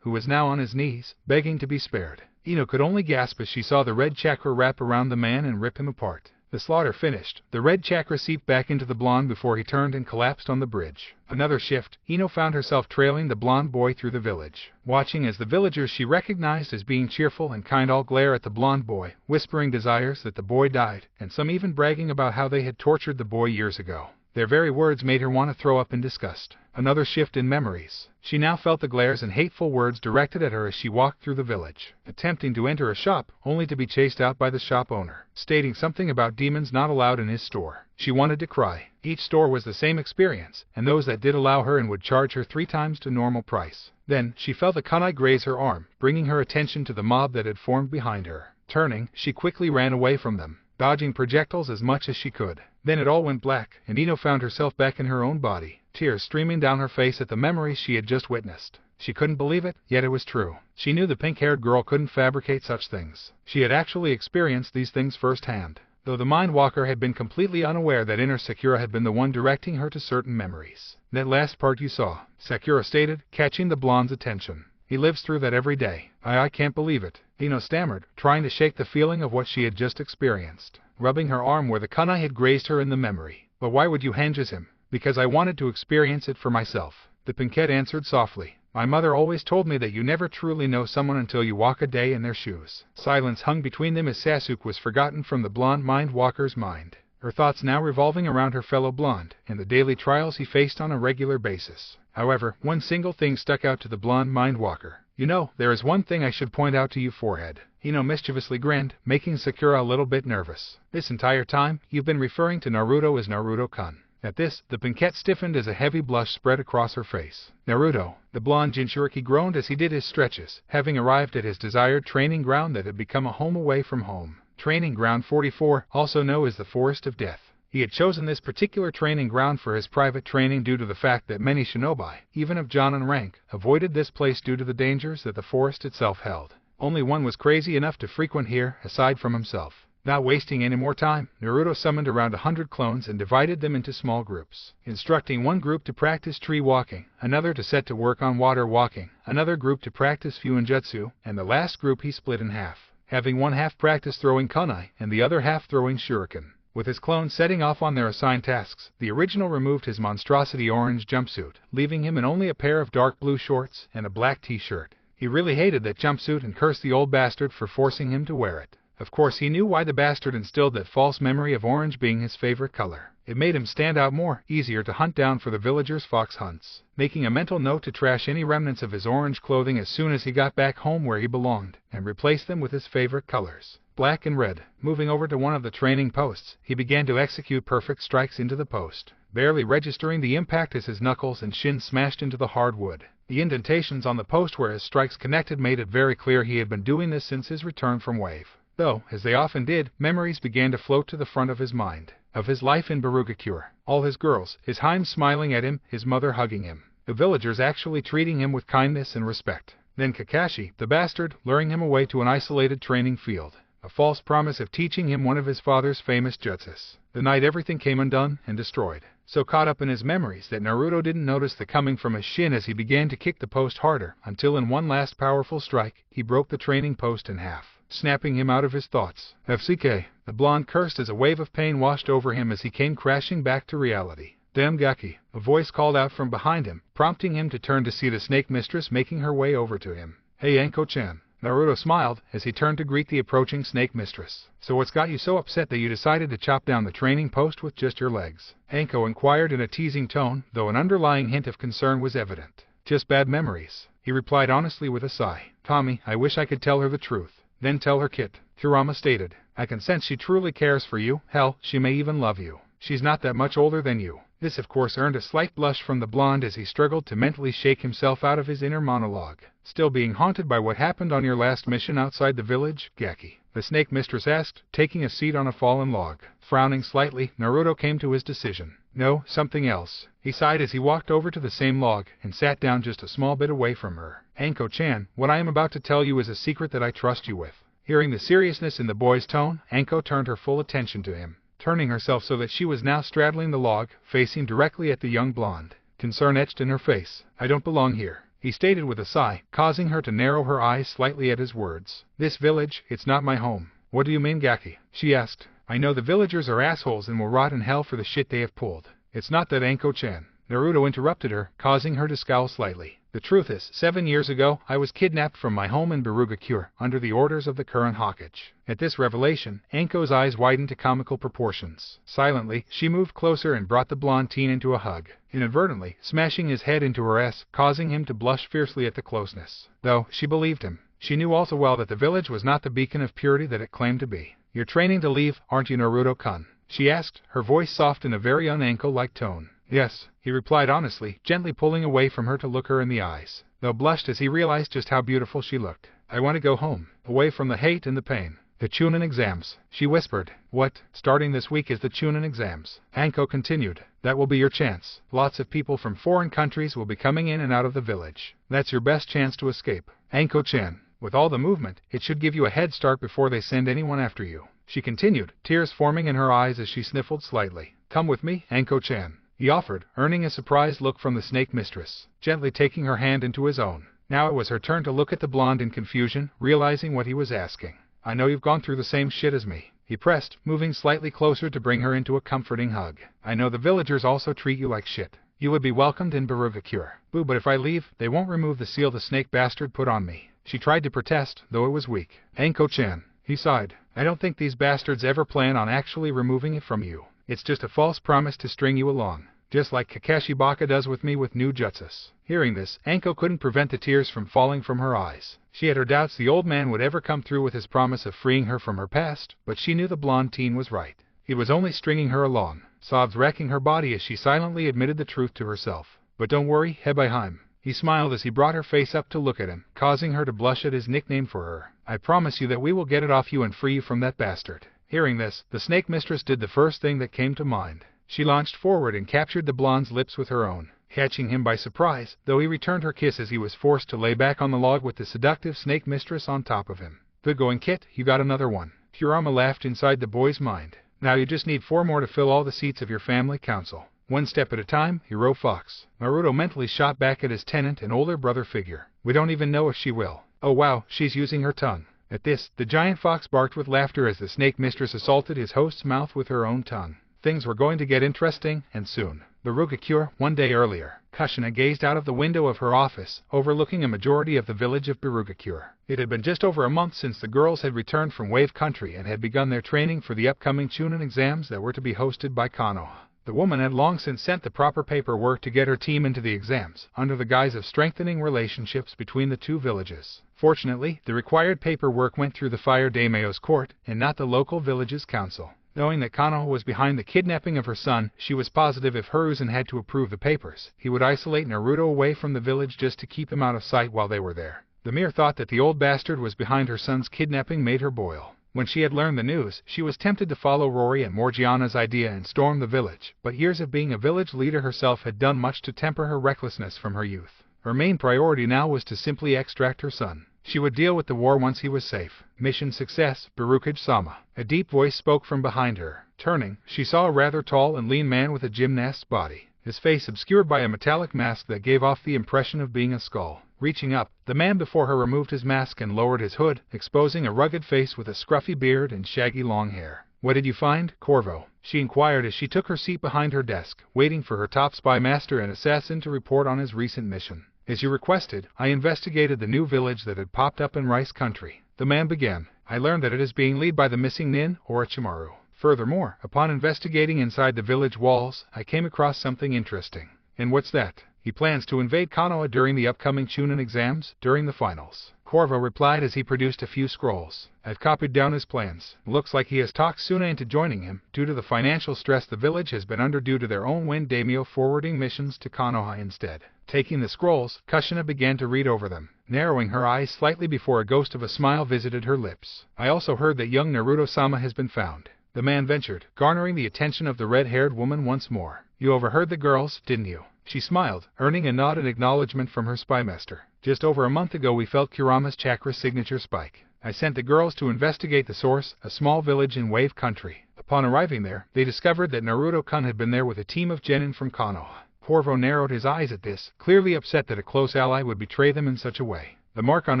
who was now on his knees, begging to be spared. Ino could only gasp as she saw the red chakra wrap around the man and rip him apart. The slaughter finished. The red chakra seeped back into the blonde before he turned and collapsed on the bridge. Another shift, Ino found herself trailing the blonde boy through the village. Watching as the villagers she recognized as being cheerful and kind all glare at the blonde boy, whispering desires that the boy died, and some even bragging about how they had tortured the boy years ago. Their very words made her want to throw up in disgust. Another shift in memories. She now felt the glares and hateful words directed at her as she walked through the village, attempting to enter a shop, only to be chased out by the shop owner, stating something about demons not allowed in his store. She wanted to cry. Each store was the same experience, and those that did allow her and would charge her 3 times to normal price. Then, she felt a kunai graze her arm, bringing her attention to the mob that had formed behind her. Turning, she quickly ran away from them, dodging projectiles as much as she could. Then it all went black, and Ino found herself back in her own body, tears streaming down her face at the memories she had just witnessed. She couldn't believe it, yet it was true. She knew the pink-haired girl couldn't fabricate such things. She had actually experienced these things firsthand, though the Mind Walker had been completely unaware that inner Sakura had been the one directing her to certain memories. That last part you saw, Sakura stated, catching the blonde's attention. He lives through that every day. I can't believe it, Ino stammered, trying to shake the feeling of what she had just experienced, rubbing her arm where the kunai had grazed her in the memory. But why would you henges him? Because I wanted to experience it for myself, the Pinkette answered softly. My mother always told me that you never truly know someone until you walk a day in their shoes. Silence hung between them as Sasuke was forgotten from the blonde Mind Walker's mind, her thoughts now revolving around her fellow blonde and the daily trials he faced on a regular basis. However, one single thing stuck out to the blonde Mind Walker. You know, there is one thing I should point out to you, forehead. Ino mischievously grinned, making Sakura a little bit nervous. This entire time, you've been referring to Naruto as Naruto-kun. At this, the Pinkette stiffened as a heavy blush spread across her face. Naruto, the blonde Jinchuriki groaned as he did his stretches, having arrived at his desired training ground that had become a home away from home. Training Ground 44, also known as the Forest of Death. He had chosen this particular training ground for his private training due to the fact that many shinobi, even of Jonin rank, avoided this place due to the dangers that the forest itself held. Only one was crazy enough to frequent here, aside from himself. Not wasting any more time, Naruto summoned around 100 clones and divided them into small groups, instructing one group to practice tree walking, another to set to work on water walking, another group to practice Fuinjutsu, and the last group he split in half, having one half practice throwing kunai and the other half throwing shuriken. With his clones setting off on their assigned tasks, the original removed his monstrosity orange jumpsuit, leaving him in only a pair of dark blue shorts and a black t-shirt. He really hated that jumpsuit and cursed the old bastard for forcing him to wear it. Of course he knew why the bastard instilled that false memory of orange being his favorite color. It made him stand out more, easier to hunt down for the villagers' fox hunts, making a mental note to trash any remnants of his orange clothing as soon as he got back home where he belonged, and replace them with his favorite colors, black and red. Moving over to one of the training posts, he began to execute perfect strikes into the post, barely registering the impact as his knuckles and shins smashed into the hard wood. The indentations on the post where his strikes connected made it very clear he had been doing this since his return from Wave. Though, as they often did, memories began to float to the front of his mind, of his life in Barugakure, all his girls, his Harem smiling at him, his mother hugging him, the villagers actually treating him with kindness and respect. Then Kakashi, the bastard, luring him away to an isolated training field, a false promise of teaching him one of his father's famous jutsus. The night everything came undone and destroyed. So caught up in his memories that Naruto didn't notice the coming from his shin as he began to kick the post harder, until in one last powerful strike, he broke the training post in half, snapping him out of his thoughts. FCK, the blonde cursed as a wave of pain washed over him as he came crashing back to reality. Damn Gaki, a voice called out from behind him, prompting him to turn to see the snake mistress making her way over to him. Hey Anko-chan. Naruto smiled as he turned to greet the approaching snake mistress. So what's got you so upset that you decided to chop down the training post with just your legs? Anko inquired in a teasing tone, though an underlying hint of concern was evident. Just bad memories, he replied honestly with a sigh. Tommy, I wish I could tell her the truth. Then tell her Kit, Kurama stated. I can sense she truly cares for you, hell, she may even love you. She's not that much older than you. This of course earned a slight blush from the blonde as he struggled to mentally shake himself out of his inner monologue. Still being haunted by what happened on your last mission outside the village, Gaki? The snake mistress asked, taking a seat on a fallen log. Frowning slightly, Naruto came to his decision. No, something else. He sighed as he walked over to the same log and sat down just a small bit away from her. Anko-chan, what I am about to tell you is a secret that I trust you with. Hearing the seriousness in the boy's tone, Anko turned her full attention to him, turning herself so that she was now straddling the log, facing directly at the young blonde. Concern etched in her face. I don't belong here, he stated with a sigh, causing her to narrow her eyes slightly at his words. This village, it's not my home. What do you mean, Gaki? She asked. I know the villagers are assholes and will rot in hell for the shit they have pulled. It's not that, Anko-chan. Naruto interrupted her, causing her to scowl slightly. The truth is, 7 years ago, I was kidnapped from my home in Barugakure, under the orders of the current Hokage. At this revelation, Anko's eyes widened to comical proportions. Silently, she moved closer and brought the blonde teen into a hug, inadvertently smashing his head into her ass, causing him to blush fiercely at the closeness. Though, she believed him. She knew also well that the village was not the beacon of purity that it claimed to be. You're training to leave, aren't you, Naruto-kun? She asked, her voice soft in a very un-Anko-like tone. Yes, he replied honestly, gently pulling away from her to look her in the eyes, though blushed as he realized just how beautiful she looked. I want to go home, away from the hate and the pain. The Chunin exams, she whispered. What? Starting this week is the Chunin exams. Anko continued. That will be your chance. Lots of people from foreign countries will be coming in and out of the village. That's your best chance to escape. Anko-chan, with all the movement, it should give you a head start before they send anyone after you. She continued, tears forming in her eyes as she sniffled slightly. Come with me, Anko-chan, he offered, earning a surprised look from the snake mistress, gently taking her hand into his own. Now it was her turn to look at the blonde in confusion, realizing what he was asking. I know you've gone through the same shit as me, he pressed, moving slightly closer to bring her into a comforting hug. I know the villagers also treat you like shit. You would be welcomed in Barugakure. Boo, but if I leave, they won't remove the seal the snake bastard put on me. She tried to protest, though it was weak. Anko-chan, he sighed. I don't think these bastards ever plan on actually removing it from you. It's just a false promise to string you along, just like Kakashi Baka does with me with new jutsus. Hearing this, Anko couldn't prevent the tears from falling from her eyes. She had her doubts the old man would ever come through with his promise of freeing her from her past, but she knew the blonde teen was right. He was only stringing her along, sobs wrecking her body as she silently admitted the truth to herself. But don't worry, Hebeheim. He smiled as he brought her face up to look at him, causing her to blush at his nickname for her. I promise you that we will get it off you and free you from that bastard. Hearing this, the snake mistress did the first thing that came to mind. She launched forward and captured the blonde's lips with her own, catching him by surprise, though he returned her kiss as he was forced to lay back on the log with the seductive snake mistress on top of him. Good going, Kit, you got another one. Kurama laughed inside the boy's mind. Now you just need 4 more to fill all the seats of your family council. One step at a time, Hero Fox. Naruto mentally shot back at his tenant and older brother figure. We don't even know if she will. Oh wow, she's using her tongue. At this, the giant fox barked with laughter as the snake mistress assaulted his host's mouth with her own tongue. Things were going to get interesting, and soon. Barugakure, 1 day earlier. Kushina gazed out of the window of her office, overlooking a majority of the village of Birugakure. It had been just over a month since the girls had returned from Wave Country and had begun their training for the upcoming Chunin exams that were to be hosted by Konoha. The woman had long since sent the proper paperwork to get her team into the exams, under the guise of strengthening relationships between the two villages. Fortunately, the required paperwork went through the Fire Daimyo's court, and not the local village's council. Knowing that Konoha was behind the kidnapping of her son, she was positive if Hiruzen had to approve the papers, he would isolate Naruto away from the village just to keep him out of sight while they were there. The mere thought that the old bastard was behind her son's kidnapping made her boil. When she had learned the news, she was tempted to follow Rory and Morgiana's idea and storm the village, but years of being a village leader herself had done much to temper her recklessness from her youth. Her main priority now was to simply extract her son. She would deal with the war once he was safe. Mission success, Birukage-sama. A deep voice spoke from behind her. Turning, she saw a rather tall and lean man with a gymnast's body, his face obscured by a metallic mask that gave off the impression of being a skull. Reaching up, the man before her removed his mask and lowered his hood, exposing a rugged face with a scruffy beard and shaggy long hair. "What did you find, Corvo?" she inquired as she took her seat behind her desk, waiting for her top spy master and assassin to report on his recent mission. "As you requested, I investigated the new village that had popped up in Rice Country," the man began. "I learned that it is being led by the missing nin, Orochimaru. Furthermore, upon investigating inside the village walls, I came across something interesting." "And what's that?" "He plans to invade Konoha during the upcoming Chunin exams, during the finals," Corvo replied as he produced a few scrolls. "I've copied down his plans. Looks like he has talked Suna into joining him, due to the financial stress the village has been under due to their own Wind Daimyo forwarding missions to Konoha instead." Taking the scrolls, Kushina began to read over them, narrowing her eyes slightly before a ghost of a smile visited her lips. "I also heard that young Naruto-sama has been found," the man ventured, garnering the attention of the red-haired woman once more. "You overheard the girls, didn't you?" She smiled, earning a nod in acknowledgement from her spy master. "Just over a month ago we felt Kurama's chakra signature spike. I sent the girls to investigate the source, a small village in Wave Country. Upon arriving there, they discovered that Naruto-kun had been there with a team of genin from Konoha." Corvo narrowed his eyes at this, clearly upset that a close ally would betray them in such a way, the mark on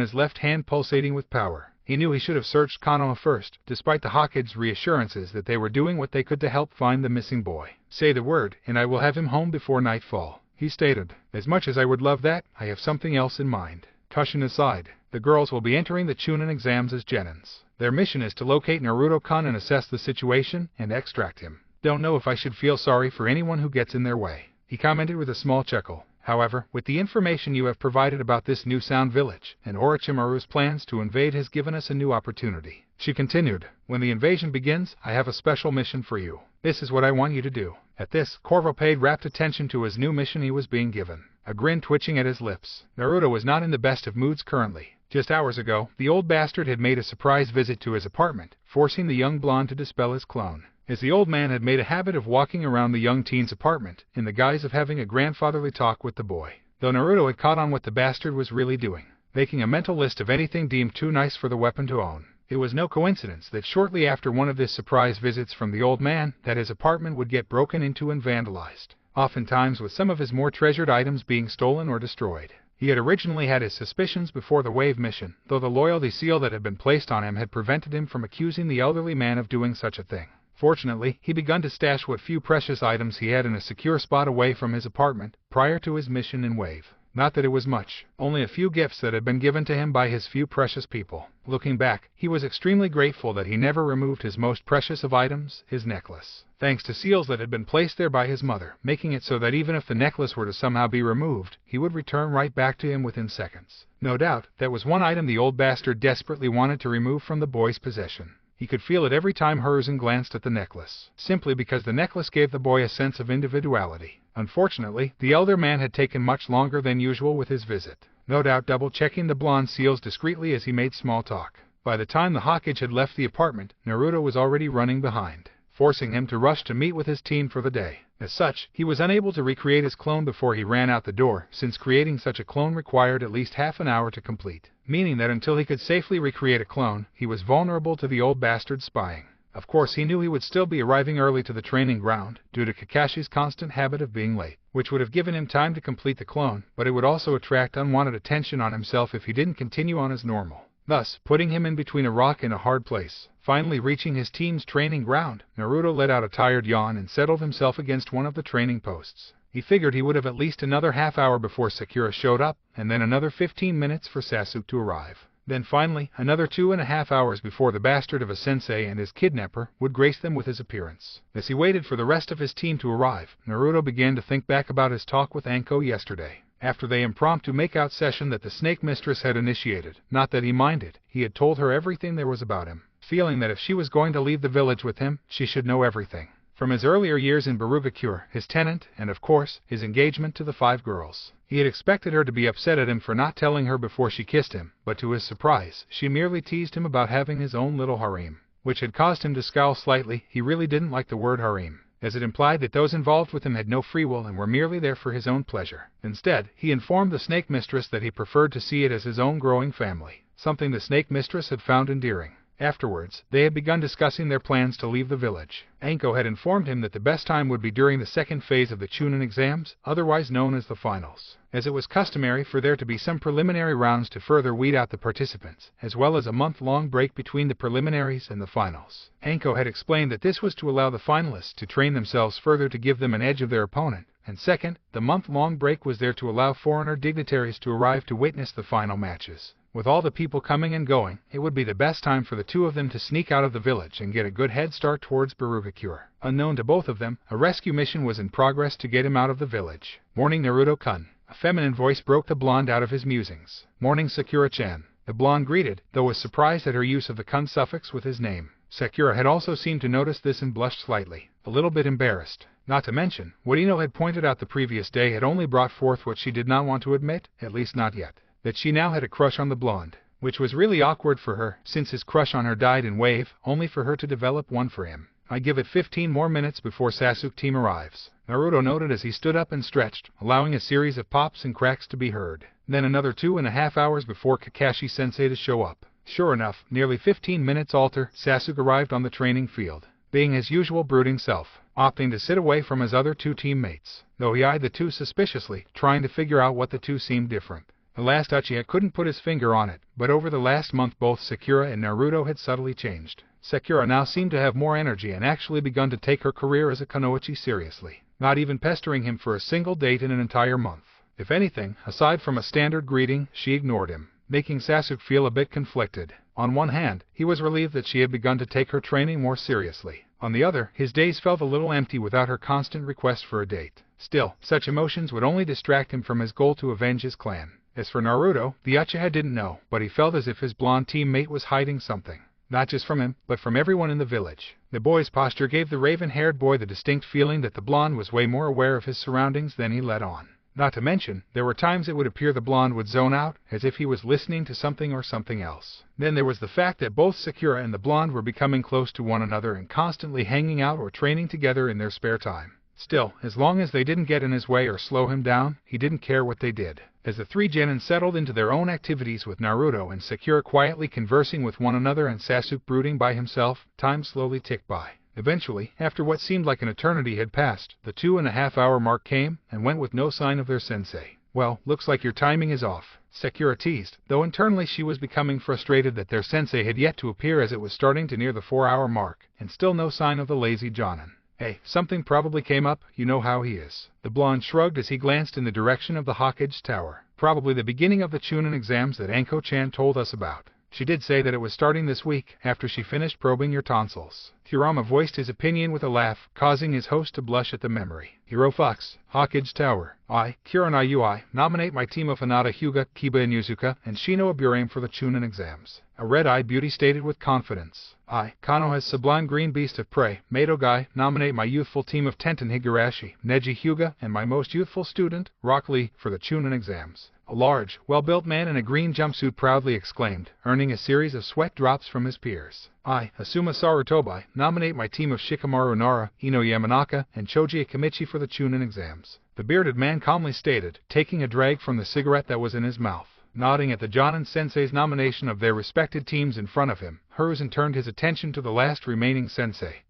his left hand pulsating with power. He knew he should have searched Konoha first, despite the Hokage's reassurances that they were doing what they could to help find the missing boy. "Say the word, and I will have him home before nightfall," he stated. "As much as I would love that, I have something else in mind." Kushina sighed. "The girls will be entering the Chunin exams as genins. Their mission is to locate Naruto-kun and assess the situation, and extract him. Don't know if I should feel sorry for anyone who gets in their way," he commented with a small chuckle. "However, with the information you have provided about this new Sound Village, and Orochimaru's plans to invade has given us a new opportunity." She continued, "When the invasion begins, I have a special mission for you. This is what I want you to do." At this, Corvo paid rapt attention to his new mission he was being given, a grin twitching at his lips. Naruto was not in the best of moods currently. Just hours ago, the old bastard had made a surprise visit to his apartment, forcing the young blonde to dispel his clone. As the old man had made a habit of walking around the young teen's apartment, in the guise of having a grandfatherly talk with the boy. Though Naruto had caught on what the bastard was really doing, making a mental list of anything deemed too nice for the weapon to own. It was no coincidence that shortly after one of his surprise visits from the old man, that his apartment would get broken into and vandalized, oftentimes with some of his more treasured items being stolen or destroyed. He had originally had his suspicions before the Wave mission, though the loyalty seal that had been placed on him had prevented him from accusing the elderly man of doing such a thing. Fortunately, he begun to stash what few precious items he had in a secure spot away from his apartment, prior to his mission in Wave. Not that it was much, only a few gifts that had been given to him by his few precious people. Looking back, he was extremely grateful that he never removed his most precious of items, his necklace, thanks to seals that had been placed there by his mother, making it so that even if the necklace were to somehow be removed, he would return right back to him within seconds. No doubt, that was one item the old bastard desperately wanted to remove from the boy's possession. He could feel it every time Hiruzen glanced at the necklace, simply because the necklace gave the boy a sense of individuality. Unfortunately, the elder man had taken much longer than usual with his visit, no doubt double-checking the blonde seals discreetly as he made small talk. By the time the Hokage had left the apartment, Naruto was already running behind, forcing him to rush to meet with his team for the day. As such, he was unable to recreate his clone before he ran out the door, since creating such a clone required at least half an hour to complete, meaning that until he could safely recreate a clone, he was vulnerable to the old bastard's spying. Of course, he knew he would still be arriving early to the training ground, due to Kakashi's constant habit of being late, which would have given him time to complete the clone, but it would also attract unwanted attention on himself if he didn't continue on as normal, thus putting him in between a rock and a hard place. Finally reaching his team's training ground, Naruto let out a tired yawn and settled himself against one of the training posts. He figured he would have at least another half hour before Sakura showed up, and then another 15 minutes for Sasuke to arrive. Then finally, another 2.5 hours before the bastard of a sensei and his kidnapper would grace them with his appearance. As he waited for the rest of his team to arrive, Naruto began to think back about his talk with Anko yesterday. After the impromptu make-out session that the snake mistress had initiated, not that he minded, he had told her everything there was about him, feeling that if she was going to leave the village with him, she should know everything. From his earlier years in Barugakure, his tenant, and of course, his engagement to the 5 girls. He had expected her to be upset at him for not telling her before she kissed him, but to his surprise, she merely teased him about having his own little harem, which had caused him to scowl slightly. He really didn't like the word harem, as it implied that those involved with him had no free will and were merely there for his own pleasure. Instead, he informed the snake mistress that he preferred to see it as his own growing family, something the snake mistress had found endearing. Afterwards, they had begun discussing their plans to leave the village. Anko had informed him that the best time would be during the second phase of the Chunin exams, otherwise known as the finals, as it was customary for there to be some preliminary rounds to further weed out the participants, as well as a month-long break between the preliminaries and the finals. Anko had explained that this was to allow the finalists to train themselves further to give them an edge of their opponent, and second, the month-long break was there to allow foreigner dignitaries to arrive to witness the final matches. With all the people coming and going, it would be the best time for the two of them to sneak out of the village and get a good head start towards Barugakure. Unknown to both of them, a rescue mission was in progress to get him out of the village. "Morning, Naruto-kun." A feminine voice broke the blonde out of his musings. "Morning, Sakura-chan." The blonde greeted, though was surprised at her use of the kun suffix with his name. Sakura had also seemed to notice this and blushed slightly, a little bit embarrassed. Not to mention, what Ino had pointed out the previous day had only brought forth what she did not want to admit, at least not yet, that she now had a crush on the blonde, which was really awkward for her, since his crush on her died in wave, only for her to develop one for him. "I give it 15 more minutes before Sasuke team arrives," Naruto noted as he stood up and stretched, allowing a series of pops and cracks to be heard. Then another 2.5 hours before Kakashi-sensei to show up. Sure enough, nearly 15 minutes alter, Sasuke arrived on the training field, being his usual brooding self, opting to sit away from his other 2 teammates, though he eyed the 2 suspiciously, trying to figure out what the 2 seemed different. The last Uchiha couldn't put his finger on it, but over the last month both Sakura and Naruto had subtly changed. Sakura now seemed to have more energy and actually begun to take her career as a kunoichi seriously, not even pestering him for a single date in an entire month. If anything, aside from a standard greeting, she ignored him, making Sasuke feel a bit conflicted. On one hand, he was relieved that she had begun to take her training more seriously. On the other, his days felt a little empty without her constant request for a date. Still, such emotions would only distract him from his goal to avenge his clan. As for Naruto, the Uchiha didn't know, but he felt as if his blonde teammate was hiding something. Not just from him, but from everyone in the village. The boy's posture gave the raven-haired boy the distinct feeling that the blonde was way more aware of his surroundings than he let on. Not to mention, there were times it would appear the blonde would zone out, as if he was listening to something or something else. Then there was the fact that both Sakura and the blonde were becoming close to one another and constantly hanging out or training together in their spare time. Still, as long as they didn't get in his way or slow him down, he didn't care what they did. As the 3 genin settled into their own activities with Naruto and Sakura quietly conversing with one another and Sasuke brooding by himself, time slowly ticked by. Eventually, after what seemed like an eternity had passed, the 2.5 hour mark came and went with no sign of their sensei. "Well, looks like your timing is off," Sakura teased, though internally she was becoming frustrated that their sensei had yet to appear as it was starting to near the 4-hour mark, and still no sign of the lazy jonin. "Hey, something probably came up, you know how he is." The blonde shrugged as he glanced in the direction of the Hokage Tower. "Probably the beginning of the Chunin exams that Anko-chan told us about. She did say that it was starting this week, after she finished probing your tonsils." Kurama voiced his opinion with a laugh, causing his host to blush at the memory. "Hero Fox, Hokage Tower. I, Kurenai Ui, nominate my team of Hinata Hyuga, Kiba Inuzuka, and Shino Aburame for the Chunin exams." A red-eyed beauty stated with confidence. "I, Kanoha's sublime green beast of prey, Mato Gai, nominate my youthful team of Tenten Higurashi, Neji Hyuga, and my most youthful student, Rock Lee, for the Chunin exams." A large, well-built man in a green jumpsuit proudly exclaimed, earning a series of sweat drops from his peers. "I, Asuma Sarutobi, nominate my team of Shikamaru Nara, Ino Yamanaka, and Choji Akamichi for the Chunin exams." The bearded man calmly stated, taking a drag from the cigarette that was in his mouth. Nodding at the Jonin sensei's nomination of their respected teams in front of him, Hiruzen turned his attention to the last remaining sensei,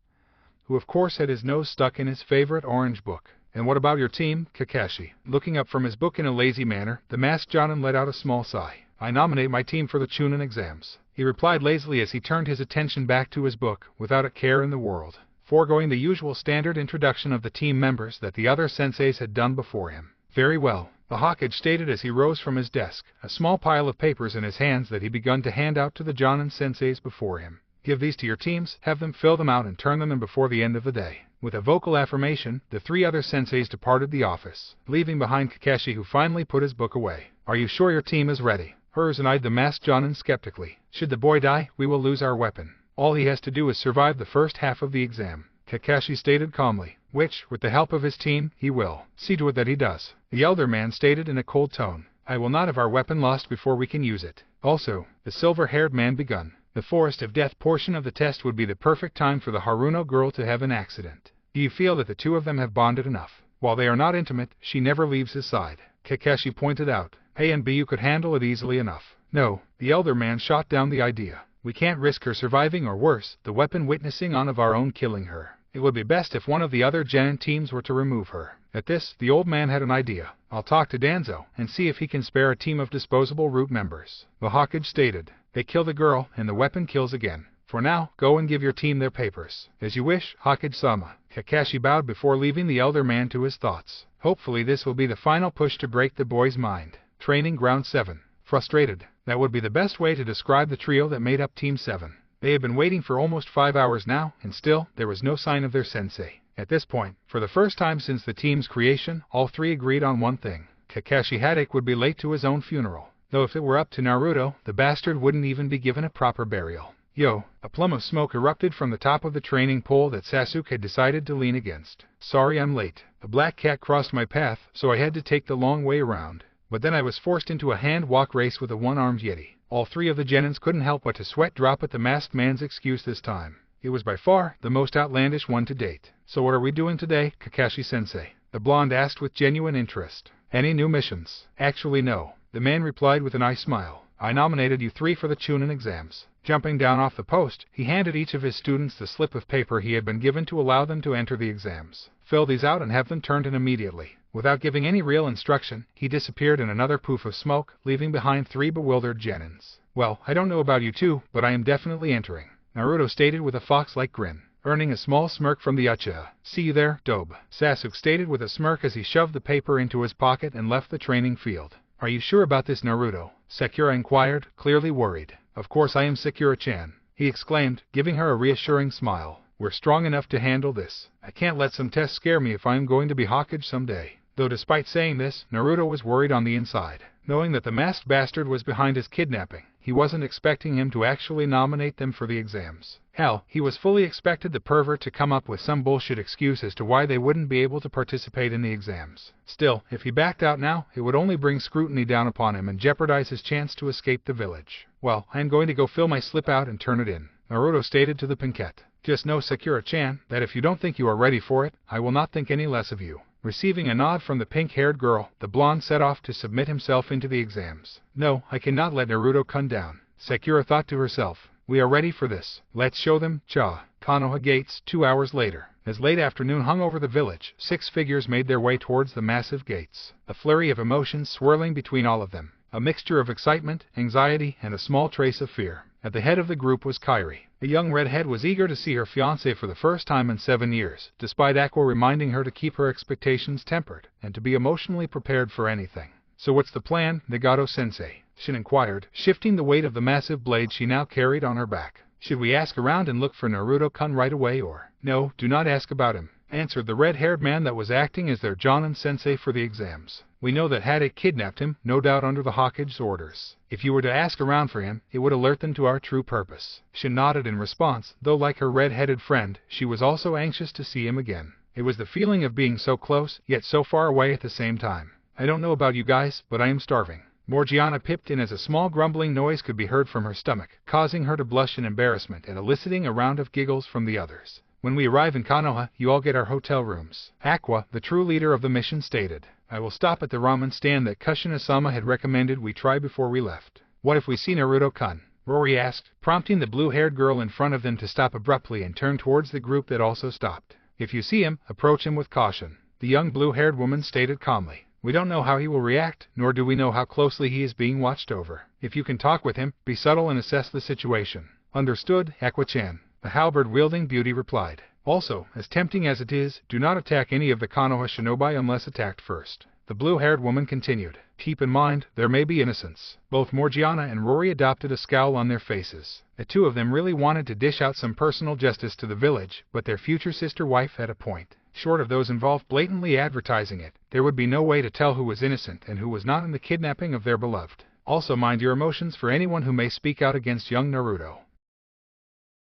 who of course had his nose stuck in his favorite orange book. "And what about your team, Kakashi?" Looking up from his book in a lazy manner, the masked Jonin let out a small sigh. "I nominate my team for the Chunin exams," he replied lazily as he turned his attention back to his book, without a care in the world. foregoing the usual standard introduction of the team members that the other senseis had done before him. Very well, the Hokage stated as he rose from his desk, a small pile of papers in his hands that he begun to hand out to the Jonin senseis before him. Give these to your teams, have them fill them out and turn them in before the end of the day. With a vocal affirmation, the 3 other senseis departed the office, leaving behind Kakashi, who finally put his book away. Are you sure your team is ready? Hiruzen eyed the masked Jonin skeptically. Should the boy die, we will lose our weapon. All he has to do is survive the first half of the exam, Kakashi stated calmly, which, with the help of his team, he will. See to it that he does. The elder man stated in a cold tone. I will not have our weapon lost before we can use it. Also, the silver-haired man begun. The Forest of Death portion of the test would be the perfect time for the Haruno girl to have an accident. Do you feel that the 2 of them have bonded enough? While they are not intimate, she never leaves his side, Kakashi pointed out. A and B, you could handle it easily enough. No, the elder man shot down the idea. We can't risk her surviving, or worse, the weapon witnessing on of our own killing her. It would be best if one of the other Genin teams were to remove her. At this, the old man had an idea. I'll talk to Danzo and see if he can spare a team of disposable root members. The Hokage stated. They kill the girl, and the weapon kills again. For now, go and give your team their papers. As you wish, Hokage-sama. Kakashi bowed before leaving the elder man to his thoughts. Hopefully this will be the final push to break the boy's mind. Training Ground 7. Frustrated. That would be the best way to describe the trio that made up Team 7. They had been waiting for almost 5 hours now, and still, there was no sign of their sensei. At this point, for the first time since the team's creation, all 3 agreed on one thing. Kakashi Haddock would be late to his own funeral. Though if it were up to Naruto, the bastard wouldn't even be given a proper burial. Yo, a plume of smoke erupted from the top of the training pole that Sasuke had decided to lean against. Sorry I'm late. A black cat crossed my path, so I had to take the long way around. But then I was forced into a hand-walk race with a one-armed Yeti. All 3 of the Genins couldn't help but to sweat drop at the masked man's excuse this time. It was by far the most outlandish one to date. So what are we doing today, Kakashi-sensei? The blonde asked with genuine interest. Any new missions? Actually no. The man replied with an eye smile. I nominated you 3 for the Chunin exams. Jumping down off the post, he handed each of his students the slip of paper he had been given to allow them to enter the exams. Fill these out and have them turned in immediately. Without giving any real instruction, he disappeared in another poof of smoke, leaving behind 3 bewildered Genins. Well, I don't know about you 2, but I am definitely entering, Naruto stated with a fox-like grin, earning a small smirk from the Uchiha. See you there, Dobe, Sasuke stated with a smirk as he shoved the paper into his pocket and left the training field. Are you sure about this, Naruto? Sakura inquired, clearly worried. Of course I am, Sakura-chan, he exclaimed, giving her a reassuring smile. We're strong enough to handle this. I can't let some tests scare me if I am going to be Hokage someday. Though despite saying this, Naruto was worried on the inside. Knowing that the masked bastard was behind his kidnapping, he wasn't expecting him to actually nominate them for the exams. Hell, he was fully expected the pervert to come up with some bullshit excuse as to why they wouldn't be able to participate in the exams. Still, if he backed out now, it would only bring scrutiny down upon him and jeopardize his chance to escape the village. Well, I am going to go fill my slip out and turn it in, Naruto stated to the Pinkette. Just know, Sakura-chan, that if you don't think you are ready for it, I will not think any less of you. Receiving a nod from the pink-haired girl, the blonde set off to submit himself into the exams. No, I cannot let Naruto come down, Sakura thought to herself. We are ready for this. Let's show them, cha. Konoha gates, 2 hours later. As late afternoon hung over the village, 6 figures made their way towards the massive gates. A flurry of emotions swirling between all of them. A mixture of excitement, anxiety, and a small trace of fear. At the head of the group was Kairi. The young redhead was eager to see her fiancé for the first time in 7 years, despite Aqua reminding her to keep her expectations tempered, and to be emotionally prepared for anything. So what's the plan, Nagato-sensei? Shin inquired, shifting the weight of the massive blade she now carried on her back. Should we ask around and look for Naruto-kun right away or? No, do not ask about him, answered the red-haired man that was acting as their Jonin-sensei for the exams. We know that Haddock kidnapped him, no doubt under the Hokage's orders. If you were to ask around for him, it would alert them to our true purpose. Shin nodded in response, though like her red-headed friend, she was also anxious to see him again. It was the feeling of being so close, yet so far away at the same time. I don't know about you guys, but I am starving. Morgiana pipped in as a small grumbling noise could be heard from her stomach, causing her to blush in embarrassment and eliciting a round of giggles from the others. When we arrive in Konoha, you all get our hotel rooms. Aqua, the true leader of the mission, stated. I will stop at the ramen stand that Kushina-sama had recommended we try before we left. What if we see Naruto-kun? Rory asked, prompting the blue-haired girl in front of them to stop abruptly and turn towards the group that also stopped. If you see him, approach him with caution, the young blue-haired woman stated calmly. We don't know how he will react, nor do we know how closely he is being watched over. If you can talk with him, be subtle and assess the situation. Understood, Aqua-chan, the halberd-wielding beauty replied. Also, as tempting as it is, do not attack any of the Konoha shinobi unless attacked first. The blue-haired woman continued. Keep in mind, there may be innocents. Both Morgiana and Rory adopted a scowl on their faces. The two of them really wanted to dish out some personal justice to the village, but their future sister-wife had a point. Short of those involved blatantly advertising it, there would be no way to tell who was innocent and who was not in the kidnapping of their beloved. Also mind your emotions for anyone who may speak out against young Naruto.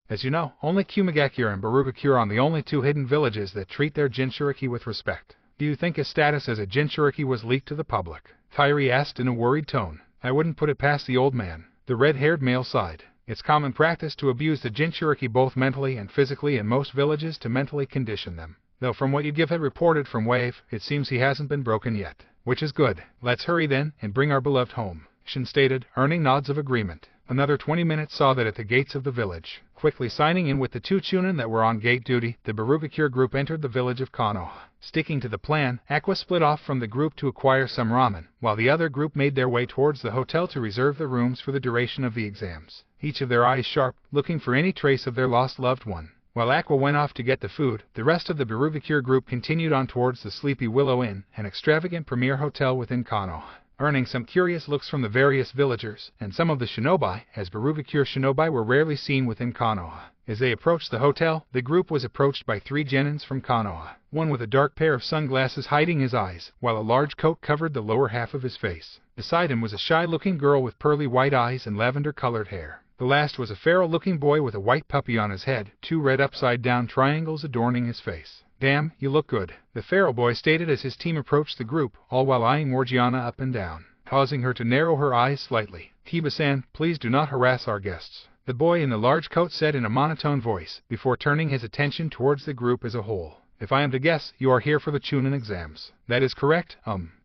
As you know, only Kumagakure and Barugakure are the only two hidden villages that treat their Jinchuriki with respect. Do you think his status as a Jinchuriki was leaked to the public? Kairi asked in a worried tone. I wouldn't put it past the old man. The red-haired male sighed. It's common practice to abuse the Jinchuriki both mentally and physically in most villages to mentally condition them. Though from what You've had reported from Wave, it seems he hasn't been broken yet. Which is good. Let's hurry then, and bring our beloved home, Shin stated, earning nods of agreement. Another 20 minutes saw that at the gates of the village. Quickly signing in with the two Chunin that were on gate duty, the Barugakure group entered the village of Konoha. Sticking to the plan, Aqua split off from the group to acquire some ramen, while the other group made their way towards the hotel to reserve the rooms for the duration of the exams. Each of their eyes sharp, looking for any trace of their lost loved one. While Aqua went off to get the food, the rest of the Barugakure group continued on towards the Sleepy Willow Inn, an extravagant premier hotel within Konoha, earning some curious looks from the various villagers and some of the shinobi, as Barugakure shinobi were rarely seen within Konoha. As they approached the hotel, the group was approached by three genins from Konoha, one with a dark pair of sunglasses hiding his eyes, while a large coat covered the lower half of his face. Beside him was a shy-looking girl with pearly white eyes and lavender-colored hair. The last was a feral-looking boy with a white puppy on his head, two red upside-down triangles adorning his face. Damn, you look good, the feral boy stated as his team approached the group, all while eyeing Morgiana up and down, causing her to narrow her eyes slightly. Kiba-san, please do not harass our guests, the boy in the large coat said in a monotone voice, before turning his attention towards the group as a whole. If I am to guess, you are here for the Chunin exams. That is correct,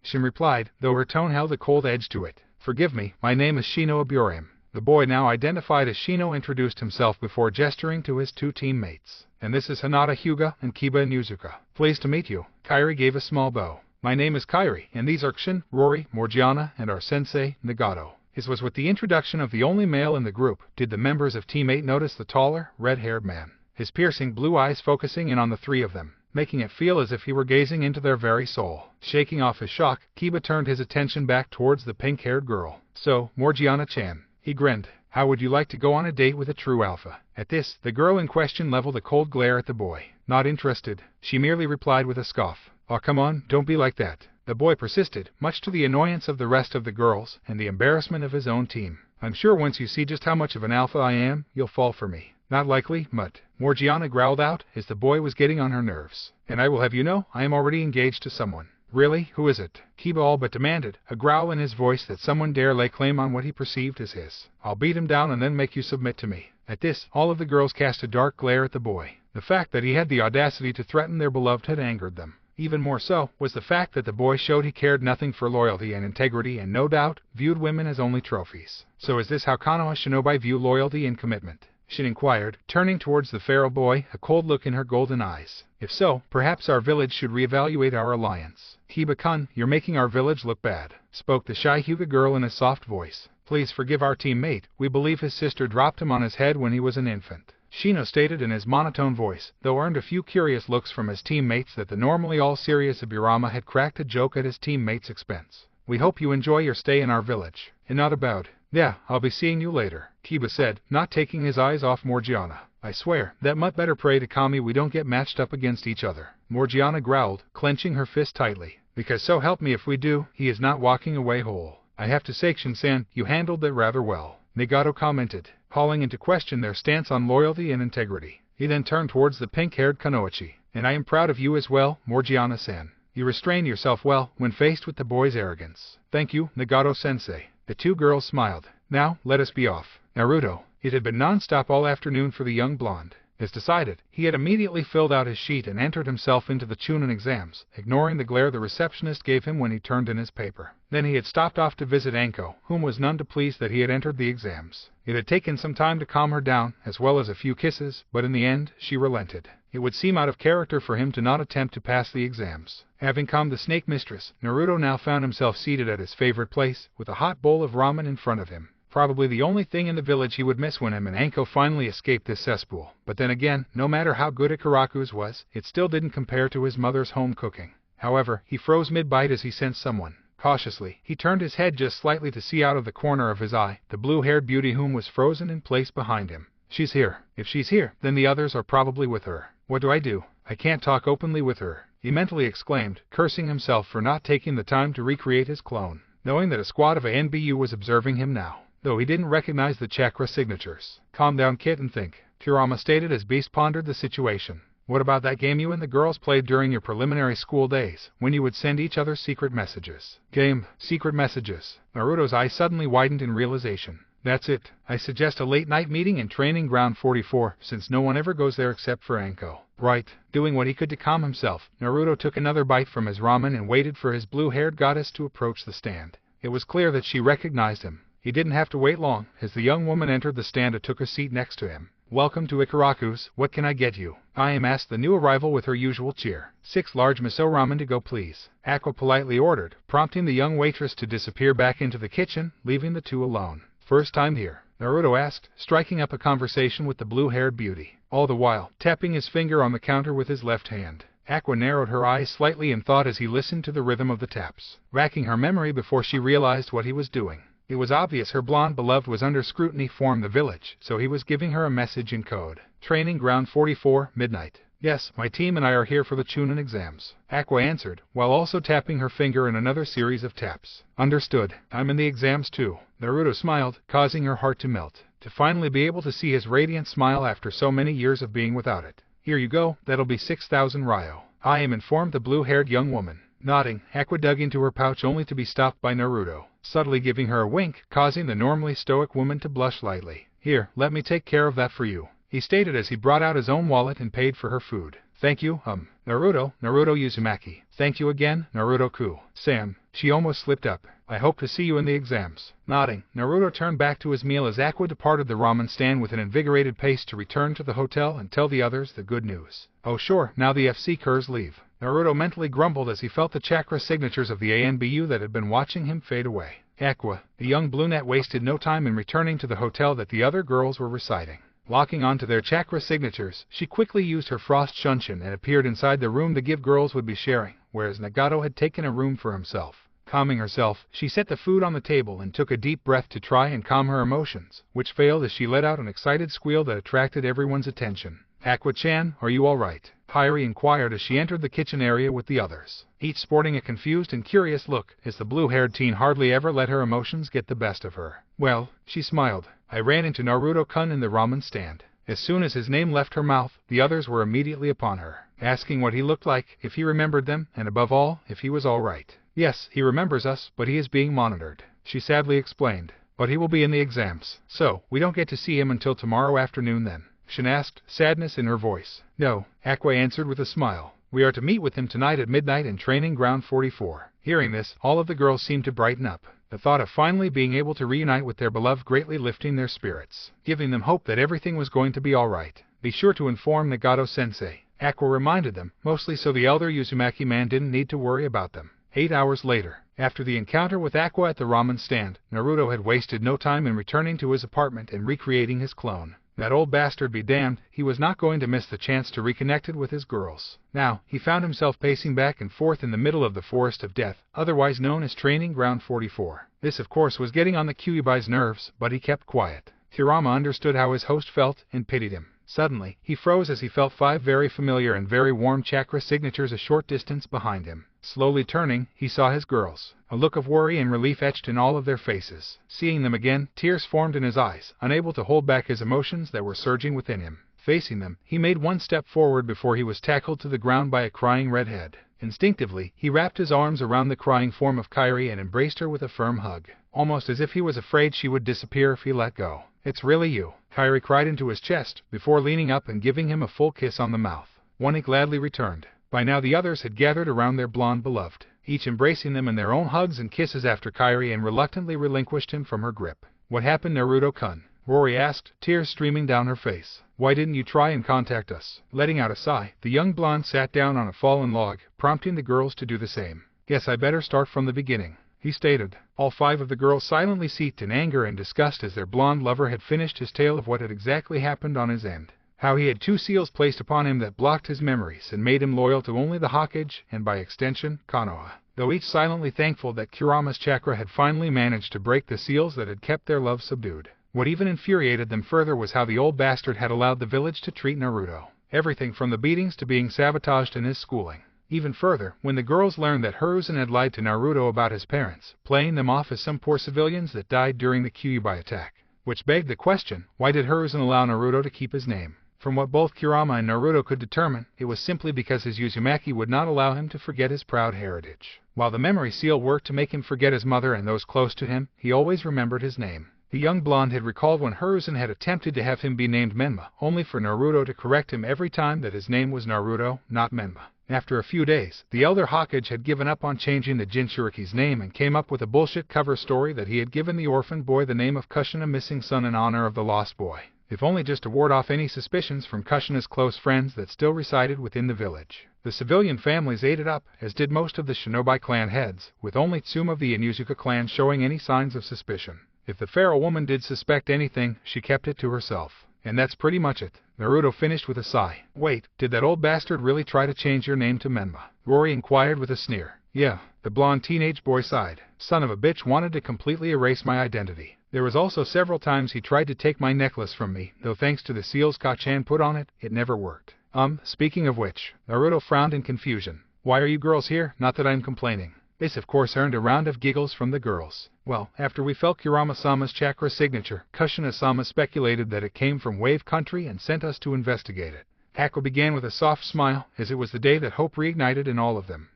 Shin replied, though her tone held a cold edge to it. Forgive me, my name is Shino Aburame. The boy now identified as Shino introduced himself before gesturing to his two teammates. And this is Hinata Hyuga and Kiba Inuzuka. Pleased to meet you. Kairi gave a small bow. My name is Kairi, and these are Shin, Rory, Morgiana, and our sensei, Nagato. It was with the introduction of the only male in the group did the members of Team 8 notice the taller, red-haired man, his piercing blue eyes focusing in on the three of them, making it feel as if he were gazing into their very soul. Shaking off his shock, Kiba turned his attention back towards the pink-haired girl. So, Morgiana-chan. He grinned. How would you like to go on a date with a true alpha? At this, the girl in question leveled a cold glare at the boy. Not interested, she merely replied with a scoff. Oh, come on, don't be like that. The boy persisted, much to the annoyance of the rest of the girls and the embarrassment of his own team. I'm sure once you see just how much of an alpha I am, you'll fall for me. Not likely, mutt. Morgiana growled out as the boy was getting on her nerves. And I will have you know, I am already engaged to someone. Really? Who is it? Kiba all but demanded, a growl in his voice that someone dare lay claim on what he perceived as his. I'll beat him down and then make you submit to me. At this, all of the girls cast a dark glare at the boy. The fact that he had the audacity to threaten their beloved had angered them. Even more so was the fact that the boy showed he cared nothing for loyalty and integrity and no doubt viewed women as only trophies. So is this how Konoha shinobi view loyalty and commitment? Shin inquired, turning towards the feral boy, a cold look in her golden eyes. If so, perhaps our village should reevaluate our alliance. Kiba-kun, you're making our village look bad, spoke the shy Hyuga girl in a soft voice. Please forgive our teammate, we believe his sister dropped him on his head when he was an infant. Shino stated in his monotone voice, though earned a few curious looks from his teammates that the normally all-serious Abirama had cracked a joke at his teammate's expense. We hope you enjoy your stay in our village. And not about. Yeah, I'll be seeing you later, Kiba said, not taking his eyes off Morgiana. I swear, that mutt better pray to Kami we don't get matched up against each other. Morgiana growled, clenching her fist tightly. Because so help me if we do, he is not walking away whole. I have to say, Shin-san, you handled that rather well, Nagato commented, calling into question their stance on loyalty and integrity. He then turned towards the pink-haired Kunoichi. And I am proud of you as well, Morgiana-san. You restrain yourself well when faced with the boy's arrogance. Thank you, Nagato-sensei. The two girls smiled. Now, let us be off. Naruto. It had been non-stop all afternoon for the young blonde. As decided, he had immediately filled out his sheet and entered himself into the Chunin exams, ignoring the glare the receptionist gave him when he turned in his paper. Then he had stopped off to visit Anko, whom was none too pleased that he had entered the exams. It had taken some time to calm her down, as well as a few kisses, but in the end, she relented. It would seem out of character for him to not attempt to pass the exams. Having calmed the snake mistress, Naruto now found himself seated at his favorite place, with a hot bowl of ramen in front of him. probably the only thing in the village he would miss when him and Anko finally escaped this cesspool. But then again, no matter how good Ikaraku's was, it still didn't compare to his mother's home cooking. However, he froze mid-bite as he sensed someone. Cautiously, he turned his head just slightly to see out of the corner of his eye the blue-haired beauty whom was frozen in place behind him. She's here. If she's here, then the others are probably with her. What do? I can't talk openly with her, he mentally exclaimed, cursing himself for not taking the time to recreate his clone, knowing that a squad of ANBU was observing him now, though he didn't recognize the chakra signatures. Calm down, kid, and think, Kurama stated as Beast pondered the situation. What about that game you and the girls played during your preliminary school days, when you would send each other secret messages? Game, secret messages. Naruto's eyes suddenly widened in realization. That's it. I suggest a late-night meeting in Training Ground 44, since no one ever goes there except for Anko. Right. Doing what he could to calm himself, Naruto took another bite from his ramen and waited for his blue-haired goddess to approach the stand. It was clear that she recognized him. He didn't have to wait long, as the young woman entered the stand and took a seat next to him. Welcome to Ikaraku's. What can I get you? I am, asked the new arrival with her usual cheer. 6 large miso ramen to go, please. Aqua politely ordered, prompting the young waitress to disappear back into the kitchen, leaving the two alone. First time here? Naruto asked, striking up a conversation with the blue-haired beauty, all the while tapping his finger on the counter with his left hand. Aqua narrowed her eyes slightly in thought as he listened to the rhythm of the taps, racking her memory before she realized what he was doing. It was obvious her blonde beloved was under scrutiny from the village, so he was giving her a message in code. Training Ground 44, midnight. Yes, my team and I are here for the Chunin exams, Aqua answered, while also tapping her finger in another series of taps. Understood. I'm in the exams too. Naruto smiled, causing her heart to melt, to finally be able to see his radiant smile after so many years of being without it. Here you go, that'll be 6,000 ryo. I am, informed the blue-haired young woman. Nodding, Aqua dug into her pouch only to be stopped by Naruto, subtly giving her a wink, causing the normally stoic woman to blush lightly. Here, let me take care of that for you, he stated as he brought out his own wallet and paid for her food. Thank you, Naruto Uzumaki. Thank you again, Naruto-ku. Sam, she almost slipped up. I hope to see you in the exams. Nodding, Naruto turned back to his meal as Aqua departed the ramen stand with an invigorated pace to return to the hotel and tell the others the good news. Oh sure, now the FC curs leave. Naruto mentally grumbled as he felt the chakra signatures of the ANBU that had been watching him fade away. Aqua, the young brunette, wasted no time in returning to the hotel that the other girls were reciting. Locking onto their chakra signatures, she quickly used her frost shunshin and appeared inside the room the give girls would be sharing, whereas Nagato had taken a room for himself. Calming herself, she set the food on the table and took a deep breath to try and calm her emotions, which failed as she let out an excited squeal that attracted everyone's attention. Aqua-chan, are you all right? Kairi inquired as she entered the kitchen area with the others, each sporting a confused and curious look, as the blue-haired teen hardly ever let her emotions get the best of her. Well, she smiled. I ran into Naruto-kun in the ramen stand. As soon as his name left her mouth, the others were immediately upon her, asking what he looked like, if he remembered them, and above all, if he was all right. Yes, he remembers us, but he is being monitored, she sadly explained. But he will be in the exams, so we don't get to see him until tomorrow afternoon then, Shin asked, sadness in her voice. No, Aqua answered with a smile. We are to meet with him tonight at midnight in Training Ground 44. Hearing this, all of the girls seemed to brighten up, the thought of finally being able to reunite with their beloved greatly lifting their spirits, giving them hope that everything was going to be all right. Be sure to inform Nagato-sensei, Aqua reminded them, mostly so the elder Uzumaki man didn't need to worry about them. 8 hours later, after the encounter with Aqua at the ramen stand, Naruto had wasted no time in returning to his apartment and recreating his clone. That old bastard be damned, he was not going to miss the chance to reconnect with his girls. Now, he found himself pacing back and forth in the middle of the Forest of Death, otherwise known as Training Ground 44. This, of course, was getting on the Kyuubi's nerves, but he kept quiet. Kurama understood how his host felt and pitied him. Suddenly, he froze as he felt 5 very familiar and very warm chakra signatures a short distance behind him. Slowly turning, he saw his girls. A look of worry and relief etched in all of their faces. Seeing them again, tears formed in his eyes, unable to hold back his emotions that were surging within him. Facing them, he made one step forward before he was tackled to the ground by a crying redhead. Instinctively, he wrapped his arms around the crying form of Kairi and embraced her with a firm hug, almost as if he was afraid she would disappear if he let go. It's really you, Kairi cried into his chest, before leaning up and giving him a full kiss on the mouth. One he gladly returned. By now the others had gathered around their blonde beloved, each embracing them in their own hugs and kisses after Kairi and reluctantly relinquished him from her grip. What happened, Naruto-kun? Rory asked, tears streaming down her face. Why didn't you try and contact us? Letting out a sigh, the young blonde sat down on a fallen log, prompting the girls to do the same. Guess I better start from the beginning. he stated. All 5 of the girls silently seethed in anger and disgust as their blonde lover had finished his tale of what had exactly happened on his end. How he had 2 seals placed upon him that blocked his memories and made him loyal to only the Hokage and by extension, Konoha. Though each silently thankful that Kurama's chakra had finally managed to break the seals that had kept their love subdued. What even infuriated them further was how the old bastard had allowed the village to treat Naruto. Everything from the beatings to being sabotaged in his schooling. Even further, when the girls learned that Hiruzen had lied to Naruto about his parents, playing them off as some poor civilians that died during the Kyuubi attack. Which begged the question, why did Hiruzen allow Naruto to keep his name? From what both Kurama and Naruto could determine, it was simply because his Uzumaki would not allow him to forget his proud heritage. While the memory seal worked to make him forget his mother and those close to him, he always remembered his name. The young blonde had recalled when Hiruzen had attempted to have him be named Menma, only for Naruto to correct him every time that his name was Naruto, not Menma. After a few days, the elder Hokage had given up on changing the Jinchuriki's name and came up with a bullshit cover story that he had given the orphan boy the name of Kushina, missing son, in honor of the lost boy. If only just to ward off any suspicions from Kushina's close friends that still resided within the village. The civilian families ate it up, as did most of the Shinobi clan heads, with only Tsum of the Inuzuka clan showing any signs of suspicion. If the feral woman did suspect anything, she kept it to herself. And that's pretty much it. Naruto finished with a sigh. Wait, did that old bastard really try to change your name to Menma? Rory inquired with a sneer. Yeah, the blonde teenage boy sighed. Son of a bitch wanted to completely erase my identity. There was also several times he tried to take my necklace from me, though thanks to the seals Ka-chan put on it, it never worked. Speaking of which, Naruto frowned in confusion. Why are you girls here? Not that I'm complaining. This of course earned a round of giggles from the girls. Well, after we felt Kurama-sama's chakra signature, Kushina-sama speculated that it came from Wave Country and sent us to investigate it. Hako began with a soft smile, as it was the day that hope reignited in all of them.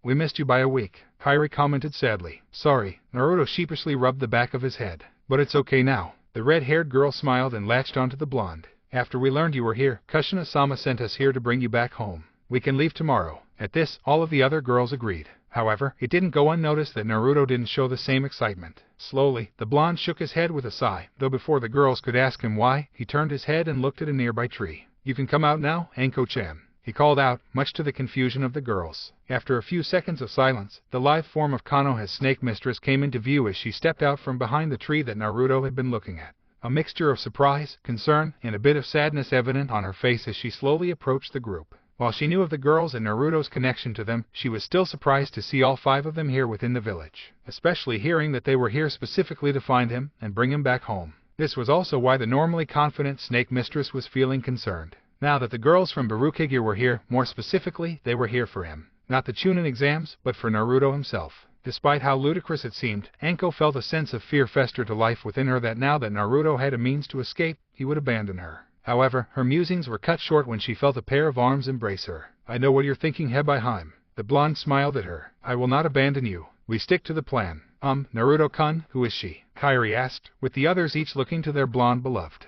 We missed you by a week, Kairi commented sadly. Sorry, Naruto sheepishly rubbed the back of his head. But it's okay now. The red-haired girl smiled and latched onto the blonde. After we learned you were here, Kushina-sama sent us here to bring you back home. We can leave tomorrow. At this, all of the other girls agreed. However, it didn't go unnoticed that Naruto didn't show the same excitement. Slowly, the blonde shook his head with a sigh, though before the girls could ask him why, he turned his head and looked at a nearby tree. You can come out now, Anko-chan, he called out, much to the confusion of the girls. After a few seconds of silence, the lithe form of Konoha's snake mistress came into view as she stepped out from behind the tree that Naruto had been looking at. A mixture of surprise, concern, and a bit of sadness evident on her face as she slowly approached the group. While she knew of the girls and Naruto's connection to them, she was still surprised to see all 5 of them here within the village, especially hearing that they were here specifically to find him and bring him back home. This was also why the normally confident snake mistress was feeling concerned. Now that the girls from Barukigure were here, more specifically, they were here for him. Not the Chunin exams, but for Naruto himself. Despite how ludicrous it seemed, Anko felt a sense of fear fester to life within her that now that Naruto had a means to escape, he would abandon her. However, her musings were cut short when she felt a pair of arms embrace her. I know what you're thinking, Harem. The blonde smiled at her. I will not abandon you. We stick to the plan. Naruto-kun, who is she? Kairi asked, with the others each looking to their blonde beloved.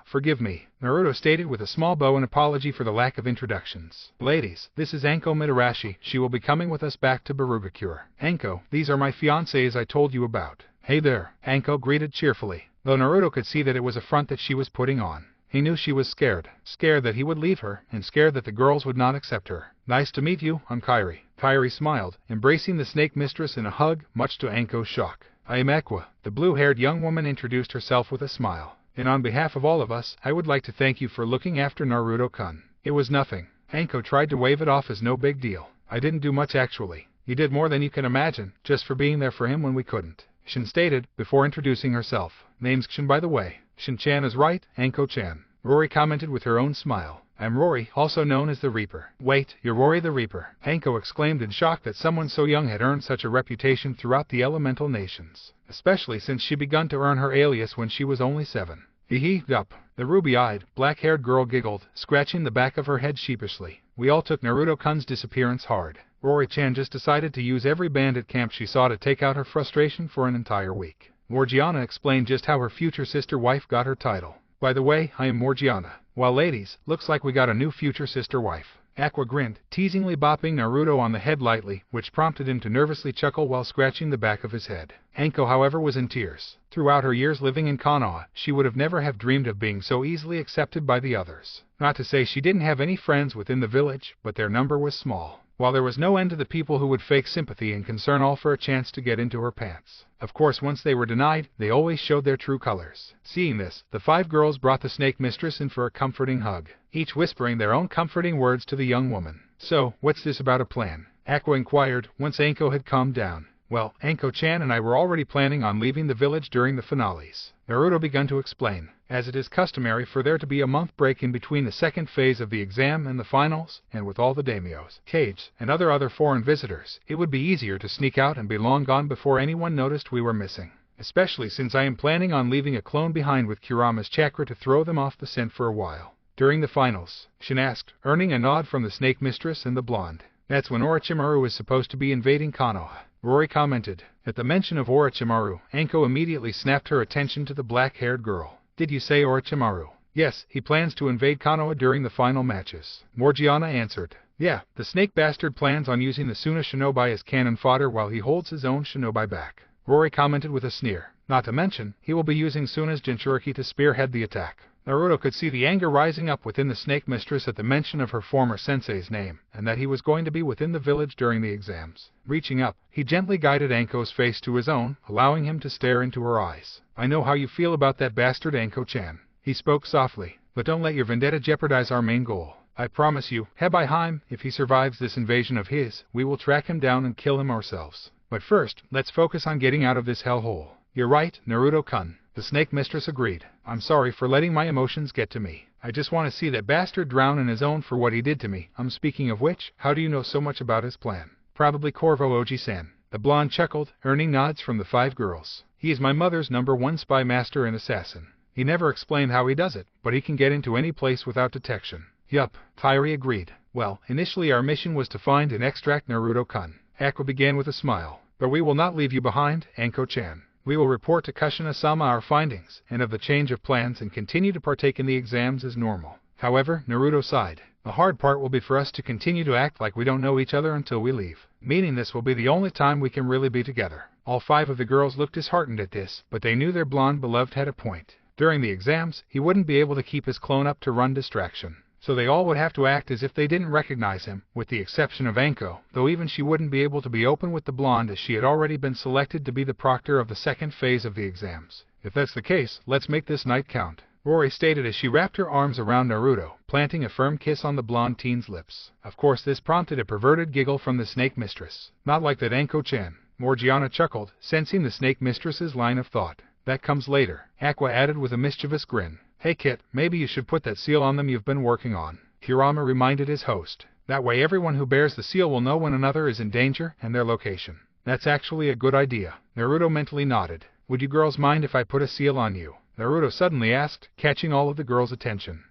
Forgive me, Naruto stated with a small bow in apology for the lack of introductions. Ladies, this is Anko Mitarashi. She will be coming with us back to Barugakure. Anko, these are my fiancés I told you about. Hey there, Anko greeted cheerfully, though Naruto could see that it was a front that she was putting on. He knew she was scared. Scared that he would leave her, and scared that the girls would not accept her. Nice to meet you, I'm Kairi. Kairi smiled, embracing the snake mistress in a hug, much to Anko's shock. I am Aqua. The blue-haired young woman introduced herself with a smile. And on behalf of all of us, I would like to thank you for looking after Naruto-kun. It was nothing. Anko tried to wave it off as no big deal. I didn't do much actually. You did more than you can imagine, just for being there for him when we couldn't. Shin stated, before introducing herself. Name's Shin, by the way. Shin-chan is right, Anko-chan. Rory commented with her own smile. I'm Rory, also known as the Reaper. Wait, you're Rory the Reaper? Anko exclaimed in shock that someone so young had earned such a reputation throughout the elemental nations, especially since she begun to earn her alias when she was only 7. Yup. The ruby-eyed, black-haired girl giggled, scratching the back of her head sheepishly. We all took Naruto-kun's disappearance hard. Rory-chan just decided to use every bandit camp she saw to take out her frustration for an entire week. Morgiana explained just how her future sister-wife got her title. By the way, I am Morgiana. Well, ladies, looks like we got a new future sister wife. Aqua grinned, teasingly bopping Naruto on the head lightly, which prompted him to nervously chuckle while scratching the back of his head. Anko, however, was in tears. Throughout her years living in Konoha, she would have never have dreamed of being so easily accepted by the others. Not to say she didn't have any friends within the village, but their number was small, while there was no end to the people who would fake sympathy and concern all for a chance to get into her pants. Of course, once they were denied, they always showed their true colors. Seeing this, the 5 girls brought the snake mistress in for a comforting hug, each whispering their own comforting words to the young woman. "So, what's this about a plan?" Aqua inquired, once Anko had calmed down. "Well, Anko-chan and I were already planning on leaving the village during the finales," Naruto began to explain. "As it is customary for there to be a month break in between the second phase of the exam and the finals, and with all the daimyos, caves, and other foreign visitors, it would be easier to sneak out and be long gone before anyone noticed we were missing. Especially since I am planning on leaving a clone behind with Kurama's chakra to throw them off the scent for a while." "During the finals?" Shin asked, earning a nod from the snake mistress and the blonde. "That's when Orochimaru is supposed to be invading Konoha," Rory commented. At the mention of Orochimaru, Anko immediately snapped her attention to the black-haired girl. "Did you say Orochimaru?" "Yes, he plans to invade Konoha during the final matches," Morgiana answered. "Yeah, the snake bastard plans on using the Suna shinobi as cannon fodder while he holds his own shinobi back," Rory commented with a sneer. "Not to mention, he will be using Suna's Jinchuriki to spearhead the attack." Naruto could see the anger rising up within the snake mistress at the mention of her former sensei's name, and that he was going to be within the village during the exams. Reaching up, he gently guided Anko's face to his own, allowing him to stare into her eyes. "I know how you feel about that bastard Anko-chan." He spoke softly, "but don't let your vendetta jeopardize our main goal. I promise you, Heim, if he survives this invasion of his, we will track him down and kill him ourselves. But first, let's focus on getting out of this hellhole." "You're right, Naruto-kun," the snake mistress agreed. "I'm sorry for letting my emotions get to me. I just want to see that bastard drown in his own for what he did to me. Speaking of which, how do you know so much about his plan?" "Probably Corvo Oji-san." The blonde chuckled, earning nods from the 5 girls. "He is my mother's #1 spy master and assassin. He never explained how he does it, but he can get into any place without detection." "Yup," Kairi agreed. "Well, initially our mission was to find and extract Naruto-kun." Aqua began with a smile. "But we will not leave you behind, Anko-chan. We will report to Kushina-sama our findings, and of the change of plans, and continue to partake in the exams as normal." However, Naruto sighed. "The hard part will be for us to continue to act like we don't know each other until we leave. Meaning this will be the only time we can really be together." All 5 of the girls looked disheartened at this, but they knew their blonde beloved had a point. During the exams, he wouldn't be able to keep his clone up to run distraction. So they all would have to act as if they didn't recognize him, with the exception of Anko, though even she wouldn't be able to be open with the blonde as she had already been selected to be the proctor of the second phase of the exams. "If that's the case, let's make this night count," Rory stated as she wrapped her arms around Naruto, planting a firm kiss on the blonde teen's lips. Of course, this prompted a perverted giggle from the snake mistress. "Not like that, Anko-chan," Morgiana chuckled, sensing the snake mistress's line of thought. "That comes later," Aqua added with a mischievous grin. "Hey Kit, maybe you should put that seal on them you've been working on," Kurama reminded his host. "That way everyone who bears the seal will know when another is in danger and their location." "That's actually a good idea," Naruto mentally nodded. "Would you girls mind if I put a seal on you?" Naruto suddenly asked, catching all of the girls' attention.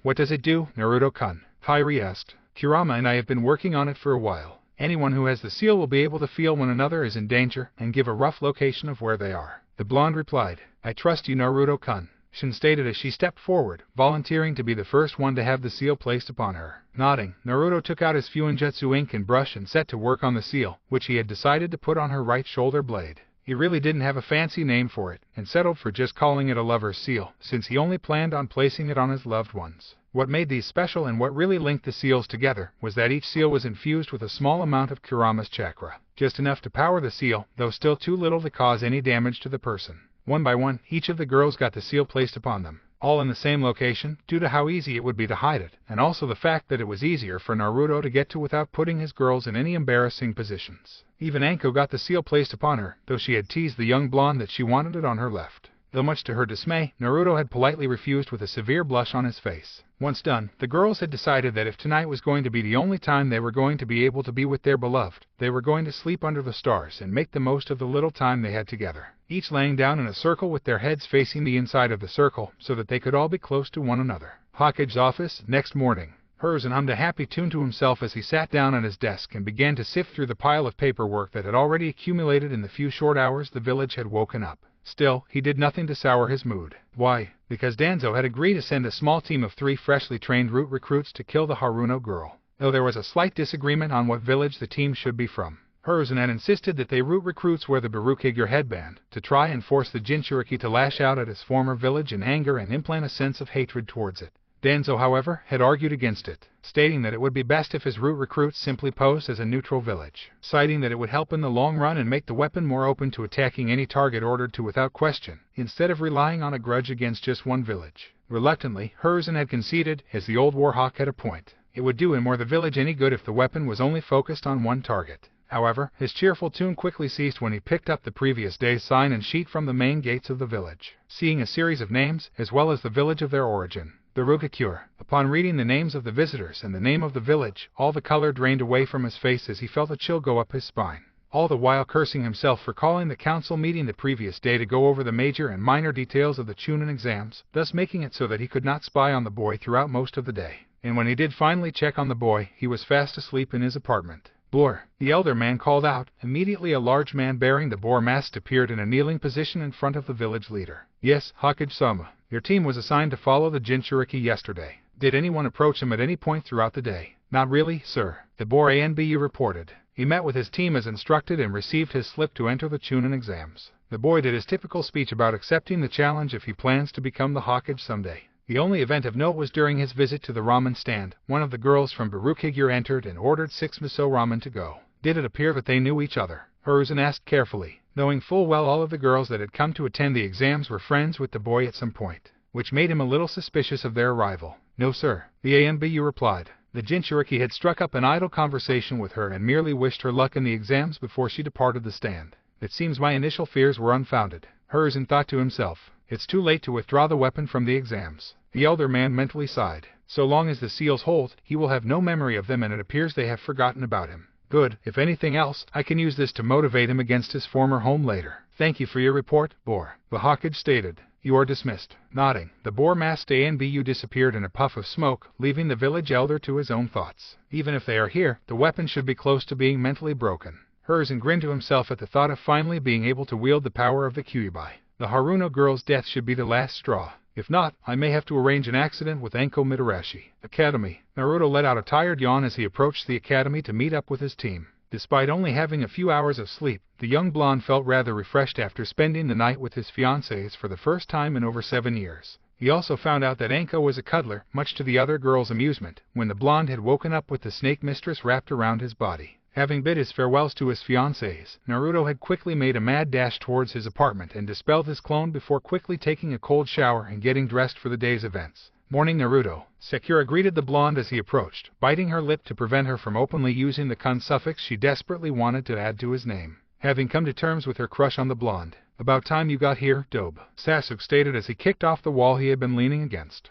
What does it do, Naruto-kun?" Kairi asked. "Kurama and I have been working on it for a while. Anyone who has the seal will be able to feel when another is in danger and give a rough location of where they are." The blonde replied. "I trust you, Naruto-kun," Shin stated as she stepped forward, volunteering to be the first one to have the seal placed upon her. Nodding, Naruto took out his Fuinjutsu ink and brush and set to work on the seal, which he had decided to put on her right shoulder blade. He really didn't have a fancy name for it, and settled for just calling it a lover's seal, since he only planned on placing it on his loved ones. What made these special and what really linked the seals together was that each seal was infused with a small amount of Kurama's chakra, just enough to power the seal, though still too little to cause any damage to the person. One by one, each of the girls got the seal placed upon them, all in the same location, due to how easy it would be to hide it, and also the fact that it was easier for Naruto to get to without putting his girls in any embarrassing positions. Even Anko got the seal placed upon her, though she had teased the young blonde that she wanted it on her left. Though much to her dismay, Naruto had politely refused with a severe blush on his face. Once done, the girls had decided that if tonight was going to be the only time they were going to be able to be with their beloved, they were going to sleep under the stars and make the most of the little time they had together, each laying down in a circle with their heads facing the inside of the circle so that they could all be close to one another. Hokage's office, next morning. Hiruzen hummed a happy tune to himself as he sat down at his desk and began to sift through the pile of paperwork that had already accumulated in the few short hours the village had woken up. Still, he did nothing to sour his mood. Why? Because Danzo had agreed to send a small team of 3 freshly trained root recruits to kill the Haruno girl. though there was a slight disagreement on what village the team should be from. Hiruzen had insisted that they root recruits wear the Barukager headband, to try and force the Jinchuriki to lash out at his former village in anger and implant a sense of hatred towards it. Danzo, however, had argued against it, stating that it would be best if his root recruits simply posed as a neutral village, citing that it would help in the long run and make the weapon more open to attacking any target ordered to without question, instead of relying on a grudge against just one village. Reluctantly, Hiruzen had conceded, as the old warhawk had a point. It would do him or the village any good if the weapon was only focused on one target. However, his cheerful tune quickly ceased when he picked up the previous day's sign and sheet from the main gates of the village, seeing a series of names, as well as the village of their origin, the Rukakure. Upon reading the names of the visitors and the name of the village, all the color drained away from his face as he felt a chill go up his spine, all the while cursing himself for calling the council meeting the previous day to go over the major and minor details of the Chunin exams, thus making it so that he could not spy on the boy throughout most of the day. And when he did finally check on the boy, he was fast asleep in his apartment. Blur, the elder man called out. Immediately a large man bearing the boar mask appeared in a kneeling position in front of the village leader. Yes, Hokage-sama, your team was assigned to follow the Jinchuriki yesterday. Did anyone approach him at any point throughout the day? Not really, sir, the boar Anbu reported. He met with his team as instructed and received his slip to enter the Chunin exams. The boy did his typical speech about accepting the challenge if he plans to become the Hokage someday. The only event of note was during his visit to the ramen stand. One of the girls from Barukager entered and ordered 6 miso ramen to go. Did it appear that they knew each other? Hiruzen asked carefully, knowing full well all of the girls that had come to attend the exams were friends with the boy at some point, which made him a little suspicious of their arrival. No sir, the Anbu replied. The Jinchuriki had struck up an idle conversation with her and merely wished her luck in the exams before she departed the stand. It seems my initial fears were unfounded, Hiruzen thought to himself. It's too late to withdraw the weapon from the exams. The elder man mentally sighed. So long as the seals hold, he will have no memory of them, and it appears they have forgotten about him. Good. If anything else, I can use this to motivate him against his former home later. Thank you for your report, Boar, the Hokage stated. You are dismissed. Nodding, the boar-masked Anbu disappeared in a puff of smoke, leaving the village elder to his own thoughts. Even if they are here, the weapon should be close to being mentally broken. Hiruzen grinned to himself at the thought of finally being able to wield the power of the Kyuubi. The Haruno girl's death should be the last straw. If not, I may have to arrange an accident with Anko Mitarashi. Academy. Naruto let out a tired yawn as he approached the academy to meet up with his team. Despite only having a few hours of sleep, the young blonde felt rather refreshed after spending the night with his fiancées for the first time in over 7 years. He also found out that Anko was a cuddler, much to the other girls' amusement, when the blonde had woken up with the snake mistress wrapped around his body. Having bid his farewells to his fiancées, Naruto had quickly made a mad dash towards his apartment and dispelled his clone before quickly taking a cold shower and getting dressed for the day's events. Morning, Naruto. Sakura greeted the blonde as he approached, biting her lip to prevent her from openly using the kun suffix she desperately wanted to add to his name. Having come to terms with her crush on the blonde. About time you got here, Dobe, Sasuke stated as he kicked off the wall he had been leaning against.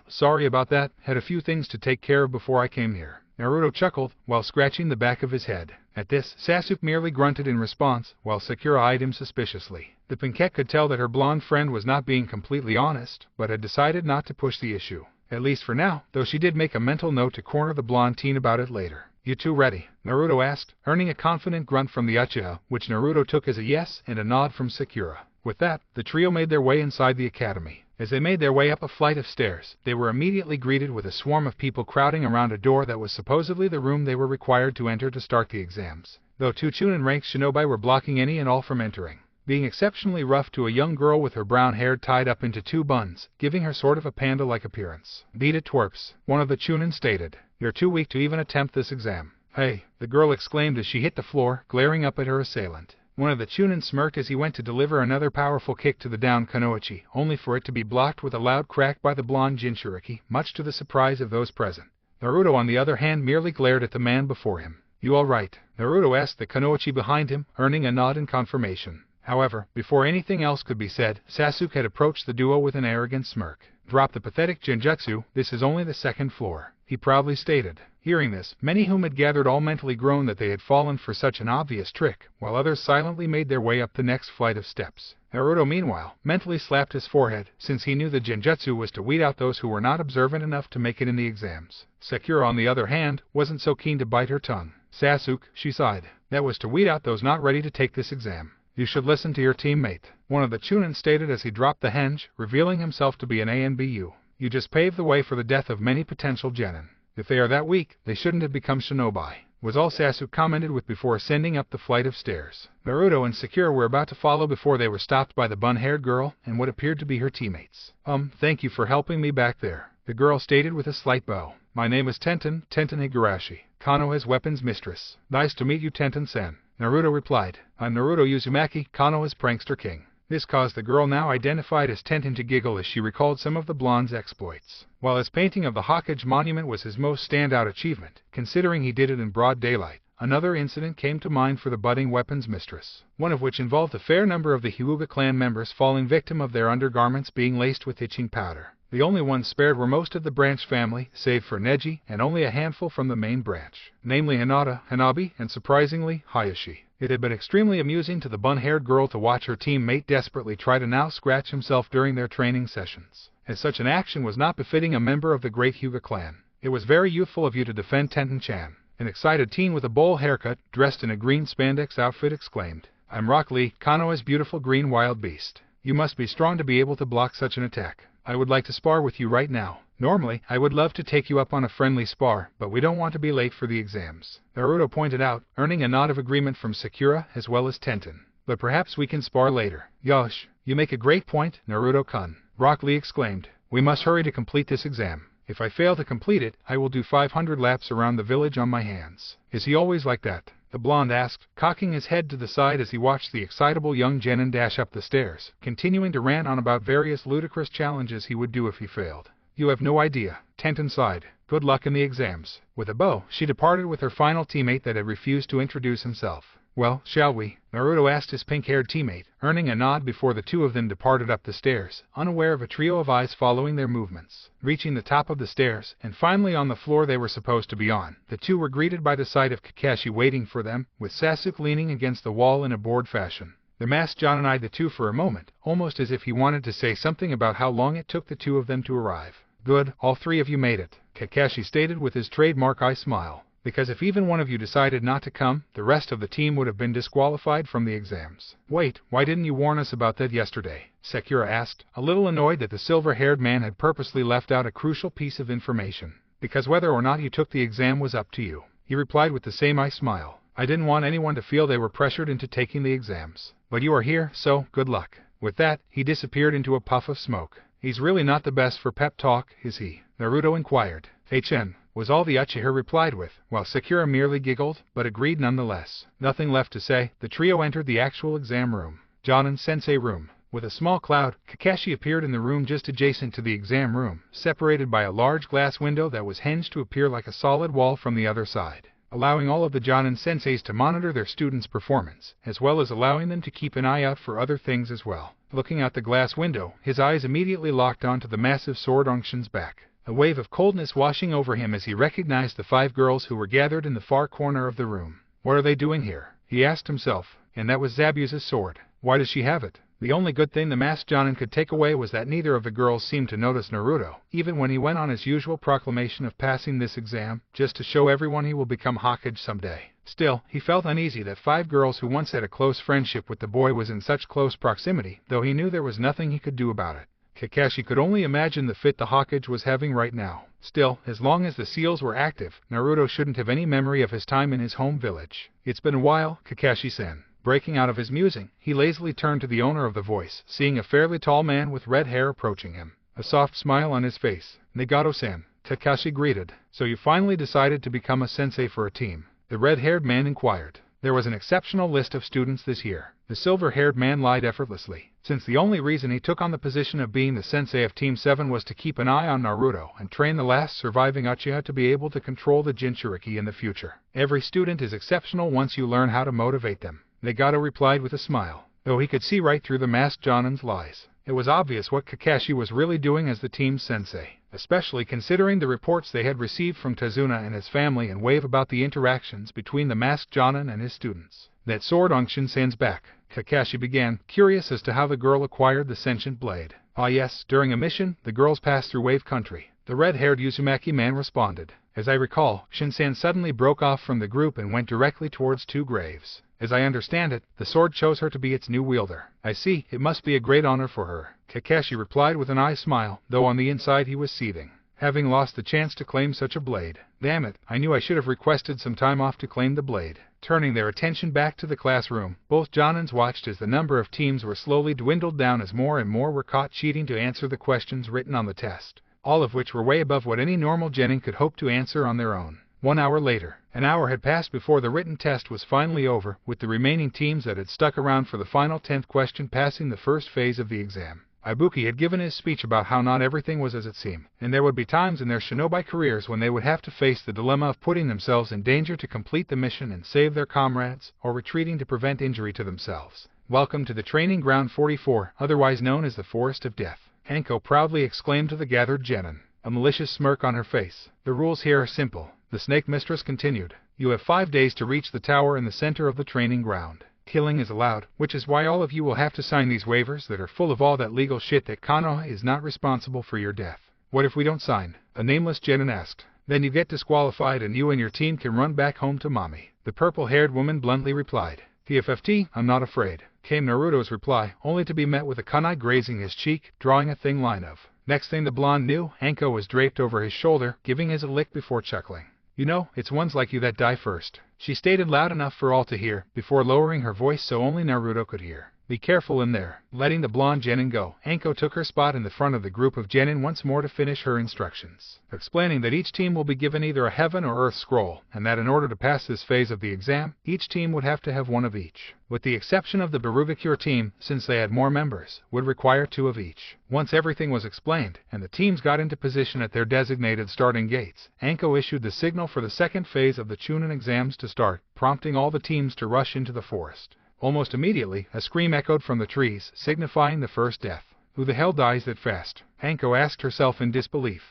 Sorry about that, had a few things to take care of before I came here. Naruto chuckled, while scratching the back of his head. At this, Sasuke merely grunted in response, while Sakura eyed him suspiciously. The Pinkette could tell that her blonde friend was not being completely honest, but had decided not to push the issue. At least for now, though she did make a mental note to corner the blonde teen about it later. You two ready? Naruto asked, earning a confident grunt from the Uchiha, which Naruto took as a yes and a nod from Sakura. With that, the trio made their way inside the academy. As they made their way up a flight of stairs, they were immediately greeted with a swarm of people crowding around a door that was supposedly the room they were required to enter to start the exams, though 2 Chunin rank shinobi were blocking any and all from entering, being exceptionally rough to a young girl with her brown hair tied up into 2 buns, giving her sort of a panda-like appearance. Beat it, twerps, one of the Chunin stated. You're too weak to even attempt this exam. Hey, the girl exclaimed as she hit the floor, glaring up at her assailant. One of the Chunin smirked as he went to deliver another powerful kick to the downed Kunoichi, only for it to be blocked with a loud crack by the blonde Jinchuriki, much to the surprise of those present. Naruto, on the other hand, merely glared at the man before him. You all right? Naruto asked the Kunoichi behind him, earning a nod in confirmation. However, before anything else could be said, Sasuke had approached the duo with an arrogant smirk. Drop the pathetic genjutsu, this is only the 2nd floor, he proudly stated. Hearing this, many whom had gathered all mentally groaned that they had fallen for such an obvious trick, while others silently made their way up the next flight of steps. Naruto, meanwhile, mentally slapped his forehead, since he knew the genjutsu was to weed out those who were not observant enough to make it in the exams. Sakura, on the other hand, wasn't so keen to bite her tongue. Sasuke, she sighed, that was to weed out those not ready to take this exam. You should listen to your teammate, one of the Chunin stated as he dropped the henge, revealing himself to be an Anbu. You just paved the way for the death of many potential genin. If they are that weak, they shouldn't have become shinobi, was all Sasuke commented with before ascending up the flight of stairs. Naruto and Sakura were about to follow before they were stopped by the bun-haired girl and what appeared to be her teammates. Thank you for helping me back there, the girl stated with a slight bow. My name is Tenten Higurashi, Konoha's weapons mistress. Nice to meet you, Tenten-sen, Naruto replied. I'm Naruto Uzumaki, Konoha's prankster king. This caused the girl now identified as Tenten to giggle as she recalled some of the blonde's exploits. While his painting of the Hokage monument was his most standout achievement, considering he did it in broad daylight, another incident came to mind for the budding weapons mistress, one of which involved a fair number of the Hyuga clan members falling victim of their undergarments being laced with itching powder. The only ones spared were most of the branch family, save for Neji, and only a handful from the main branch, namely Hinata, Hanabi, and surprisingly, Hayashi. It had been extremely amusing to the bun-haired girl to watch her teammate desperately try to now scratch himself during their training sessions, as such an action was not befitting a member of the great Hyuga clan. It was very youthful of you to defend Tenten-chan, an excited teen with a bowl haircut, dressed in a green spandex outfit exclaimed. I'm Rock Lee, Konoha's beautiful green wild beast. You must be strong to be able to block such an attack. I would like to spar with you right now. Normally, I would love to take you up on a friendly spar, but we don't want to be late for the exams, Naruto pointed out, earning a nod of agreement from Sakura as well as Tenten. But perhaps we can spar later. Yosh, you make a great point, Naruto-kun, Rock Lee exclaimed. We must hurry to complete this exam. If I fail to complete it, I will do 500 laps around the village on my hands. Is he always like that? The blonde asked, cocking his head to the side as he watched the excitable young genin dash up the stairs, continuing to rant on about various ludicrous challenges he would do if he failed. You have no idea, Tenten sighed. Good luck in the exams. With a bow, she departed with her final teammate that had refused to introduce himself. Well, shall we? Naruto asked his pink-haired teammate, earning a nod before the two of them departed up the stairs, unaware of a trio of eyes following their movements. Reaching the top of the stairs, and finally on the floor they were supposed to be on, the two were greeted by the sight of Kakashi waiting for them, with Sasuke leaning against the wall in a bored fashion. The masked Jonin eyed the two for a moment, almost as if he wanted to say something about how long it took the two of them to arrive. Good, all three of you made it, Kakashi stated with his trademark eye smile. Because if even one of you decided not to come, the rest of the team would have been disqualified from the exams. Wait, why didn't you warn us about that yesterday? Sakura asked, a little annoyed that the silver-haired man had purposely left out a crucial piece of information. Because whether or not you took the exam was up to you, he replied with the same eye smile. I didn't want anyone to feel they were pressured into taking the exams. But you are here, so good luck. With that, he disappeared into a puff of smoke. He's really not the best for pep talk, is he? Naruto inquired. HN. Was all the Uchiha replied with, while Sakura merely giggled, but agreed nonetheless. Nothing left to say, the trio entered the actual exam room. Jonin-sensei room. With a small cloud, Kakashi appeared in the room just adjacent to the exam room, separated by a large glass window that was hinged to appear like a solid wall from the other side, allowing all of the Jonin-senseis to monitor their students' performance, as well as allowing them to keep an eye out for other things as well. Looking out the glass window, his eyes immediately locked onto the massive sword Unshin's back. A wave of coldness washing over him as he recognized the 5 girls who were gathered in the far corner of the room. What are they doing here? He asked himself. And that was Zabuza's sword. Why does she have it? The only good thing the masked Jonin could take away was that neither of the girls seemed to notice Naruto, even when he went on his usual proclamation of passing this exam, just to show everyone he will become Hokage someday. Still, he felt uneasy that 5 girls who once had a close friendship with the boy was in such close proximity, though he knew there was nothing he could do about it. Kakashi could only imagine the fit the Hokage was having right now. Still, as long as the seals were active, Naruto shouldn't have any memory of his time in his home village. It's been a while, Kakashi-sen. Breaking out of his musing, he lazily turned to the owner of the voice, seeing a fairly tall man with red hair approaching him. A soft smile on his face. Nagato-san, Kakashi greeted. So you finally decided to become a sensei for a team? The red-haired man inquired. There was an exceptional list of students this year. The silver-haired man lied effortlessly, since the only reason he took on the position of being the sensei of Team 7 was to keep an eye on Naruto and train the last surviving Uchiha to be able to control the Jinchuriki in the future. Every student is exceptional once you learn how to motivate them, Nagato replied with a smile, though he could see right through the masked Jonin's lies. It was obvious what Kakashi was really doing as the team's sensei, especially considering the reports they had received from Tazuna and his family and Wave about the interactions between the masked Jonin and his students. That sword Unshin-san's back, Kakashi began, curious as to how the girl acquired the sentient blade. Ah yes, during a mission, the girls passed through Wave Country. The red-haired Uzumaki man responded. As I recall, Shin-san suddenly broke off from the group and went directly towards 2 graves. As I understand it, the sword chose her to be its new wielder. I see, it must be a great honor for her, Kakashi replied with an eye smile, though on the inside he was seething. having lost the chance to claim such a blade. Damn it, I knew I should have requested some time off to claim the blade. Turning their attention back to the classroom, both Jonins watched as the number of teams were slowly dwindled down as more and more were caught cheating to answer the questions written on the test, all of which were way above what any normal genin could hope to answer on their own. 1 hour later, an hour had passed before the written test was finally over, with the remaining teams that had stuck around for the final 10th question passing the first phase of the exam. Ibuki had given his speech about how not everything was as it seemed, and there would be times in their shinobi careers when they would have to face the dilemma of putting themselves in danger to complete the mission and save their comrades, or retreating to prevent injury to themselves. Welcome to the Training Ground 44, otherwise known as the Forest of Death, Hanko proudly exclaimed to the gathered genin, a malicious smirk on her face. The rules here are simple, the Snake Mistress continued. You have 5 days to reach the tower in the center of the training ground. Killing is allowed, which is why all of you will have to sign these waivers that are full of all that legal shit that Konoha is not responsible for your death. What if we don't sign? A nameless genin asked. Then you get disqualified and you and your team can run back home to mommy. The purple-haired woman bluntly replied. TFFT, I'm not afraid, came Naruto's reply, only to be met with a kunai grazing his cheek, drawing a thin line of. Next thing the blonde knew, Hanko was draped over his shoulder, giving his a lick before chuckling. You know, it's ones like you that die first, she stated loud enough for all to hear, before lowering her voice so only Naruto could hear. Be careful in there. Letting the blonde genin go, Hanko took her spot in the front of the group of genin once more to finish her instructions, explaining that each team will be given either a heaven or earth scroll, and that in order to pass this phase of the exam, each team would have to have one of each. With the exception of the Barubicure team, since they had more members, would require 2 of each. Once everything was explained, and the teams got into position at their designated starting gates, Hanko issued the signal for the second phase of the Chunin exams to start, prompting all the teams to rush into the forest. Almost immediately, a scream echoed from the trees, signifying the first death. Who the hell dies that fast? Hanko asked herself in disbelief.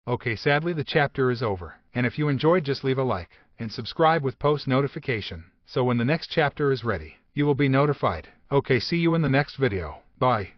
Okay, sadly the chapter is over, and if you enjoyed just leave a like, and subscribe with post notification, so when the next chapter is ready, you will be notified. Okay, see you in the next video. Bye.